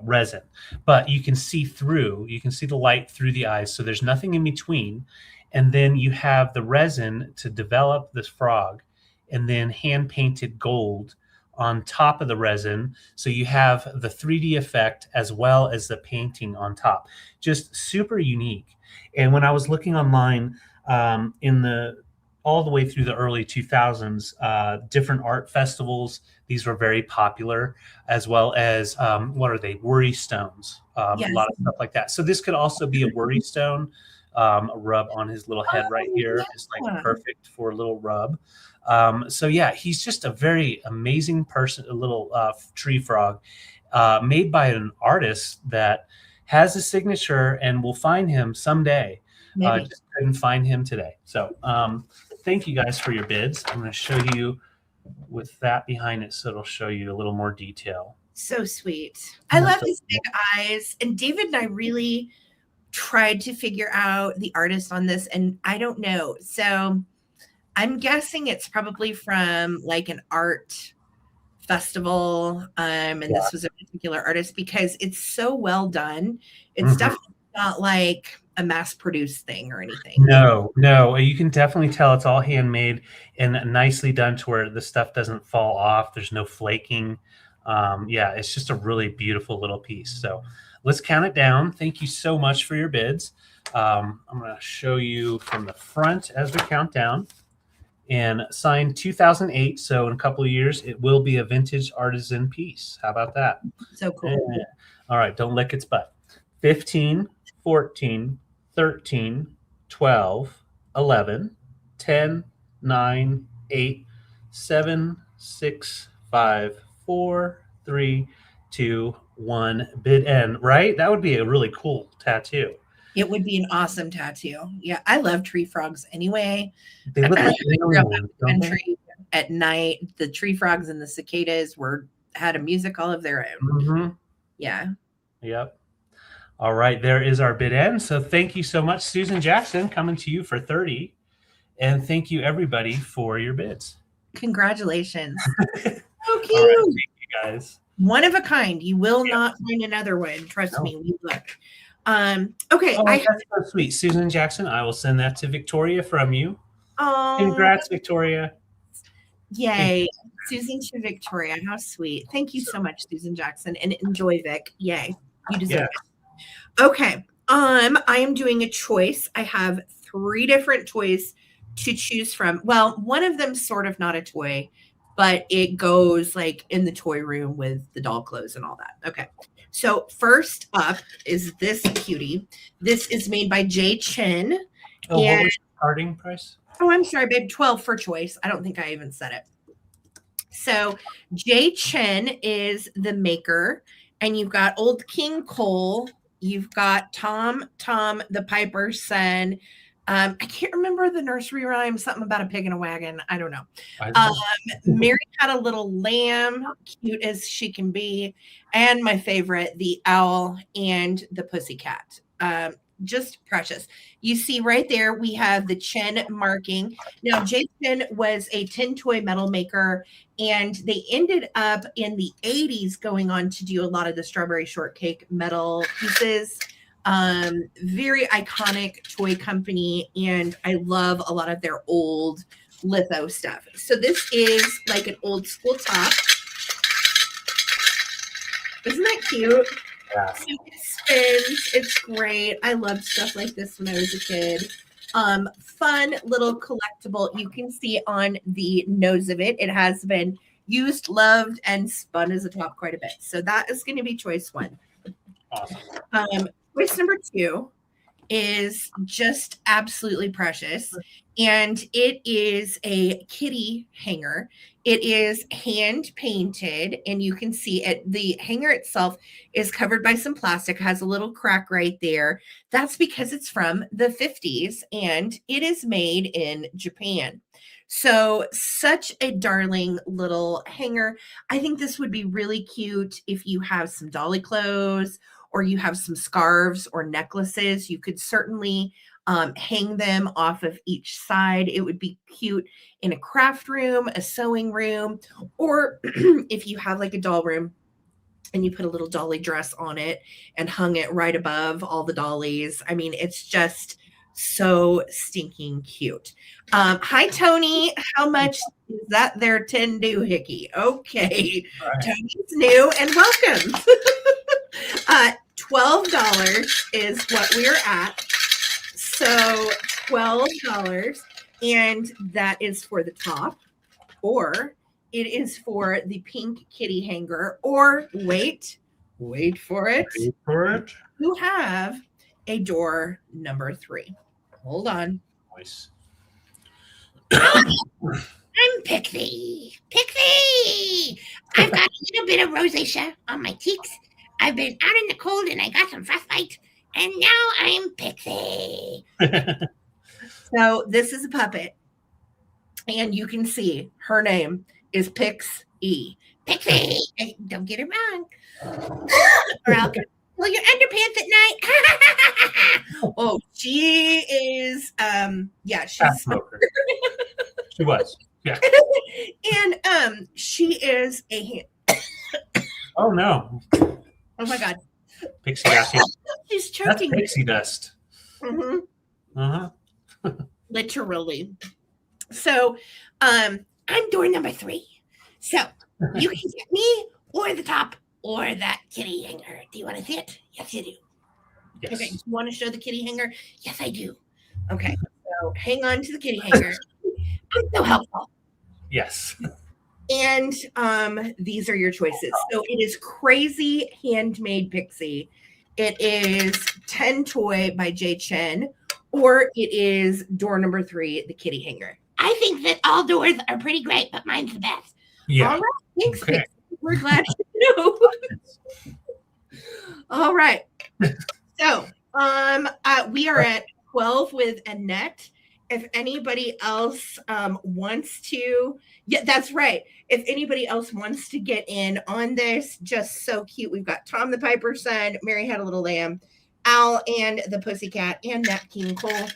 resin, but you can see the light through the eyes. So there's nothing in between. And then you have the resin to develop this frog, and then hand painted gold on top of the resin. So you have the 3D effect as well as the painting on top. Just super unique. And when I was looking online, all the way through the early 2000s, different art festivals, these were very popular, as well as what are they? Worry stones, Yes. a lot of stuff like that. So this could also be a worry stone, a rub on his little head right here. It's like perfect for a little rub. So yeah, he's just a very amazing person, a little tree frog made by an artist that has a signature, and we'll find him someday. Just couldn't find him today. So thank you guys for your bids. I'm going to show you with that behind it, so it'll show you a little more detail. So sweet. I love his big eyes. And David and I really tried to figure out the artist on this, and I don't know. So I'm guessing it's probably from like an art festival. And this was a particular artist because it's so well done. It's definitely not like a mass-produced thing or anything. No, you can definitely tell it's all handmade and nicely done to where the stuff doesn't fall off. There's no flaking. Yeah, it's just a really beautiful little piece. So let's count it down. Thank you so much for your bids. I'm going to show you from the front as we count down. And signed 2008. So in a couple of years, it will be a vintage artisan piece. How about that? So cool. All right, don't lick its butt. 15, 14, 13, 12, 11, 10, 9, 8, 7, 6, 5, 4, 3, 2, 1. Bid end, right? That would be a really cool tattoo. It would be an awesome tattoo. Yeah, I love tree frogs anyway. They look like country at night. The tree frogs and the cicadas had a music all of their own. Yeah. Yep. All right, there is our bid end. So thank you so much, Susan Jackson, coming to you for 30. And thank you, everybody, for your bids. Congratulations. So cute. All right, thank you, guys. One of a kind. You will not find another one. Trust me, we look. Okay. That's so sweet. Susan Jackson, I will send that to Victoria from you. Oh, congrats, Victoria. Yay. Susan to Victoria. How sweet. Thank you so much, Susan Jackson, and enjoy, Vic. Yay. You deserve it. Okay. I am doing a choice. I have 3 different toys to choose from. Well, one of them sort of not a toy, but it goes like in the toy room with the doll clothes and all that. Okay. So first up is this cutie. This is made by Jay Chin. Oh, what was the starting price? Oh, I'm sorry, babe. 12 for choice. I don't think I even said it. So Jay Chin is the maker, and you've got Old King Cole. You've got Tom, the Piper's son. I can't remember the nursery rhyme, something about a pig in a wagon. I don't know. Mary Had a Little Lamb, cute as she can be. And my favorite, the owl and the pussycat. just precious. You see right there, we have the Chen marking. Now, J. Chen was a tin toy metal maker, and they ended up in the 80s going on to do a lot of the strawberry shortcake metal pieces. Very iconic toy company, and I love a lot of their old litho stuff. So this is like an old school top. Isn't that cute? Yeah. So it spins. It's great. I loved stuff like this when I was a kid. Fun little collectible. You can see on the nose of it, it has been used, loved, and spun as a top quite a bit. So that is going to be choice one. Awesome. Choice number two is just absolutely precious, and it is a kitty hanger. It is hand painted, and you can see it. The hanger itself is covered by some plastic, has a little crack right there. That's because it's from the 50s, and it is made in Japan. So such a darling little hanger. I think this would be really cute if you have some dolly clothes, or you have some scarves or necklaces. You could certainly hang them off of each side. It would be cute in a craft room, a sewing room, or if you have like a doll room and you put a little dolly dress on it and hung it right above all the dollies. I mean, it's just so stinking cute. Hi, Tony. How much is that there tin doohickey? Okay. Right. Tony's new and welcome. $12 is what we're at. So $12, and that is for the top, or it is for the pink kitty hanger, or wait for it. Wait for it. You have a door number 3. Hold on. Nice. I'm Pixie. Pixie! I've got a little bit of rosacea on my cheeks. I've been out in the cold and I got some frostbite. And now I'm Pixie. So this is a puppet. And you can see her name is Pixie. Pixie! Don't get it wrong. Or I'll pull your underpants at night. Oh, she is she's Fast smoker. She was. Yeah. and she is a Oh no. oh my god. Pixie dust. She's That's choking. pixie dust. Mhm. Literally. So I'm door number 3. So you can get me or the top or that kitty hanger. Do you want to see it? Yes, you do. Yes. okay, you want to show the kitty hanger? Yes, I do. Okay. So hang on to the kitty hanger. I'm so helpful. Yes. And these are your choices. So it is Crazy Handmade Pixie. It is 10 Toy by J. Chen, or it is door number 3, the kitty hanger. I think that all doors are pretty great, but mine's the best. Yeah. All right. Thanks, Okay. Pixie. We're glad you know. All right. So we are at 12 with Annette. If anybody else wants to, yeah, that's right. If anybody else wants to get in on this, just so cute. We've got Tom the Piper's son, Mary Had a Little Lamb, Al and the Pussycat, and Nat King Cole.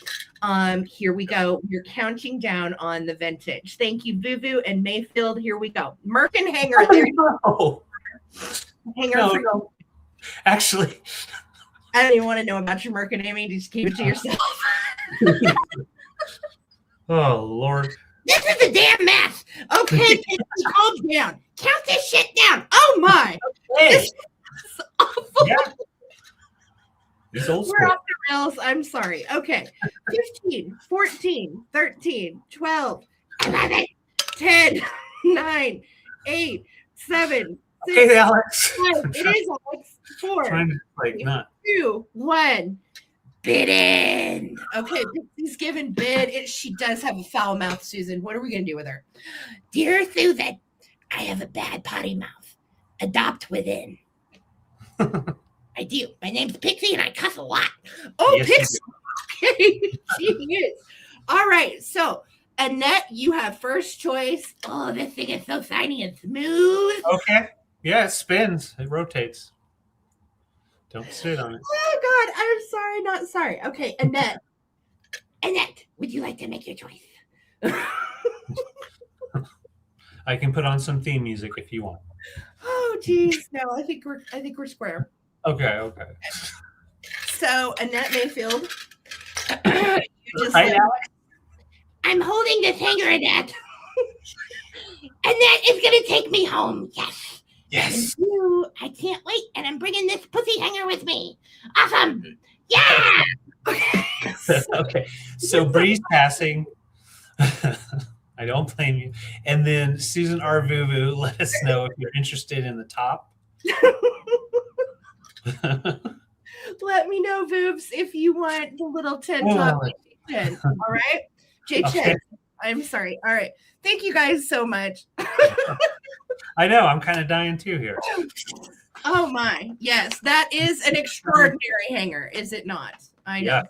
Here we go. We're counting down on the vintage. Thank you, Vuvu and Mayfield. Here we go. Merkin hanger. There you No. hanger. No, for- no. Actually, I don't even want to know about your Merkin, Amy. Just keep it to yourself. oh Lord. This is a damn mess. Okay, calm down. Count this shit down. Oh my. Hey. This is awful. Yeah. It's old We're school. off the rails. I'm sorry. Okay. 15, 14, 13, 12, 11. 10, 9, 8, 7, 6, Hey, Alex. 5. It is Alex. 4, Trying to like not. 2, 1. Bid in. Okay, Pixie's given bid. She does have a foul mouth, Susan. What are we going to do with her? Dear Susan, I have a bad potty mouth. Adopt within. I do. My name's Pixie and I cuss a lot. Oh, Yes, you Pixie. Okay, she is. All right. So, Annette, you have first choice. Oh, this thing is so shiny and smooth. Okay. Yeah, it spins. It rotates. Don't sit on it. Oh God, I'm sorry, not sorry. Okay, Annette. Annette, would you like to make your choice? I can put on some theme music if you want. Oh geez, no, I think we're square. Okay. So Annette Mayfield, I'm you just Hi, like, Alex. holding this hanger, Annette. Annette is going to take me home. Yes. Yes. And you, I can't wait. And I'm bringing this pussy hanger with me. Awesome. Yeah. Okay. So Bree's passing. I don't blame you. And then Susan R. Vuvu, let us know if you're interested in the top. let me know, Boobs, if you want the little 10 top J10. All right, J10. Okay. I'm sorry. All right, thank you guys so much. I know, I'm kind of dying too here. Oh my, yes, that is an extraordinary hanger, is it not? I know.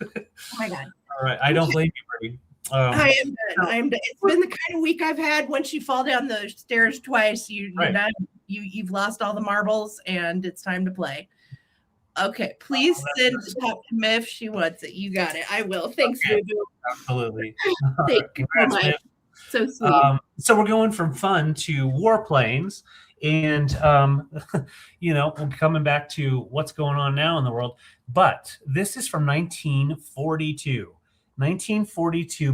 Yeah. Oh my God. All right, I don't blame you, Bree. I am done. I am done. It's been the kind of week I've had. Once you fall down the stairs twice, you're Right. done. You've lost all the marbles, and it's time to play. Okay, please send it up to me if she wants it. You got it. I will. Thanks, Okay. Boo. Absolutely. Thank you so Congrats, much. man. So sweet. So we're going from fun to warplanes, and we're coming back to what's going on now in the world. But this is from 1942. 1942,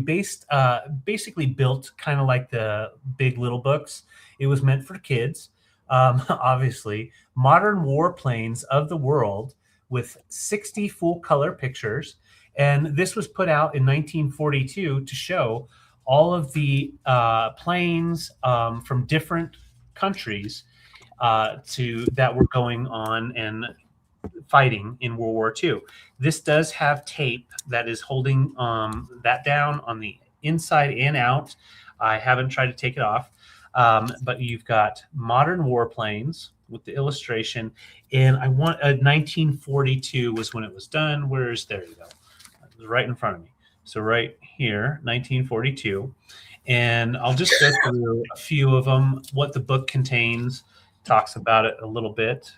basically built kind of like the Big Little books. It was meant for kids. Obviously, modern warplanes of the world with 60 full color pictures. And this was put out in 1942 to show all of the planes from different countries that were going on and fighting in World War II. This does have tape that is holding that down on the inside and out. I haven't tried to take it off. But you've got modern warplanes with the illustration, and I want 1942 was when it was done. There you go. It was right in front of me. So right here, 1942, and I'll just go through a few of them. What the book contains, talks about it a little bit.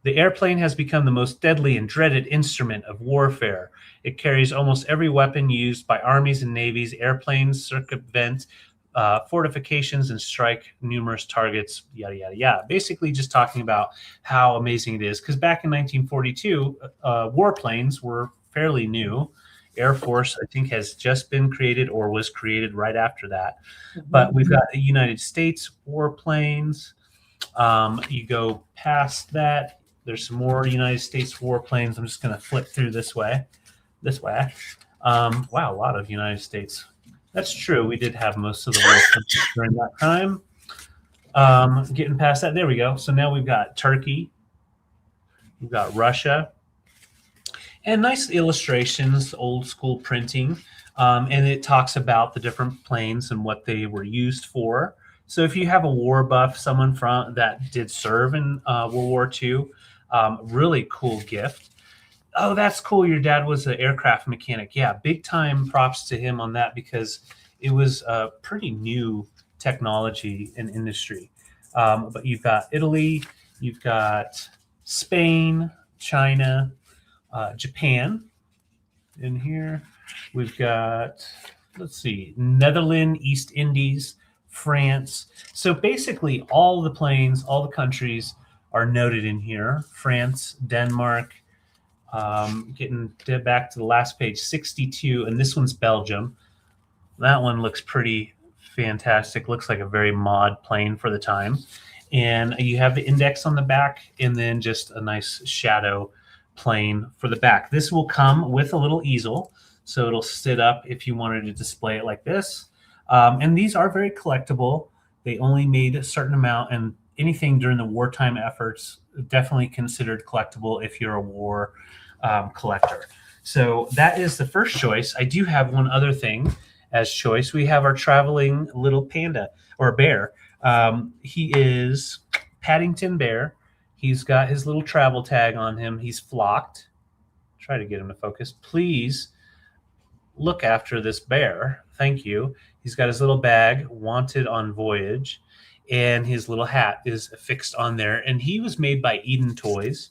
The airplane has become the most deadly and dreaded instrument of warfare. It carries almost every weapon used by armies and navies. Airplanes circumvent fortifications and strike numerous targets, yada, yada, yada. Basically just talking about how amazing it is. Because back in 1942, warplanes were fairly new. Air Force, I think, has just been created or was created right after that. But we've got the United States warplanes. You go past that, there's some more United States warplanes. I'm just going to flip through this way. Wow, a lot of United States. That's true. We did have most of the warplanes during that time. Getting past that, there we go. So now we've got Turkey. We've got Russia. And nice illustrations, old school printing. And it talks about the different planes and what they were used for. So if you have a war buff, someone from that did serve in World War II, really cool gift. Oh, that's cool. Your dad was an aircraft mechanic. Yeah, big time props to him on that because it was a pretty new technology and industry. But you've got Italy, you've got Spain, China, Japan in here. We've got, Netherlands, East Indies, France. So basically all the planes, all the countries are noted in here. France, Denmark, getting back to the last page, 62, and this one's Belgium. That one looks pretty fantastic. Looks like a very mod plane for the time. And you have the index on the back and then just a nice shadow plane for the back. This will come with a little easel, so it'll sit up if you wanted to display it like this. And these are very collectible. They only made a certain amount, and anything during the wartime efforts definitely considered collectible if you're a war collector. So that is the first choice. I do have one other thing as choice. We have our traveling little panda or bear. He is Paddington Bear. He's got his little travel tag on him. He's flocked. Try to get him to focus. Please look after this bear. Thank you. He's got his little bag, wanted on voyage, and his little hat is affixed on there. And he was made by Eden Toys.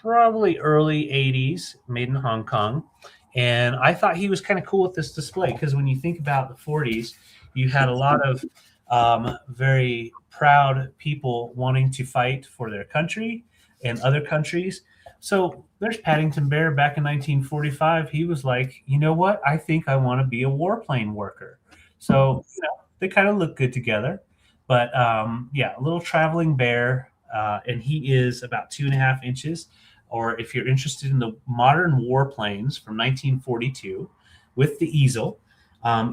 probably early 80s, made in Hong Kong. And I thought he was kind of cool with this display because when you think about the 40s, you had a lot of very proud people wanting to fight for their country and other countries. So there's Paddington Bear back in 1945. He was like, you know what? I think I want to be a warplane worker. So they kind of look good together. But yeah, a little traveling bear, and he is about 2.5 inches. Or if you're interested in the modern warplanes from 1942 with the easel,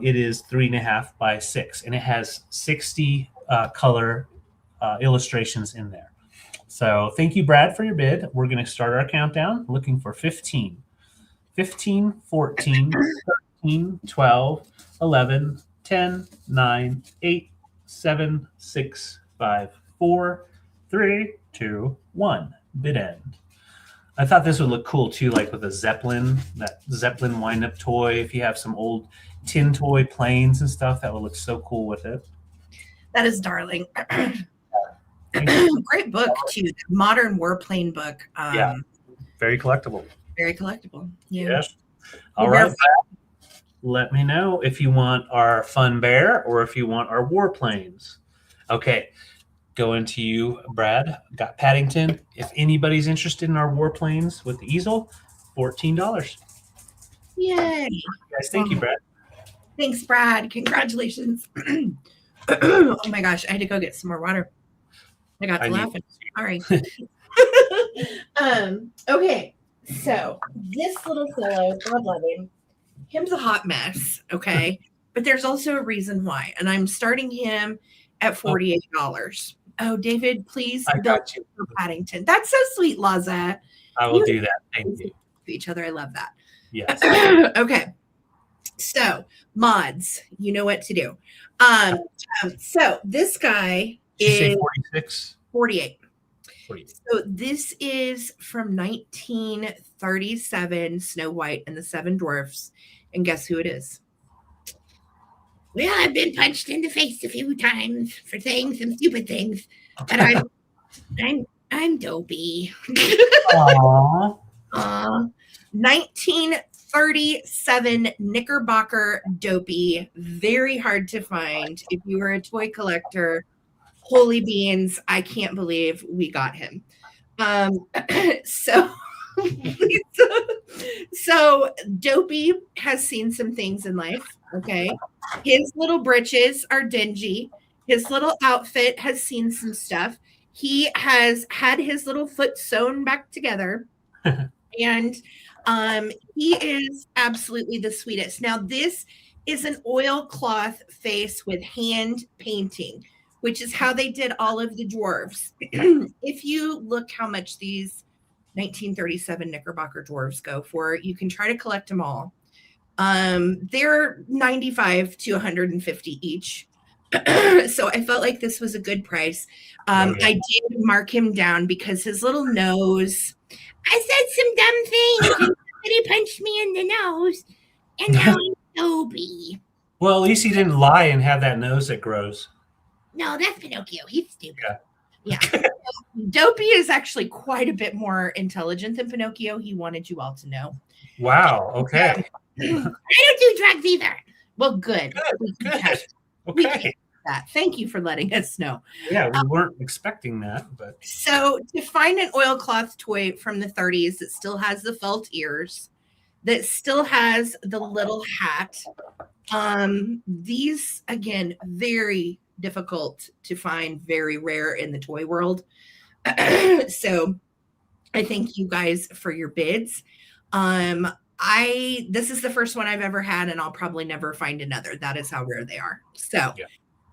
it is 3.5 by 6, and it has 60 color illustrations in there. So thank you, Brad, for your bid. We're going to start our countdown looking for 15, 15, 14, 13, 12, 11, 10, 9, 8, 7, 6, 5, 4, 3, 2, 1. Bid end. I thought this would look cool too, like with a Zeppelin, that Zeppelin wind-up toy. If you have some old tin toy planes and stuff, that would look so cool with it. That is darling. Great book too. The modern warplane book. Yeah, very collectible. Very collectible. Yeah. Yes. All right. Let me know if you want our fun bear or if you want our warplanes. Okay. Going to you, Brad. Got Paddington. If anybody's interested in our warplanes with the easel, $14. Yay. Guys, thank you, Brad. Thanks, Brad. Congratulations. Oh my gosh, I had to go get some more water. I got to laughing. All right. Okay, so this little fellow, God love him, him's a hot mess, okay? But there's also a reason why, and I'm starting him at $48. Oh, David, please build you for Paddington. That's so sweet, Laza. I will do that. Thank you. Each other, I love that. Yes. Okay. So mods, you know what to do. So this guy is 46? 48. 48. So this is from 1937, Snow White and the Seven Dwarfs. And guess who it is? Well, I've been punched in the face a few times for saying some stupid things, but I'm dopey. Aww. 1937 Knickerbocker Dopey. Very hard to find. If you were a toy collector, holy beans, I can't believe we got him. So Dopey has seen some things in life. Okay. His little britches are dingy. His little outfit has seen some stuff. He has had his little foot sewn back together. And he is absolutely the sweetest. Now, this is an oilcloth face with hand painting, which is how they did all of the dwarves. If you look how much these 1937 Knickerbocker dwarves go for, you can try to collect them all. They're $95 to $150 each. So I felt like this was a good price. I did mark him down because his little nose, I said some dumb things and somebody punched me in the nose, and now I'm dopey. Well, at least he didn't lie and have that nose that grows. No, that's Pinocchio. He's stupid. Yeah. Dopey is actually quite a bit more intelligent than Pinocchio. He wanted you all to know. Wow. Okay. I don't do drugs either. Well, good. Good. Okay. Thank you for letting us know. Yeah, we weren't expecting that, but so to find an oilcloth toy from the 30s that still has the felt ears, that still has the little hat, these again very difficult to find, very rare in the toy world. So I thank you guys for your bids. This is the first one I've ever had, and I'll probably never find another. That is how rare they are. So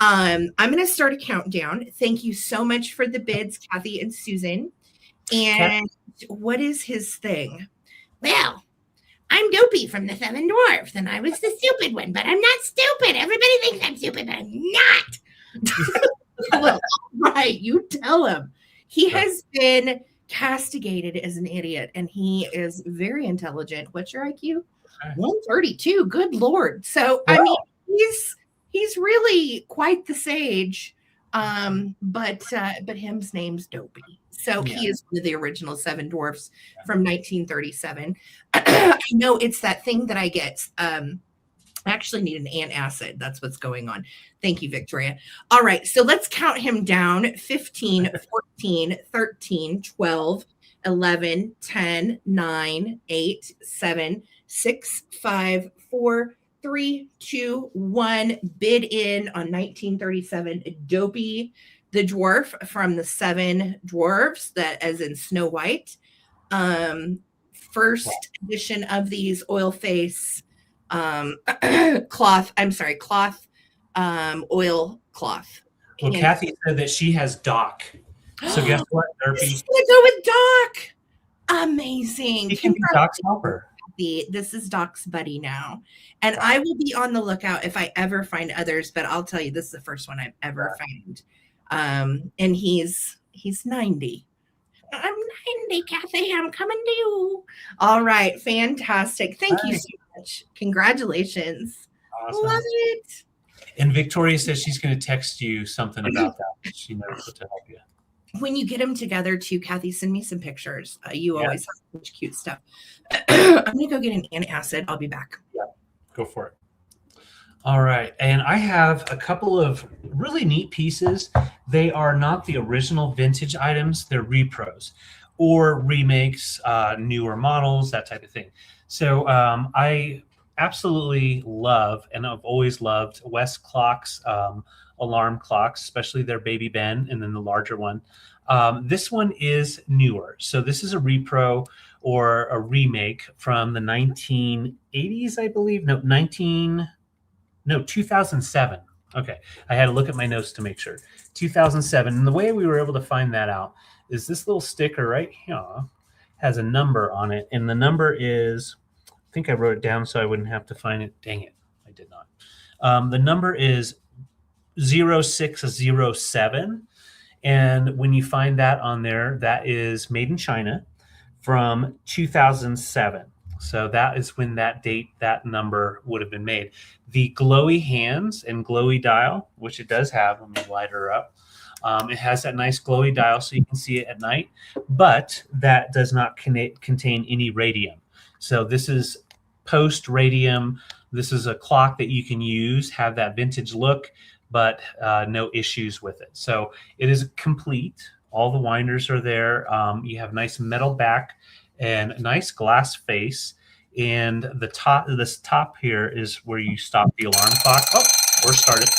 I'm going to start a countdown. Thank you so much for the bids, Kathy and Susan. And what is his thing? Well, I'm Dopey from the Seven Dwarfs, and I was the stupid one, but I'm not stupid. Everybody thinks I'm stupid, but I'm not. Well, right, you tell him. He has been castigated as an idiot, and he is very intelligent. What's your IQ? 132. Good Lord. So, I mean, he's really quite the sage. But him's name's Dopey. So Yeah. he is one of the original Seven Dwarfs from 1937. I know it's that thing that I get. I actually need an antacid. That's what's going on. Thank you, Victoria. All right. So let's count him down. 15, 14, 13, 12, 11, 10, 9, 8, 7, 6, 5, 4, 3, 2, 1. Bid in on 1937. Dopey the dwarf from the Seven Dwarfs, that as in Snow White. First edition of these oil face cloth oil cloth. Well, And Kathy said that she has Doc. So guess what, this Derpy? is gonna go with Doc. Amazing. He can be Doc's helper. This is Doc's buddy now. And I will be on the lookout if I ever find others, but I'll tell you, this is the first one I've ever found. And he's 90. I'm 90, Kathy. I'm coming to you. All right. Fantastic. Thank you so much. Congratulations. Awesome. Love it. And Victoria says she's going to text you something about that. She knows what to help you. When you get them together too, Kathy, send me some pictures. You always have such cute stuff. I'm going to go get an antacid. I'll be back. Yeah, go for it. All right. And I have a couple of really neat pieces. They are not the original vintage items. They're repros or remakes, newer models, that type of thing. So I absolutely love, and I've always loved, West Clock's alarm clocks, especially their Baby Ben and then the larger one. This one is newer. So this is a repro or a remake from the 1980s, I believe. No, 2007. Okay. I had to look at my notes to make sure. 2007. And the way we were able to find that out is this little sticker right here has a number on it. And the number is, I think I wrote it down so I wouldn't have to find it. Dang it. I did not. The number is 0607. And when you find that on there, that is made in China from 2007. So that is when that date, that number would have been made. The glowy hands and glowy dial, which it does have, let me light her up. It has that nice glowy dial so you can see it at night, but that does not contain any radium. So this is post-radium. This is a clock that you can use, have that vintage look, but no issues with it. So it is complete. All the winders are there. You have nice metal back and a nice glass face. And the top, this top here is where you stop the alarm clock. Oh, or start it.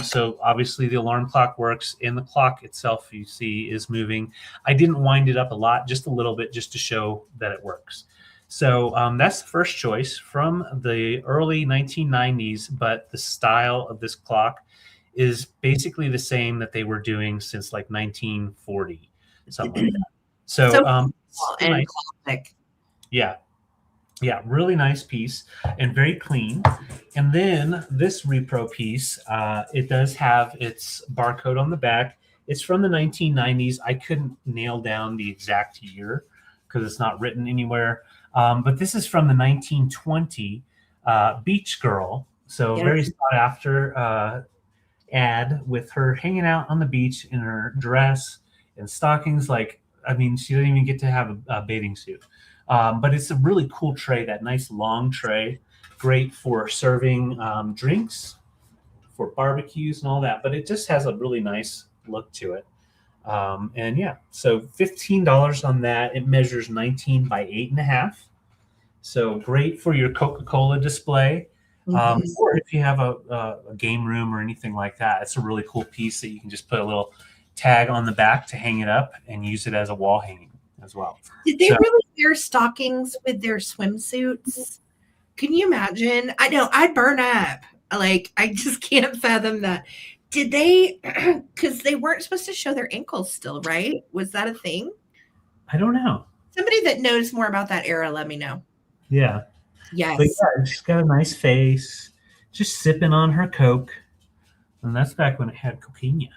So obviously the alarm clock works, and the clock itself, you see, is moving. I didn't wind it up a lot, just a little bit, just to show that it works. So that's the first choice from the early 1990s, but the style of this clock is basically the same that they were doing since like 1940, something like that. So nice. Classic. Yeah, really nice piece and very clean. And then this repro piece, it does have its barcode on the back. It's from the 1990s. I couldn't nail down the exact year because it's not written anywhere. But this is from the 1920 Beach Girl. So very sought after ad with her hanging out on the beach in her dress and stockings. Like, I mean, she didn't even get to have a bathing suit. But it's a really cool tray, that nice long tray, great for serving drinks, for barbecues and all that. But it just has a really nice look to it. And yeah, so $15 on that. It measures 19 by 8.5. So great for your Coca-Cola display. Or if you have a game room or anything like that, it's a really cool piece that you can just put a little tag on the back to hang it up and use it as a wall hanging as well. Did they really wear stockings with their swimsuits? Can you imagine? I know I'd burn up. Like, I just can't fathom that. Did they, because they weren't supposed to show their ankles still, right? Was that a thing? I don't know. Somebody that knows more about that era, let me know. Yeah. Yes. But yeah, she's got a nice face, just sipping on her Coke. And that's back when it had cocaine.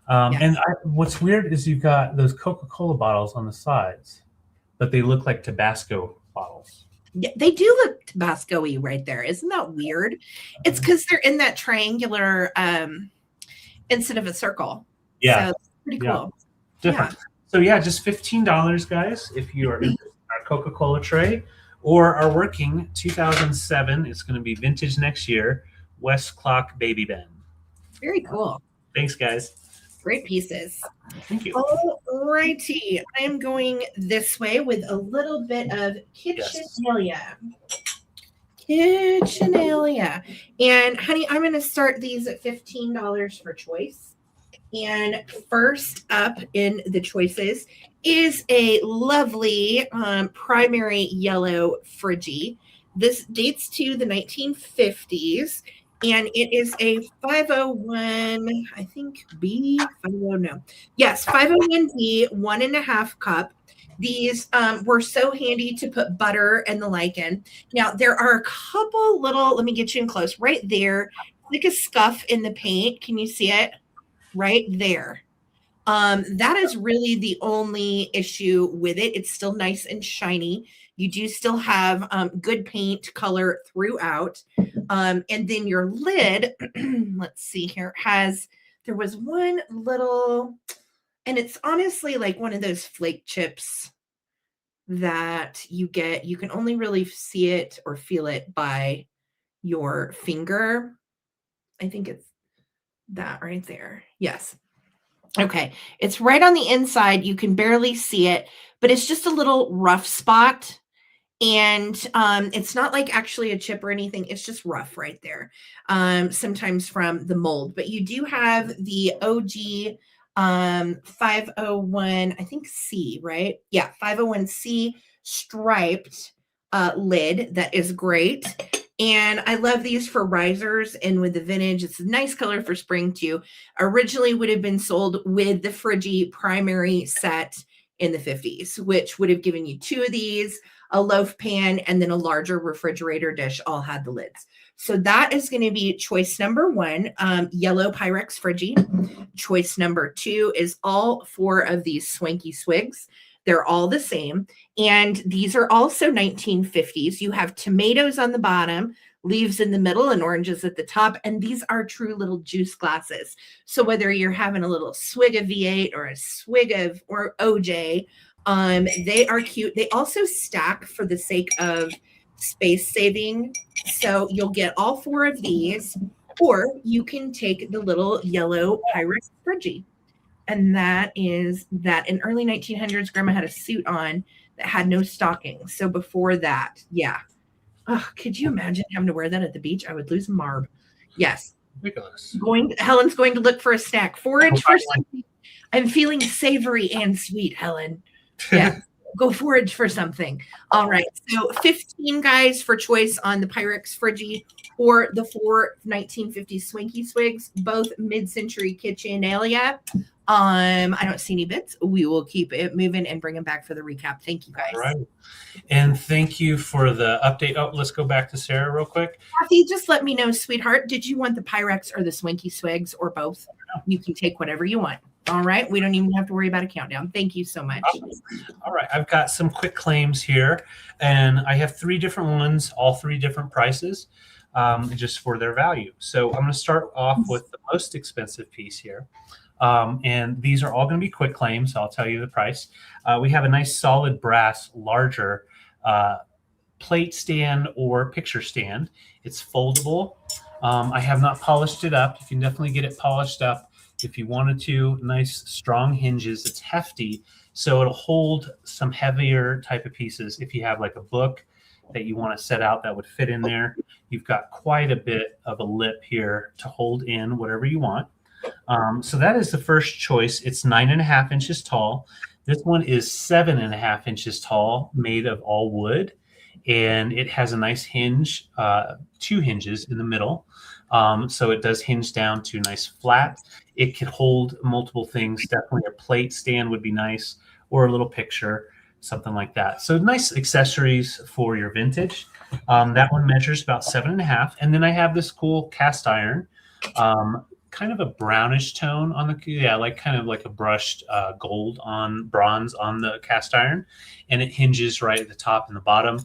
And what's weird is you've got those Coca-Cola bottles on the sides, but they look like Tabasco bottles. Yeah, they do look Tabasco-y right there. Isn't that weird? It's because they're in that triangular instead of a circle. Yeah. So it's pretty Yeah. cool. Different. So yeah, just $15, guys, if you are interested in our Coca-Cola tray or are working 2007. It's going to be vintage next year. West Clock Baby Ben. Very cool. Thanks, guys. Great pieces. Thank you. All righty. I am going this way with a little bit of kitchenalia. Kitchenalia. And honey, I'm going to start these at $15 for choice. And first up in the choices is a lovely primary yellow Friggy. This dates to the 1950s, and it is a 501, I think B, 50, no. Yes, 501B, 1.5 cup. These were so handy to put butter and the like in. Now, there are a couple little, let me get you in close, right there, like a scuff in the paint. Can you see it? Right there. That is really the only issue with it. It's still nice and shiny. You do still have good paint color throughout. And then your lid, let's see here, there was one little, and it's honestly like one of those flake chips that you get. You can only really see it or feel it by your finger. I think it's that right there. Yes. Okay. It's right on the inside. You can barely see it, but it's just a little rough spot. And it's not like actually a chip or anything. It's just rough right there. Sometimes from the mold, but you do have the OG 501, I think C, right? Yeah. 501C striped lid. That is great. And I love these for risers and with the vintage. It's a nice color for spring too. Originally would have been sold with the Friggy primary set in the 50s, which would have given you 2 of these, a loaf pan, and then a larger refrigerator dish all had the lids. So that is going to be choice number 1, yellow Pyrex Friggy. Choice number 2 is all 4 of these Swanky Swigs. They're all the same. And these are also 1950s. You have tomatoes on the bottom, leaves in the middle, and oranges at the top. And these are true little juice glasses. So whether you're having a little swig of V8 or a swig of or OJ, they are cute. They also stack for the sake of space saving. So you'll get all 4 of these, or you can take the little yellow Pyrex Friggy. And that is that in early 1900s, grandma had a suit on that had no stockings. So before that, yeah. Oh, could you imagine having to wear that at the beach? I would lose marb. Yes. Ridiculous. Helen's going to look for a snack. Forage for something. I'm feeling savory and sweet, Helen. Yeah. Go forage for something. All right. So 15 guys for choice on the Pyrex Friggy or the 4 1950s Swanky Swigs, both mid-century kitchenalia. I don't see any bits. We will keep it moving and bring them back for the recap. Thank you, guys. All right. And thank you for the update. Oh, let's go back to Sarah real quick. Kathy, just let me know, sweetheart. Did you want the Pyrex or the Swanky Swigs or both? You can take whatever you want. All right. We don't even have to worry about a countdown. Thank you so much. All right. I've got some quick claims here, and I have 3 different ones, all 3 different prices, just for their value. So I'm going to start off with the most expensive piece here. And these are all going to be quick claims. So I'll tell you the price. We have a nice solid brass, larger plate stand or picture stand. It's foldable. I have not polished it up. You can definitely get it polished up if you wanted to. Nice, strong hinges. It's hefty, so it'll hold some heavier type of pieces. If you have like a book that you want to set out that would fit in there, you've got quite a bit of a lip here to hold in whatever you want. So that is the first choice. It's 9.5 inches tall. This one is 7.5 inches tall, made of all wood, and it has a nice hinge, 2 hinges in the middle. So it does hinge down to nice flat. It could hold multiple things. Definitely a plate stand would be nice, or a little picture, something like that. So nice accessories for your vintage. That one measures about 7.5. And then I have this cool cast iron. Kind of a brownish tone on the, like kind of like a brushed gold on bronze on the cast iron, and it hinges right at the top and the bottom.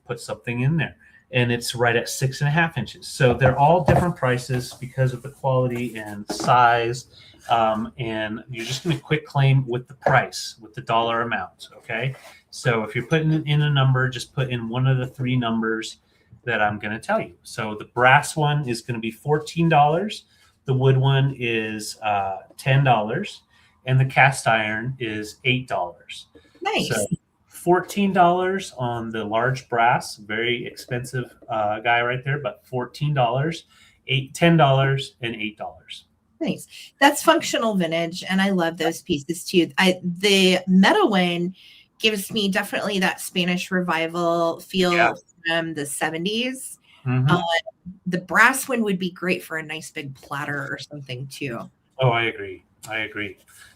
Put something in there. and it's right at 6.5 inches. So they're all different prices because of the quality and size. And you're just going to quick claim with the price, with the dollar amount. Okay. So if you're putting in a number, just put in one of the three numbers that I'm going to tell you. So the brass one is going to be $14. The wood one is $10, and the cast iron is $8. Nice. So $14 on the large brass, very expensive guy right there, but $14, $10, and $8. Nice. That's functional vintage, and I love those pieces too. The metal one gives me definitely that Spanish revival feel from the 70s. Mm-hmm. The brass one would be great for a nice big platter or something too. Oh, I agree.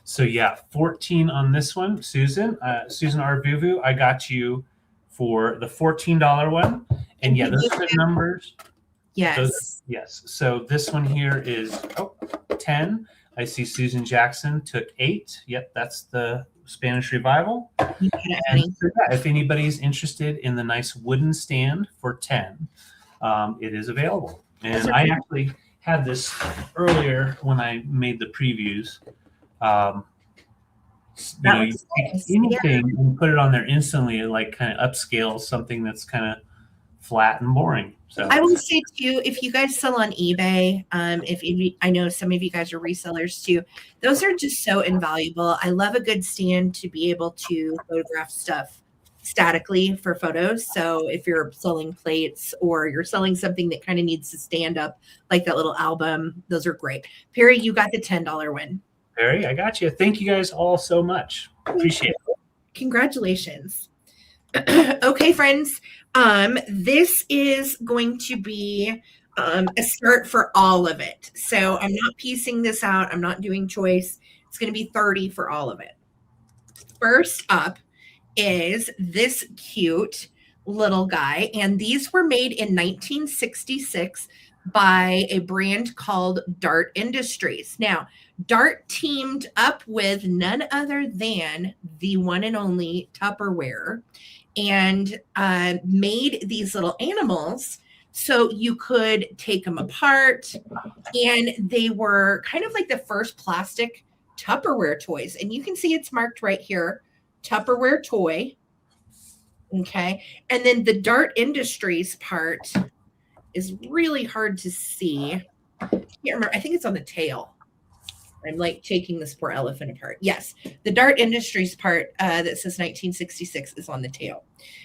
So yeah, 14 on this one, Susan Arvuvu. I got you for the $14 one, and yeah, those are the numbers. Yes. Yes. So this one here is 10. I see Susan Jackson took 8. Yep, that's the Spanish revival. And so, yeah, if anybody's interested in the nice wooden stand for 10, it is available. And I actually had this earlier when I made the previews. You take anything and put it on there instantly, like kind of upscale something that's kind of flat and boring. So I will say too, if you guys sell on eBay, I know some of you guys are resellers too, those are just so invaluable. I love a good stand to be able to photograph stuff statically for photos. So if you're selling plates or you're selling something that kind of needs to stand up, like that little album, those are great. Perry, you got the $10 win. Perry, I got you. Thank you guys all so much. Appreciate it. Congratulations. Okay, friends. This is going to be a start for all of it. So I'm not piecing this out. I'm not doing choice. It's going to be 30 for all of it. First up is this cute little guy. And these were made in 1966 by a brand called Dart Industries. Now, Dart teamed up with none other than the one and only Tupperware and made these little animals so you could take them apart. And they were kind of like the first plastic Tupperware toys. And you can see it's marked right here, Tupperware toy. Okay. And then the Dart Industries part is really hard to see. I can't remember. I think it's on the tail. I'm like taking this poor elephant apart. Yes, the Dart Industries part that says 1966 is on the tail.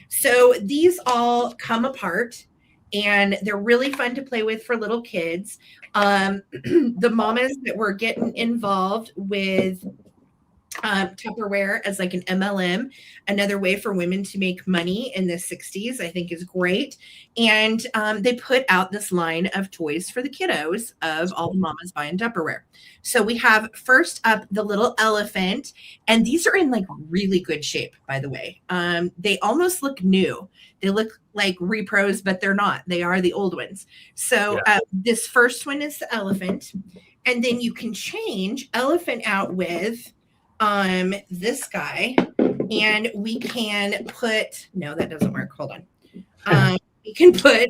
So these all come apart, and they're really fun to play with for little kids. The mamas that were getting involved with Tupperware as like an MLM, another way for women to make money in the 60s, I think is great. And they put out this line of toys for the kiddos of all the mamas buying Tupperware. So we have first up the little elephant, and these are in like really good shape, by the way. They almost look new. They look like repros, but they're not. They are the old ones. So this first one is the elephant, and then you can change elephant out with this guy, and we can put, no, that doesn't work. Hold on. We can put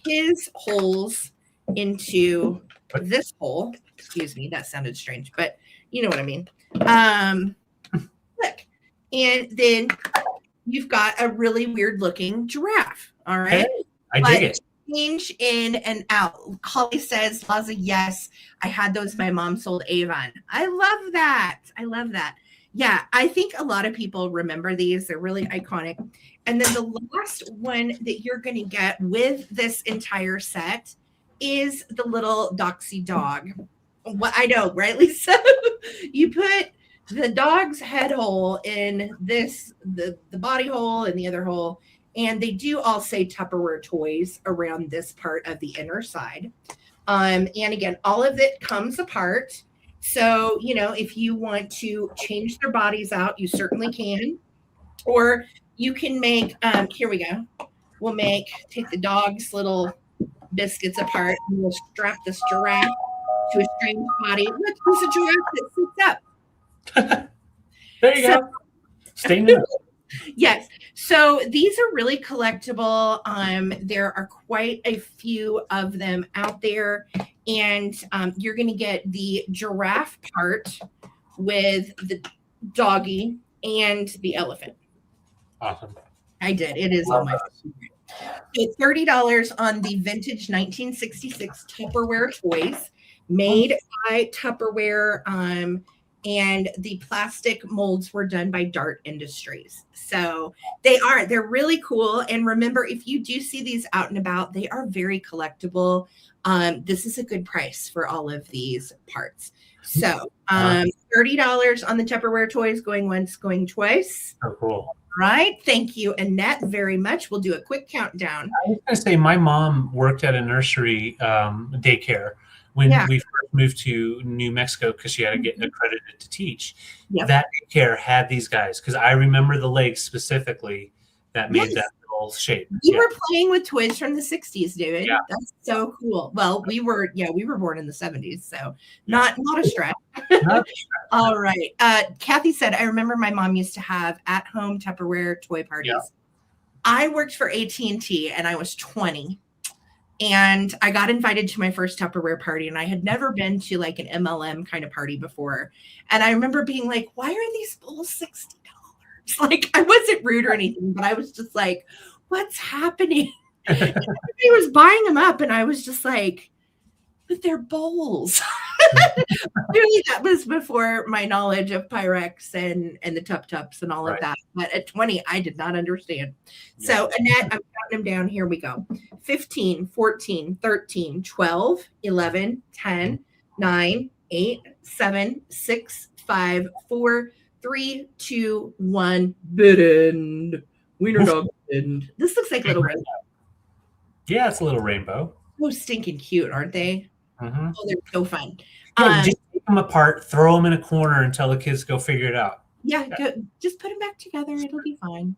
his holes into this hole. Excuse me, that sounded strange, but you know what I mean. Look, and then you've got a really weird looking giraffe. All right. Hey, I dig it. Change in and out. Holly says, Laza, yes, I had those. My mom sold Avon. I love that. Yeah, I think a lot of people remember these. They're really iconic. And then the last one that you're going to get with this entire set is the little Doxy dog. What I know, right, Lisa? You put the dog's head hole in this, the body hole and the other hole. And they do all say Tupperware toys around this part of the inner side. And again, all of it comes apart. So, you know, if you want to change their bodies out, you certainly can. Or you can make, here we go. We'll take the dog's little biscuits apart, and we'll strap this giraffe to a strange body. Look, there's a giraffe that sits up. There you go. Stay new. Yes. So these are really collectible. There are quite a few of them out there, and you're going to get the giraffe part with the doggy and the elephant. Awesome. I did. It is on my favorite. So $30 on the vintage 1966 Tupperware toys made by Tupperware. And the plastic molds were done by Dart Industries. So they're really cool. And remember, if you do see these out and about, they are very collectible. This is a good price for all of these parts. So $30 on the Tupperware toys, going once, going twice. Oh, cool. Right. Thank you, Annette, very much. We'll do a quick countdown. I was going to say my mom worked at a nursery daycare when we first moved to New Mexico because she had to get accredited to teach. Yep. That daycare had these guys because I remember the legs specifically that made that little shape. You were playing with toys from the 60s, David. Yeah. That's so cool. Well, we were born in the 70s, so not a stretch. All right. Kathy said, I remember my mom used to have at-home Tupperware toy parties. Yeah. I worked for AT&T and I was 20. And I got invited to my first Tupperware party, and I had never been to like an MLM kind of party before. And I remember being like, why are these bowls $60? Like, I wasn't rude or anything, but I was just like, what's happening? Everybody was buying them up, and I was just like, but they're bowls. Really, that was before my knowledge of Pyrex and the Tups and all of that. But at 20, I did not understand. Yeah. So, Annette, I'm counting them down. Here we go. 15, 14, 13, 12, 11, 10, 9, 8, 7, 6, 5, 4, 3, 2, 1. Bidden. Wiener dog bidden. This looks like a little rainbow. Yeah, it's a little rainbow. So stinking cute, aren't they? Mm-hmm. Oh, they're so fun. Yeah, just take them apart, throw them in a corner, and tell the kids go figure it out. Yeah, just put them back together. It'll be fine.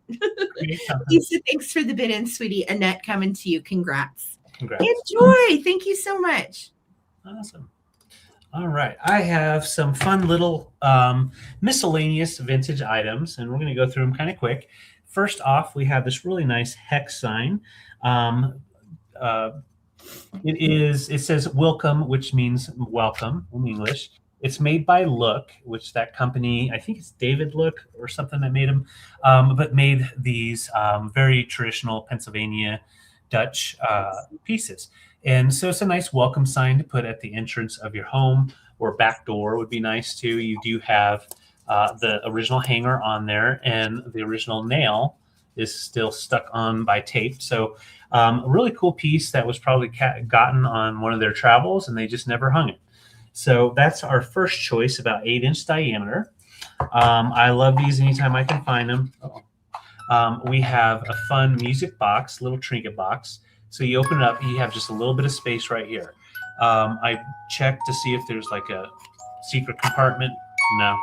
Lisa, thanks for the bid in, sweetie. Annette, coming to you. Congrats. Enjoy. Thank you so much. Awesome. All right. I have some fun little miscellaneous vintage items, and we're going to go through them kind of quick. First off, we have this really nice hex sign. It says welcome, which means welcome in English. It's made by Look, which that company, I think it's David Look or something that made them, but made these very traditional Pennsylvania Dutch pieces. And so it's a nice welcome sign to put at the entrance of your home, or back door would be nice too. You do have the original hanger on there, and the original nail is still stuck on by tape. So a really cool piece that was probably gotten on one of their travels, and they just never hung it. So that's our first choice, about 8-inch diameter. I love these anytime I can find them. We have a fun music box, little trinket box. So you open it up, you have just a little bit of space right here. I checked to see if there's like a secret compartment. No,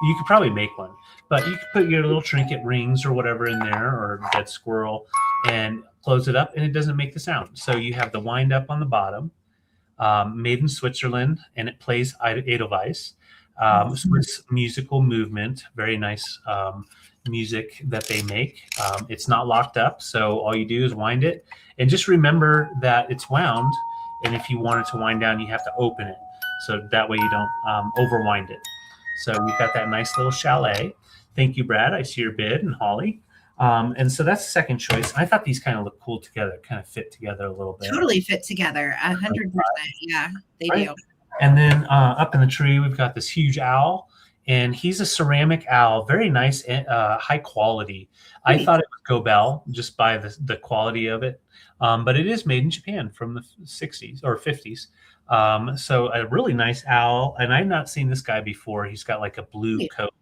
you could probably make one, but you could put your little trinket rings or whatever in there, or dead squirrel, and close it up, and it doesn't make the sound. So you have the wind up on the bottom, made in Switzerland, and it plays Edelweiss. Swiss musical movement, very nice music that they make. It's not locked up, so all you do is wind it, and just remember that it's wound, and if you want it to wind down, you have to open it, so that way you don't overwind it. So we've got that nice little chalet. Thank you, Brad. I see your bid, and Holly. And so that's the second choice. I thought these kind of look cool together, kind of fit together a little bit. Totally fit together, 100%. Yeah, they do. And then up in the tree, we've got this huge owl, and he's a ceramic owl, very nice, high quality. I thought it was Gobel just by the quality of it, but it is made in Japan from the 60s or 50s. So a really nice owl, and I've not seen this guy before. He's got like a blue coat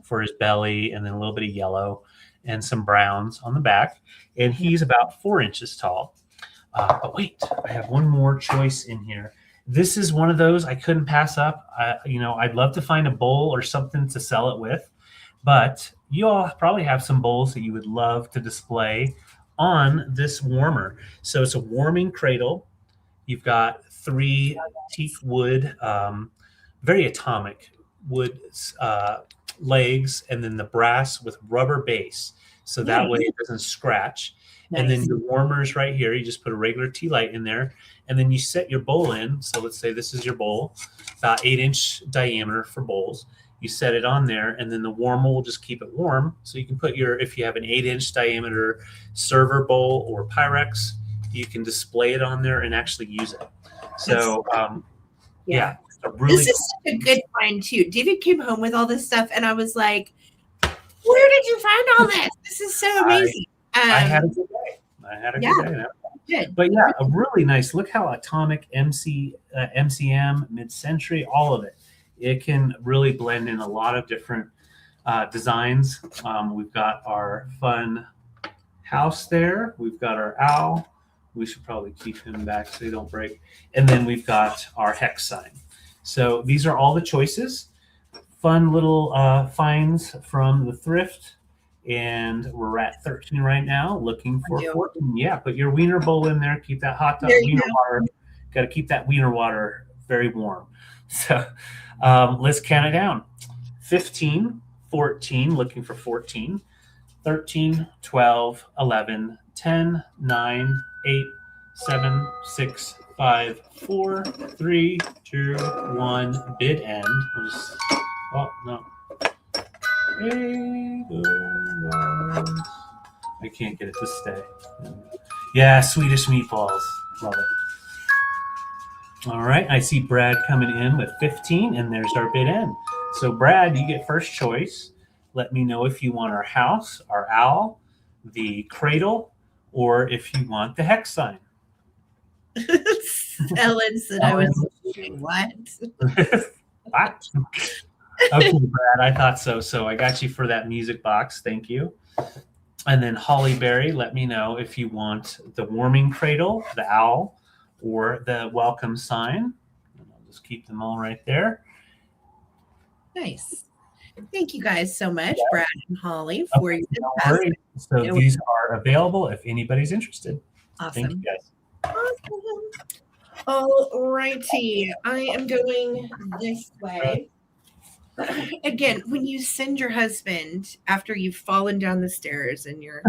for his belly, and then a little bit of yellow and some browns on the back, and he's about 4 inches tall. But wait, I have one more choice in here. This is one of those I couldn't pass up. I'd love to find a bowl or something to sell it with, but you all probably have some bowls that you would love to display on this warmer. So it's a warming cradle. You've got 3 teak wood, very atomic wood legs, and then the brass with rubber base. So that way it doesn't scratch. Nice. And then your warmers right here, you just put a regular tea light in there, and then you set your bowl in. So let's say this is your bowl, about 8-inch diameter for bowls. You set it on there, and then the warmer will just keep it warm. So you can put if you have an 8-inch diameter server bowl or Pyrex, you can display it on there and actually use it. So yeah, really this is such a good find too. David came home with all this stuff, and I was like, "Where did you find all this? This is so amazing." I had a good day. I had a good day. Good. But yeah, a really nice. Look how atomic MCM, mid-century, all of it. It can really blend in a lot of different designs. We've got our fun house there. We've got our owl. We should probably keep him back so they don't break. And then we've got our hex sign. So these are all the choices. Fun little finds from the thrift. And we're at 13 right now, looking for 14. Yeah, put your wiener bowl in there. Keep that hot wiener water. Got to keep that wiener water very warm. So let's count it down. 15, 14, looking for 14, 13, 12, 11, 10, 9, 8, 7, 6, 5, 4, 3, 2, 1. Bid end. Oh, no. I can't get it to stay. Yeah, Swedish meatballs. Love it. All right, I see Brad coming in with 15, and there's our bid end. So, Brad, you get first choice. Let me know if you want our house, our owl, the cradle, or if you want the hex sign. Ellen said I was saying, what? What? Okay, Brad, I thought so. So I got you for that music box. Thank you. And then Holly Berry, let me know if you want the warming cradle, the owl, or the welcome sign. And I'll just keep them all right there. Nice. Thank you guys so much, Brad and Holly, for your So these are available if anybody's interested. Awesome. Thank you guys. Awesome. All righty. I am going this way. Again, when you send your husband after you've fallen down the stairs and you're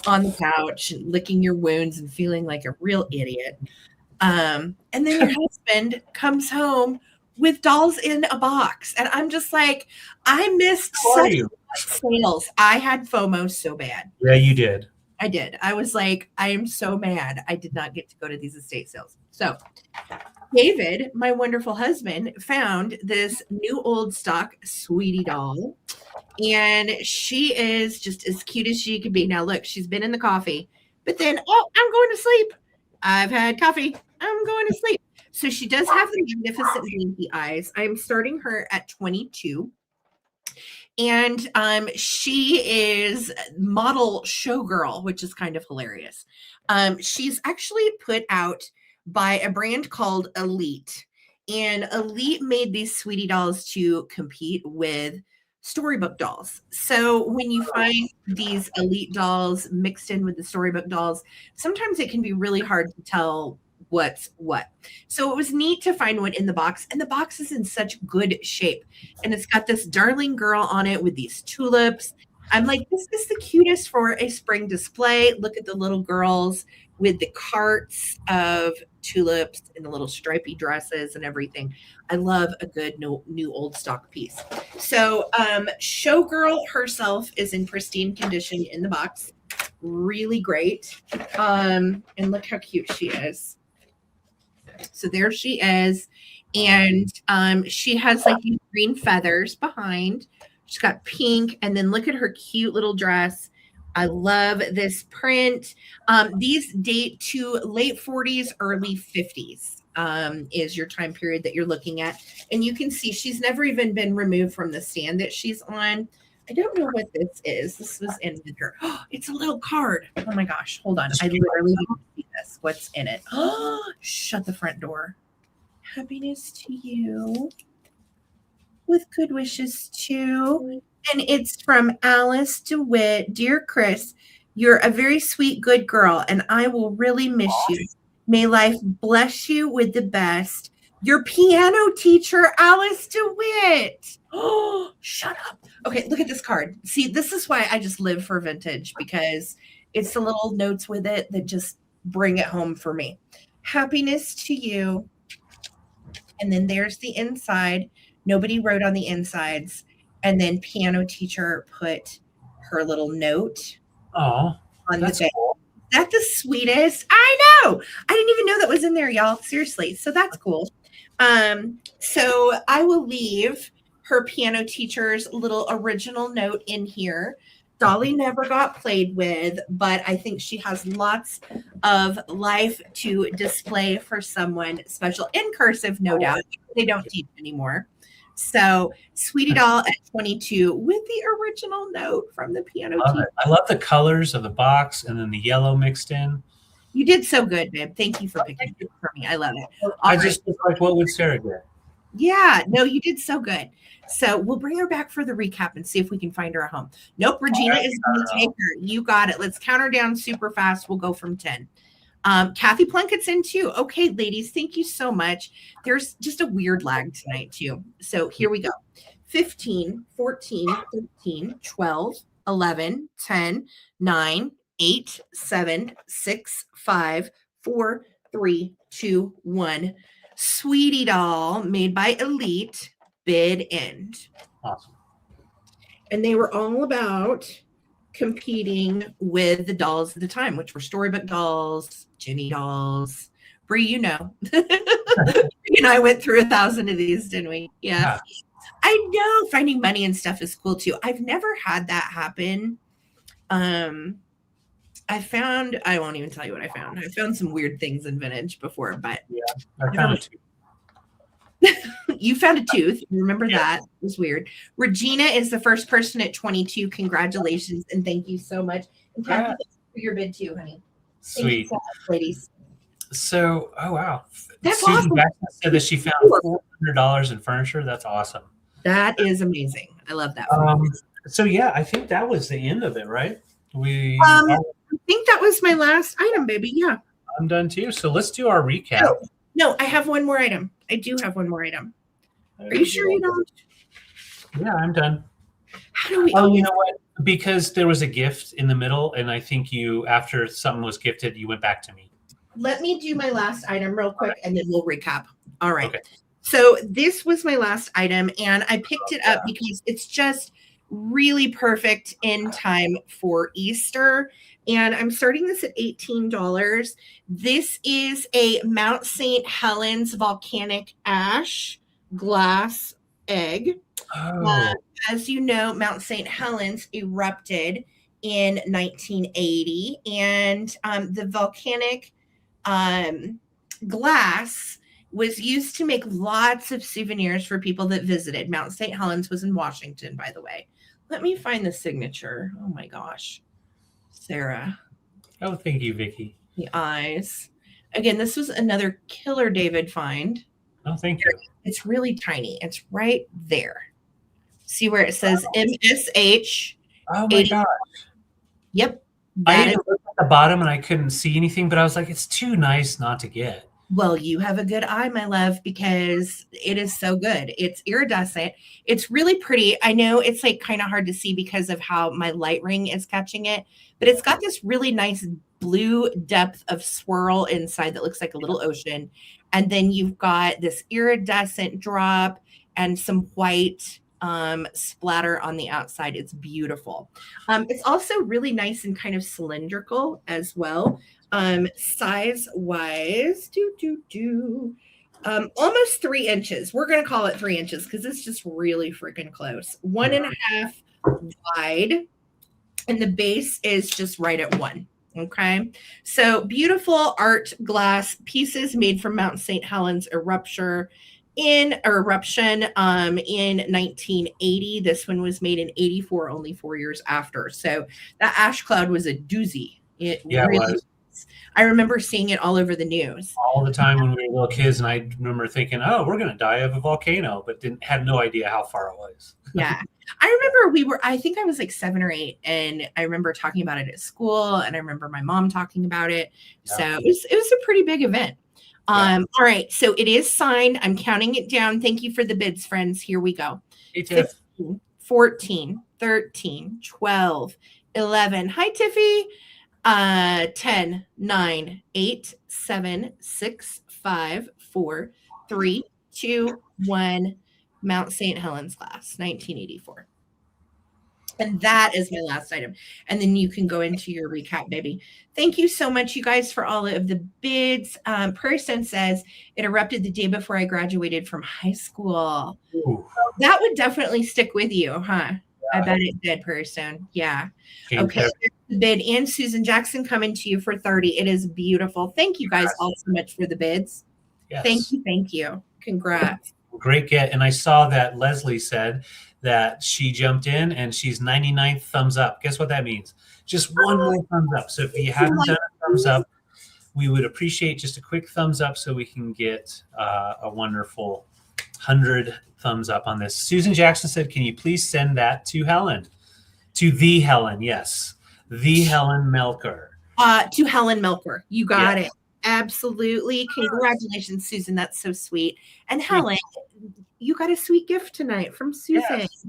on the couch and licking your wounds and feeling like a real idiot, and then your husband comes home with dolls in a box, and I'm just like, I missed such sales. I had FOMO so bad. Yeah, you did. I did. I was like, I am so mad I did not get to go to these estate sales. So David, my wonderful husband, found this new old stock sweetie doll, and she is just as cute as she could be. Now, look, she's been in the coffee, but then, I'm going to sleep. I've had coffee. I'm going to sleep. So she does have the magnificent blinky eyes. I'm starting her at 22. And she is model showgirl, which is kind of hilarious. She's actually put out by a brand called Elite. And Elite made these sweetie dolls to compete with storybook dolls. So when you find these Elite dolls mixed in with the storybook dolls, sometimes it can be really hard to tell what's what. So it was neat to find one in the box, and the box is in such good shape. And it's got this darling girl on it with these tulips. I'm like, this is the cutest for a spring display. Look at the little girls with the carts of tulips and the little stripy dresses and everything. I love a good new old stock piece. So Showgirl herself is in pristine condition in the box. Really great. And look how cute she is. So there she is. And she has like these green feathers behind. She's got pink, and then look at her cute little dress. I love this print. These date to late 40s, early 50s is your time period that you're looking at. And you can see she's never even been removed from the stand that she's on. I don't know what this is. This was in with her. Oh, it's a little card. Oh my gosh. Hold on. I literally didn't see this. What's in it? Oh, shut the front door. Happiness to you. With good wishes too. And it's from Alice DeWitt. Dear Chris, you're a very sweet, good girl, and I will really miss you. May life bless you with the best. Your piano teacher, Alice DeWitt. Oh, shut up. Okay, look at this card. See, this is why I just live for vintage, because it's the little notes with it that just bring it home for me. Happiness to you. And then there's the inside. Nobody wrote on the insides. And then piano teacher put her little note Oh, on that's the bed. cool. That's the sweetest. I know. I didn't even know that was in there, y'all. Seriously. So that's cool. So I will leave her piano teacher's little original note in here. Dolly never got played with, but I think she has lots of life to display for someone special, in cursive, no doubt. They don't teach anymore. So Sweetie Doll at 22 with the original note from the piano teacher. I love the colors of the box and then the yellow mixed in. You did so good, babe. Thank you for picking it for me. I love it. I just was like, what would Sarah do? Yeah, no, you did so good. So we'll bring her back for the recap and see if we can find her a home. Nope, Regina is going to take her. You got it. Let's count her down super fast. We'll go from 10. Kathy Plunkett's in too. Okay, ladies, thank you so much. There's just a weird lag tonight too. So here we go. 15, 14, 13, 12, 11, 10, 9, 8, 7, 6, 5, 4, 3, 2, 1. Sweetie Doll, made by Elite, bid end. Awesome. And they were all about competing with the dolls at the time, which were Storybook dolls, Jenny dolls. Bree, you know. You know, I went through 1,000 of these, didn't we? Yeah. I know finding money and stuff is cool too. I've never had that happen. I won't even tell you what I found. I found some weird things in vintage before, but yeah, I found it too. You found a tooth. Remember that? It was weird. Regina is the first person at 22. Congratulations and thank you so much. And Kathy, thanks for your bid too, honey. Sweet. So much, ladies. So, oh wow. That's Susan awesome. Jackson said that she found $400 in furniture. That's awesome. That is amazing. I love that. So yeah, I think that was the end of it, right? I think that was my last item, baby. Yeah. I'm done too. So let's do our recap. No, I have one more item. I do have one more item. Are you sure you don't? Yeah, I'm done. How do we? Oh, you know what? Because there was a gift in the middle, and I think you, after something was gifted, you went back to me. Let me do my last item real quick, and then we'll recap. All right. Okay. So this was my last item, and I picked it up because it's just really perfect in time for Easter. And I'm starting this at $18. This is a Mount St. Helens volcanic ash glass egg. Oh. As you know, Mount St. Helens erupted in 1980, and the volcanic glass was used to make lots of souvenirs for people that visited. Mount St. Helens was in Washington, by the way. Let me find the signature. Oh my gosh. Sarah. Oh, thank you, Vicky. The eyes. Again, this was another killer David find. Oh, thank you. It's really tiny. It's right there. See where it says MSH? Oh my gosh. Yep. I even looked at the bottom and I couldn't see anything, but I was like, it's too nice not to get. Well, you have a good eye, my love, because it is so good. It's iridescent. It's really pretty. I know it's like kind of hard to see because of how my light ring is catching it, but it's got this really nice blue depth of swirl inside that looks like a little ocean. And then you've got this iridescent drop and some white splatter on the outside. It's beautiful. It's also really nice and kind of cylindrical as well. Size wise, almost 3 inches. We're going to call it 3 inches because it's just really freaking close. 1.5 wide. And the base is just right at 1. Okay. So beautiful art glass pieces made from Mount St. Helens eruption in 1980. This one was made in 84, only 4 years after. So that ash cloud was a doozy. It was. I remember seeing it all over the news. All the time when we were little kids, and I remember thinking, oh, we're going to die of a volcano, but had no idea how far it was. Yeah. I remember I think I was like 7 or 8, and I remember talking about it at school, and I remember my mom talking about it. Yeah. So it was a pretty big event. All right. So it is signed. I'm counting it down. Thank you for the bids, friends. Here we go. Hey, Tiff. 15, 14, 13, 12, 11. Hi, Tiffy. 10, 9, 8, 7, 6, 5, 4, 3, 2, 1. Mount St. Helens glass, 1984. And that is my last item. And then you can go into your recap, baby. Thank you so much, you guys, for all of the bids. Person says, it erupted the day before I graduated from high school. Ooh. That would definitely stick with you, huh? I bet it did, person. Yeah. Okay. The bid and Susan Jackson coming to you for 30. It is beautiful. Thank you guys all so much for the bids. Yes. Thank you. Thank you. Congrats. Great get. And I saw that Leslie said that she jumped in and she's 99th thumbs up. Guess what that means? Just one more thumbs up. So if you haven't done a thumbs up, we would appreciate just a quick thumbs up so we can get a wonderful 100 thumbs up on this. Susan Jackson said, can you please send that to Helen? To the Helen, yes. The Helen Melker. To Helen Melker. You got it. Absolutely. Congratulations, Susan. That's so sweet. And Helen, you got a sweet gift tonight from Susan. Yes.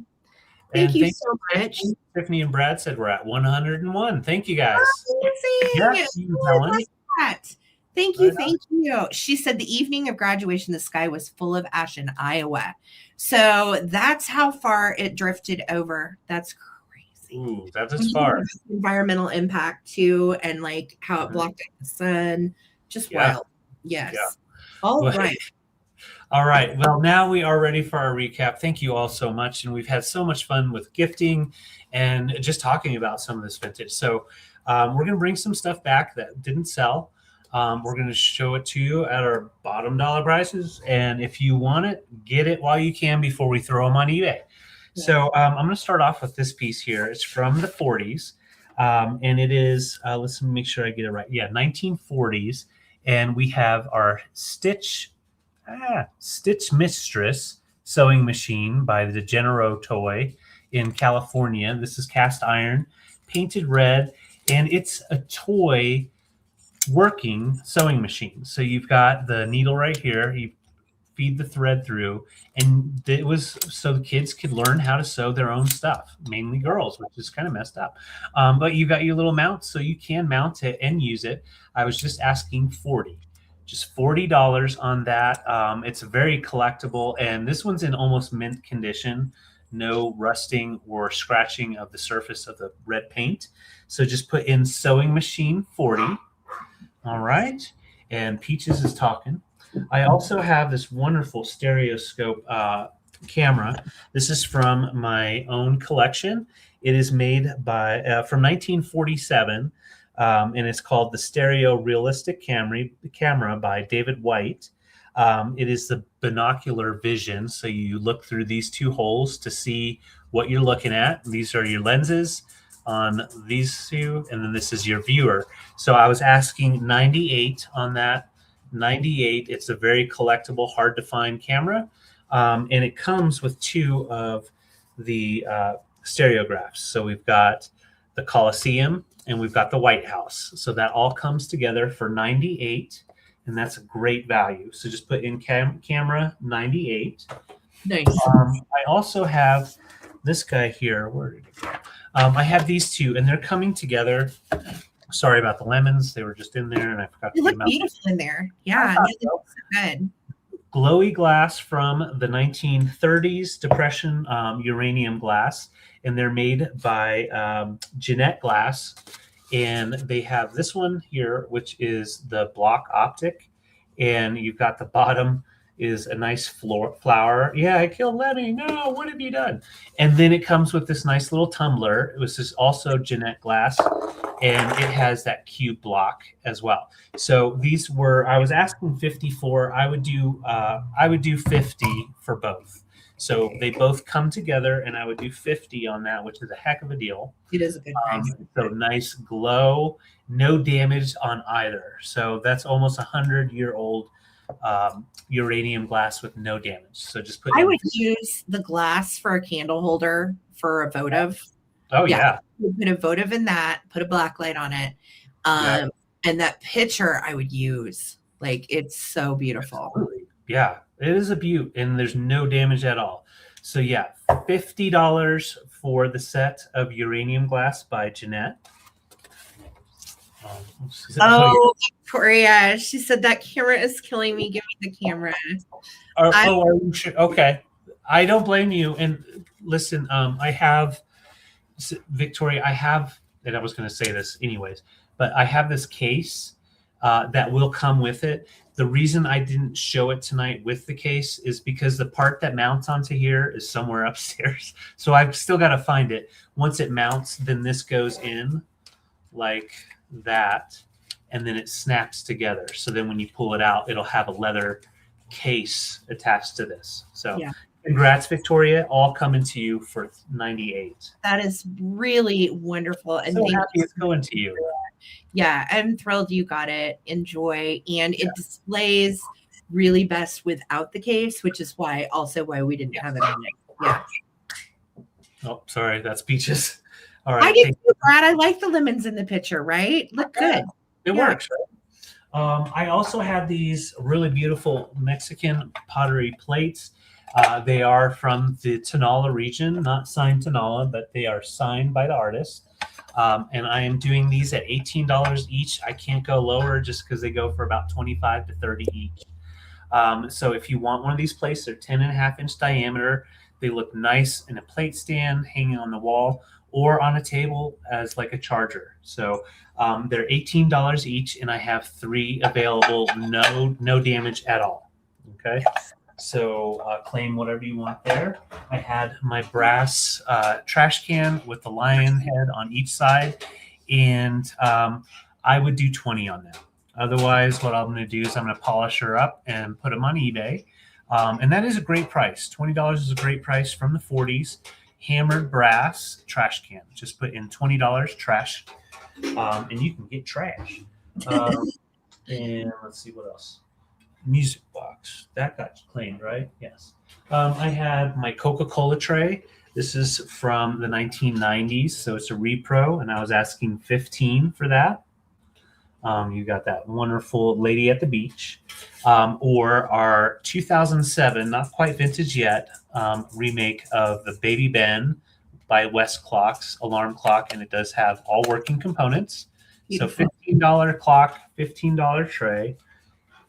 Thank you so much. Tiffany and Brad said we're at 101. Thank you guys. Amazing. Yes, Helen. Thank you. Thank you. She said the evening of graduation, the sky was full of ash in Iowa. So that's how far it drifted over. That's crazy. Ooh, that's as far. Environmental impact too, and like how it blocked out the sun. Just wild. Yes. Yeah. All right. All right. Well, now we are ready for our recap. Thank you all so much. And we've had so much fun with gifting and just talking about some of this vintage. So we're going to bring some stuff back that didn't sell. We're going to show it to you at our bottom dollar prices. And if you want it, get it while you can before we throw them on eBay. Yeah. So I'm going to start off with this piece here. It's from the 40s. And it is, let's make sure I get it right. Yeah, 1940s. And we have our Stitch Mistress sewing machine by the DeGenero Toy in California. This is cast iron, painted red, and it's a toy working sewing machine. So you've got the needle right here. You feed the thread through, and it was so the kids could learn how to sew their own stuff, mainly girls, which is kind of messed up. But you got your little mount, so you can mount it and use it. I was just asking just $40 on that. It's very collectible, and this one's in almost mint condition. No rusting or scratching of the surface of the red paint. So just put in sewing machine 40. All right. And Peaches is talking. I also have this wonderful stereoscope camera. This is from my own collection. It is made by from 1947, and it's called the Stereo Realistic Camera by David White. It is the binocular vision, so you look through these two holes to see what you're looking at. These are your lenses on these two, and then this is your viewer. So I was asking 98 on that. 98. It's a very collectible, hard to find camera, and it comes with two of the stereographs. So we've got the Coliseum and we've got the White House. So that all comes together for 98, and that's a great value. So just put in camera 98. Nice. I also have this guy here. Where did it go? I have these two, and they're coming together. Sorry about the lemons. They were just in there, and I forgot to look beautiful in there. Yeah, they look so good. Glowy glass from the 1930s Depression, uranium glass, and they're made by Jeanette Glass. And they have this one here, which is the block optic, and you've got the bottom is a nice flower. Yeah, I killed Lenny. No, what have you done? And then it comes with this nice little tumbler. It was just also Jeanette Glass, and it has that cube block as well. So these were, I was asking 54. I would do 50 for both. So they both come together, and I would do 50 on that, which is a heck of a deal. It is a good price. So nice glow, no damage on either. So that's almost 100-year-old uranium glass with no damage. So just put. I would use the glass for a candle holder for a votive. Oh yeah. Put a votive in that. Put a black light on it. And that pitcher I would use. Like, it's so beautiful. Absolutely. Yeah, it is a beaut, and there's no damage at all. So yeah, $50 for the set of uranium glass by Jeanette. Oh, Victoria, she said that camera is killing me. Give me the camera. Are you sure? Okay, I don't blame you. And listen, I have Victoria. And I was going to say this anyways, but I have this case that will come with it. The reason I didn't show it tonight with the case is because the part that mounts onto here is somewhere upstairs. So I've still got to find it. Once it mounts, then this goes in like that, and then it snaps together. So then when you pull it out, it'll have a leather case attached to this. So yeah. Congrats, Victoria. All coming to you for $98. That is really wonderful. And so happy it's going to you. Yeah, I'm thrilled you got it. Enjoy. And it displays really best without the case, which is why we didn't have it on it. Yeah. Oh, sorry. That's Peaches. All right. I did too, Brad. I like the lemons in the picture, right? Look good. It works, right? I also had these really beautiful Mexican pottery plates. They are from the Tonala region, not signed Tonala, but they are signed by the artist. And I am doing these at $18 each. I can't go lower just because they go for about $25 to $30 each. So if you want one of these plates, they're 10.5-inch diameter. They look nice in a plate stand hanging on the wall or on a table as like a charger. So they're $18 each, and I have 3 available, no damage at all. Okay. So claim whatever you want there. I had my brass trash can with the lion head on each side, and I would do 20 on that. Otherwise, what I'm going to do is I'm going to polish her up and put them on eBay. And that is a great price. $20 is a great price from the 40s. Hammered brass trash can. Just put in $20 trash, and you can get trash. And let's see what else. Music box that got claimed, right? Yes. I had my Coca-Cola tray. This is from the 1990s, so it's a repro, and I was asking $15 for that. You got that wonderful Lady at the Beach, or our 2007, not quite vintage yet, remake of the Baby Ben by West Clocks alarm clock, and it does have all working components. Beautiful. So $15 clock, $15 tray.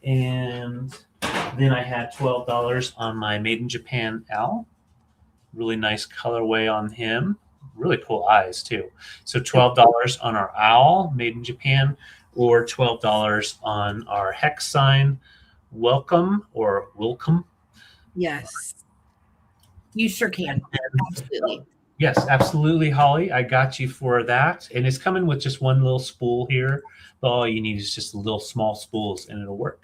And then I had $12 on my Made in Japan owl. Really nice colorway on him. Really cool eyes, too. So $12 on our owl, Made in Japan, or $12 on our hex sign, welcome or welcome. Yes. You sure can. Absolutely. Yes, absolutely, Holly. I got you for that. And it's coming with just one little spool here. But all you need is just little small spools, and it'll work.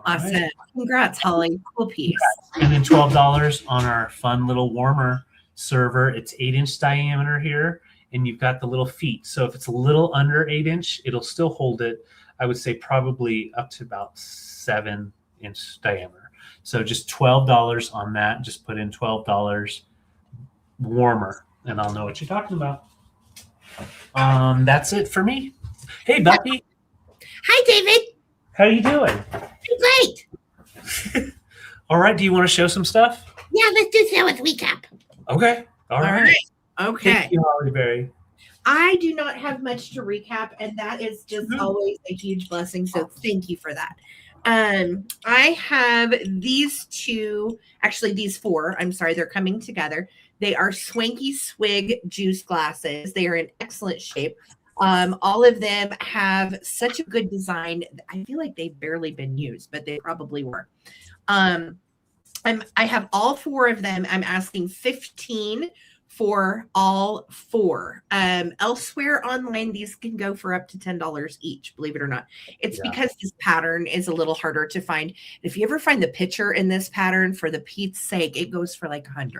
Awesome. Right. Congrats, Holly. Cool piece. And then $12 on our fun little warmer server. It's 8-inch diameter here, and you've got the little feet. So if it's a little under 8-inch, it'll still hold it. I would say probably up to about 7-inch diameter. So just $12 on that. Just put in $12 warmer, and I'll know what you're talking about. That's it for me. Hey, Bucky. Hi, David. How you doing? Great. All right. Do you want to show some stuff? Yeah, let's do sales recap. Okay. All right. Okay. Thank you, Holly Berry. I do not have much to recap, and that is just always a huge blessing. So thank you for that. I have these 4. I'm sorry, they're coming together. They are Swanky Swig juice glasses. They are in excellent shape. All of them have such a good design. I feel like they've barely been used, but they probably were. I have all 4 of them. I'm asking $15 for all 4. Elsewhere online, these can go for up to $10 each, believe it or not. It's because this pattern is a little harder to find. If you ever find the picture in this pattern, for the Pete's sake, it goes for like $100.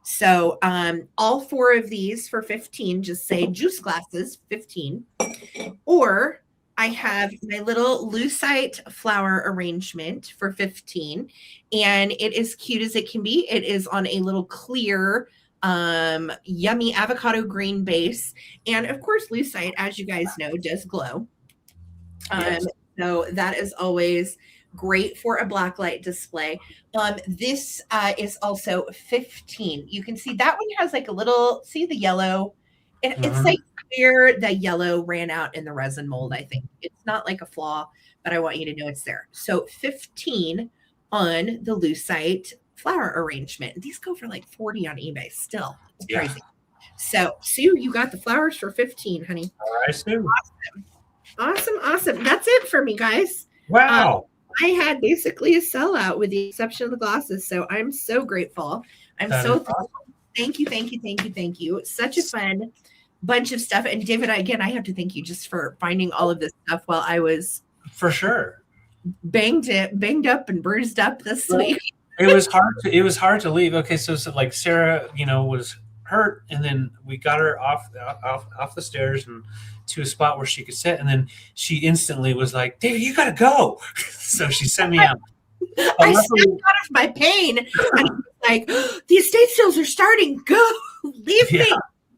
So all 4 of these for $15, just say juice glasses, $15. Or I have my little lucite flower arrangement for $15. And it is cute as it can be. It is on a little clear, yummy avocado green base. And of course, lucite, as you guys know, does glow. So that is always great for a blacklight display. This is also 15. You can see that one has like a little, see the yellow? It's Mhm. like clear the yellow ran out in the resin mold, I think. It's not like a flaw, but I want you to know it's there. So 15 on the lucite flower arrangement. These go for like 40 on eBay still. It's Yeah. crazy. So Sue, you got the flowers for 15, honey. All right, Sue. Awesome. That's it for me, guys. Wow. I had basically a sellout with the exception of the glasses. So I'm so grateful. I'm That so is thankful. Thank you. Such a fun bunch of stuff. And David, again, I have to thank you just for finding all of this stuff while I was For sure. banged up and bruised up this week. It was hard to leave. Okay, so like Sarah, was hurt, and then we got her off the stairs and to a spot where she could sit, and then she instantly was like, "David, you gotta go." So she sent me out. I snapped out of my pain. And I was like, the estate sales are starting. Go, leave me.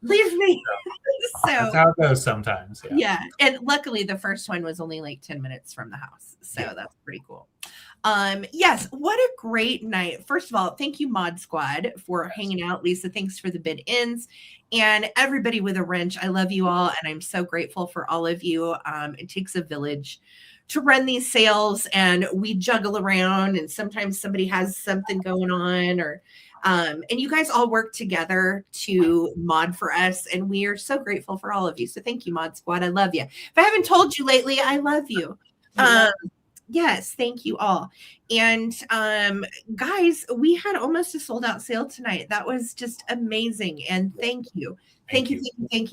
So that's how it goes sometimes. Yeah. And luckily the first one was only like 10 minutes from the house. So that's pretty cool. Yes, what a great night. First of all, thank you, Mod Squad, for hanging out. Lisa, thanks for the bid ins. And everybody with a wrench. I love you all, and I'm so grateful for all of you. It takes a village to run these sales, and we juggle around, and sometimes somebody has something going on, or and you guys all work together to mod for us, and we are so grateful for all of you. So thank you, Mod Squad. I love you. If I haven't told you lately, I love you. Yes, thank you all. And guys, we had almost a sold out sale tonight. That was just amazing. And thank you. Thank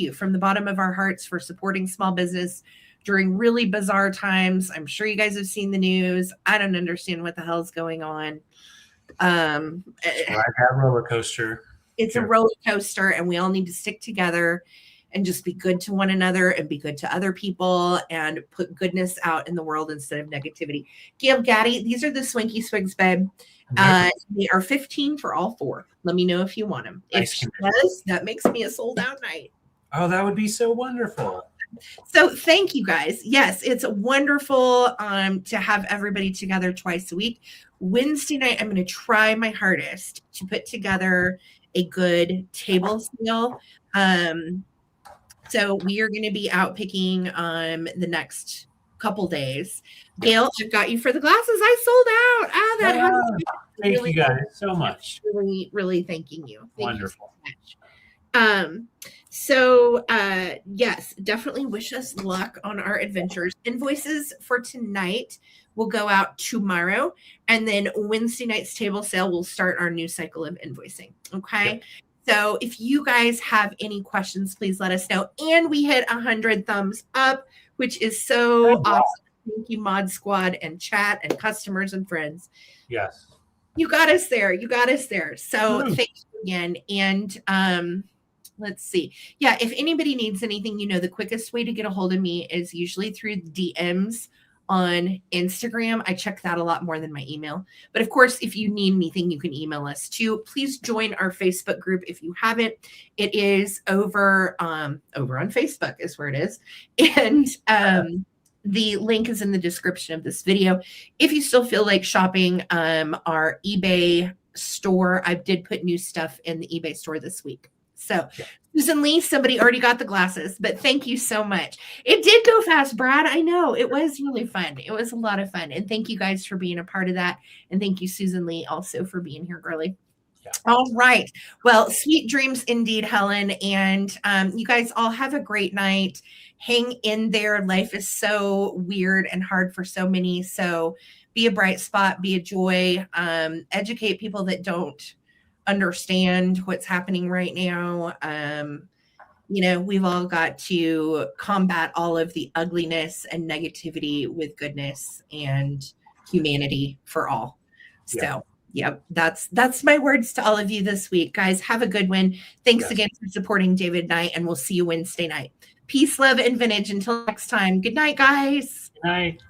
you from the bottom of our hearts for supporting small business during really bizarre times. I'm sure you guys have seen the news. I don't understand what the hell's going on. Ride that roller coaster. It's a roller coaster, and we all need to stick together and just be good to one another and be good to other people and put goodness out in the world instead of negativity. Gail Gaddy, these are the Swinky Swigs, babe. They are 15 for all four. Let me know if you want them. If she does, that makes me a sold out night. Oh, that would be so wonderful. So thank you guys. Yes, it's wonderful to have everybody together twice a week. Wednesday night, I'm going to try my hardest to put together a good table sale. So we are going to be out picking the next couple days. Gail, I've got you for the glasses. I sold out. Thank you guys so much. Really, really thanking you. Wonderful. Thank you so much. Yes, definitely wish us luck on our adventures. Invoices for tonight will go out tomorrow, and then Wednesday night's table sale will start our new cycle of invoicing. Okay. Yep. So if you guys have any questions, please let us know. And we hit 100 thumbs up, which is so awesome. Thank you, Mod Squad and chat and customers and friends. Yes. You got us there. So thank you again. And let's see. Yeah, if anybody needs anything, the quickest way to get a hold of me is usually through DMs on Instagram. I check that a lot more than my email. But of course, if you need anything, you can email us too. Please join our Facebook group if you haven't. It is over on Facebook is where it is. And the link is in the description of this video. If you still feel like shopping our eBay store, I did put new stuff in the eBay store this week. So Susan Lee, somebody already got the glasses, but thank you so much. It did go fast, Brad. I know. It was really fun. It was a lot of fun. And thank you guys for being a part of that. And thank you, Susan Lee, also for being here, girly. Yeah. All right. Well, sweet dreams indeed, Helen. And you guys all have a great night. Hang in there. Life is so weird and hard for so many. So be a bright spot, be a joy, educate people that don't understand what's happening right now. We've all got to combat all of the ugliness and negativity with goodness and humanity for all. So, that's my words to all of you this week, guys. Have a good one. Thanks again for supporting David Knight, and we'll see you Wednesday night. Peace, love, and vintage. Until next time. Good night, guys. Good night.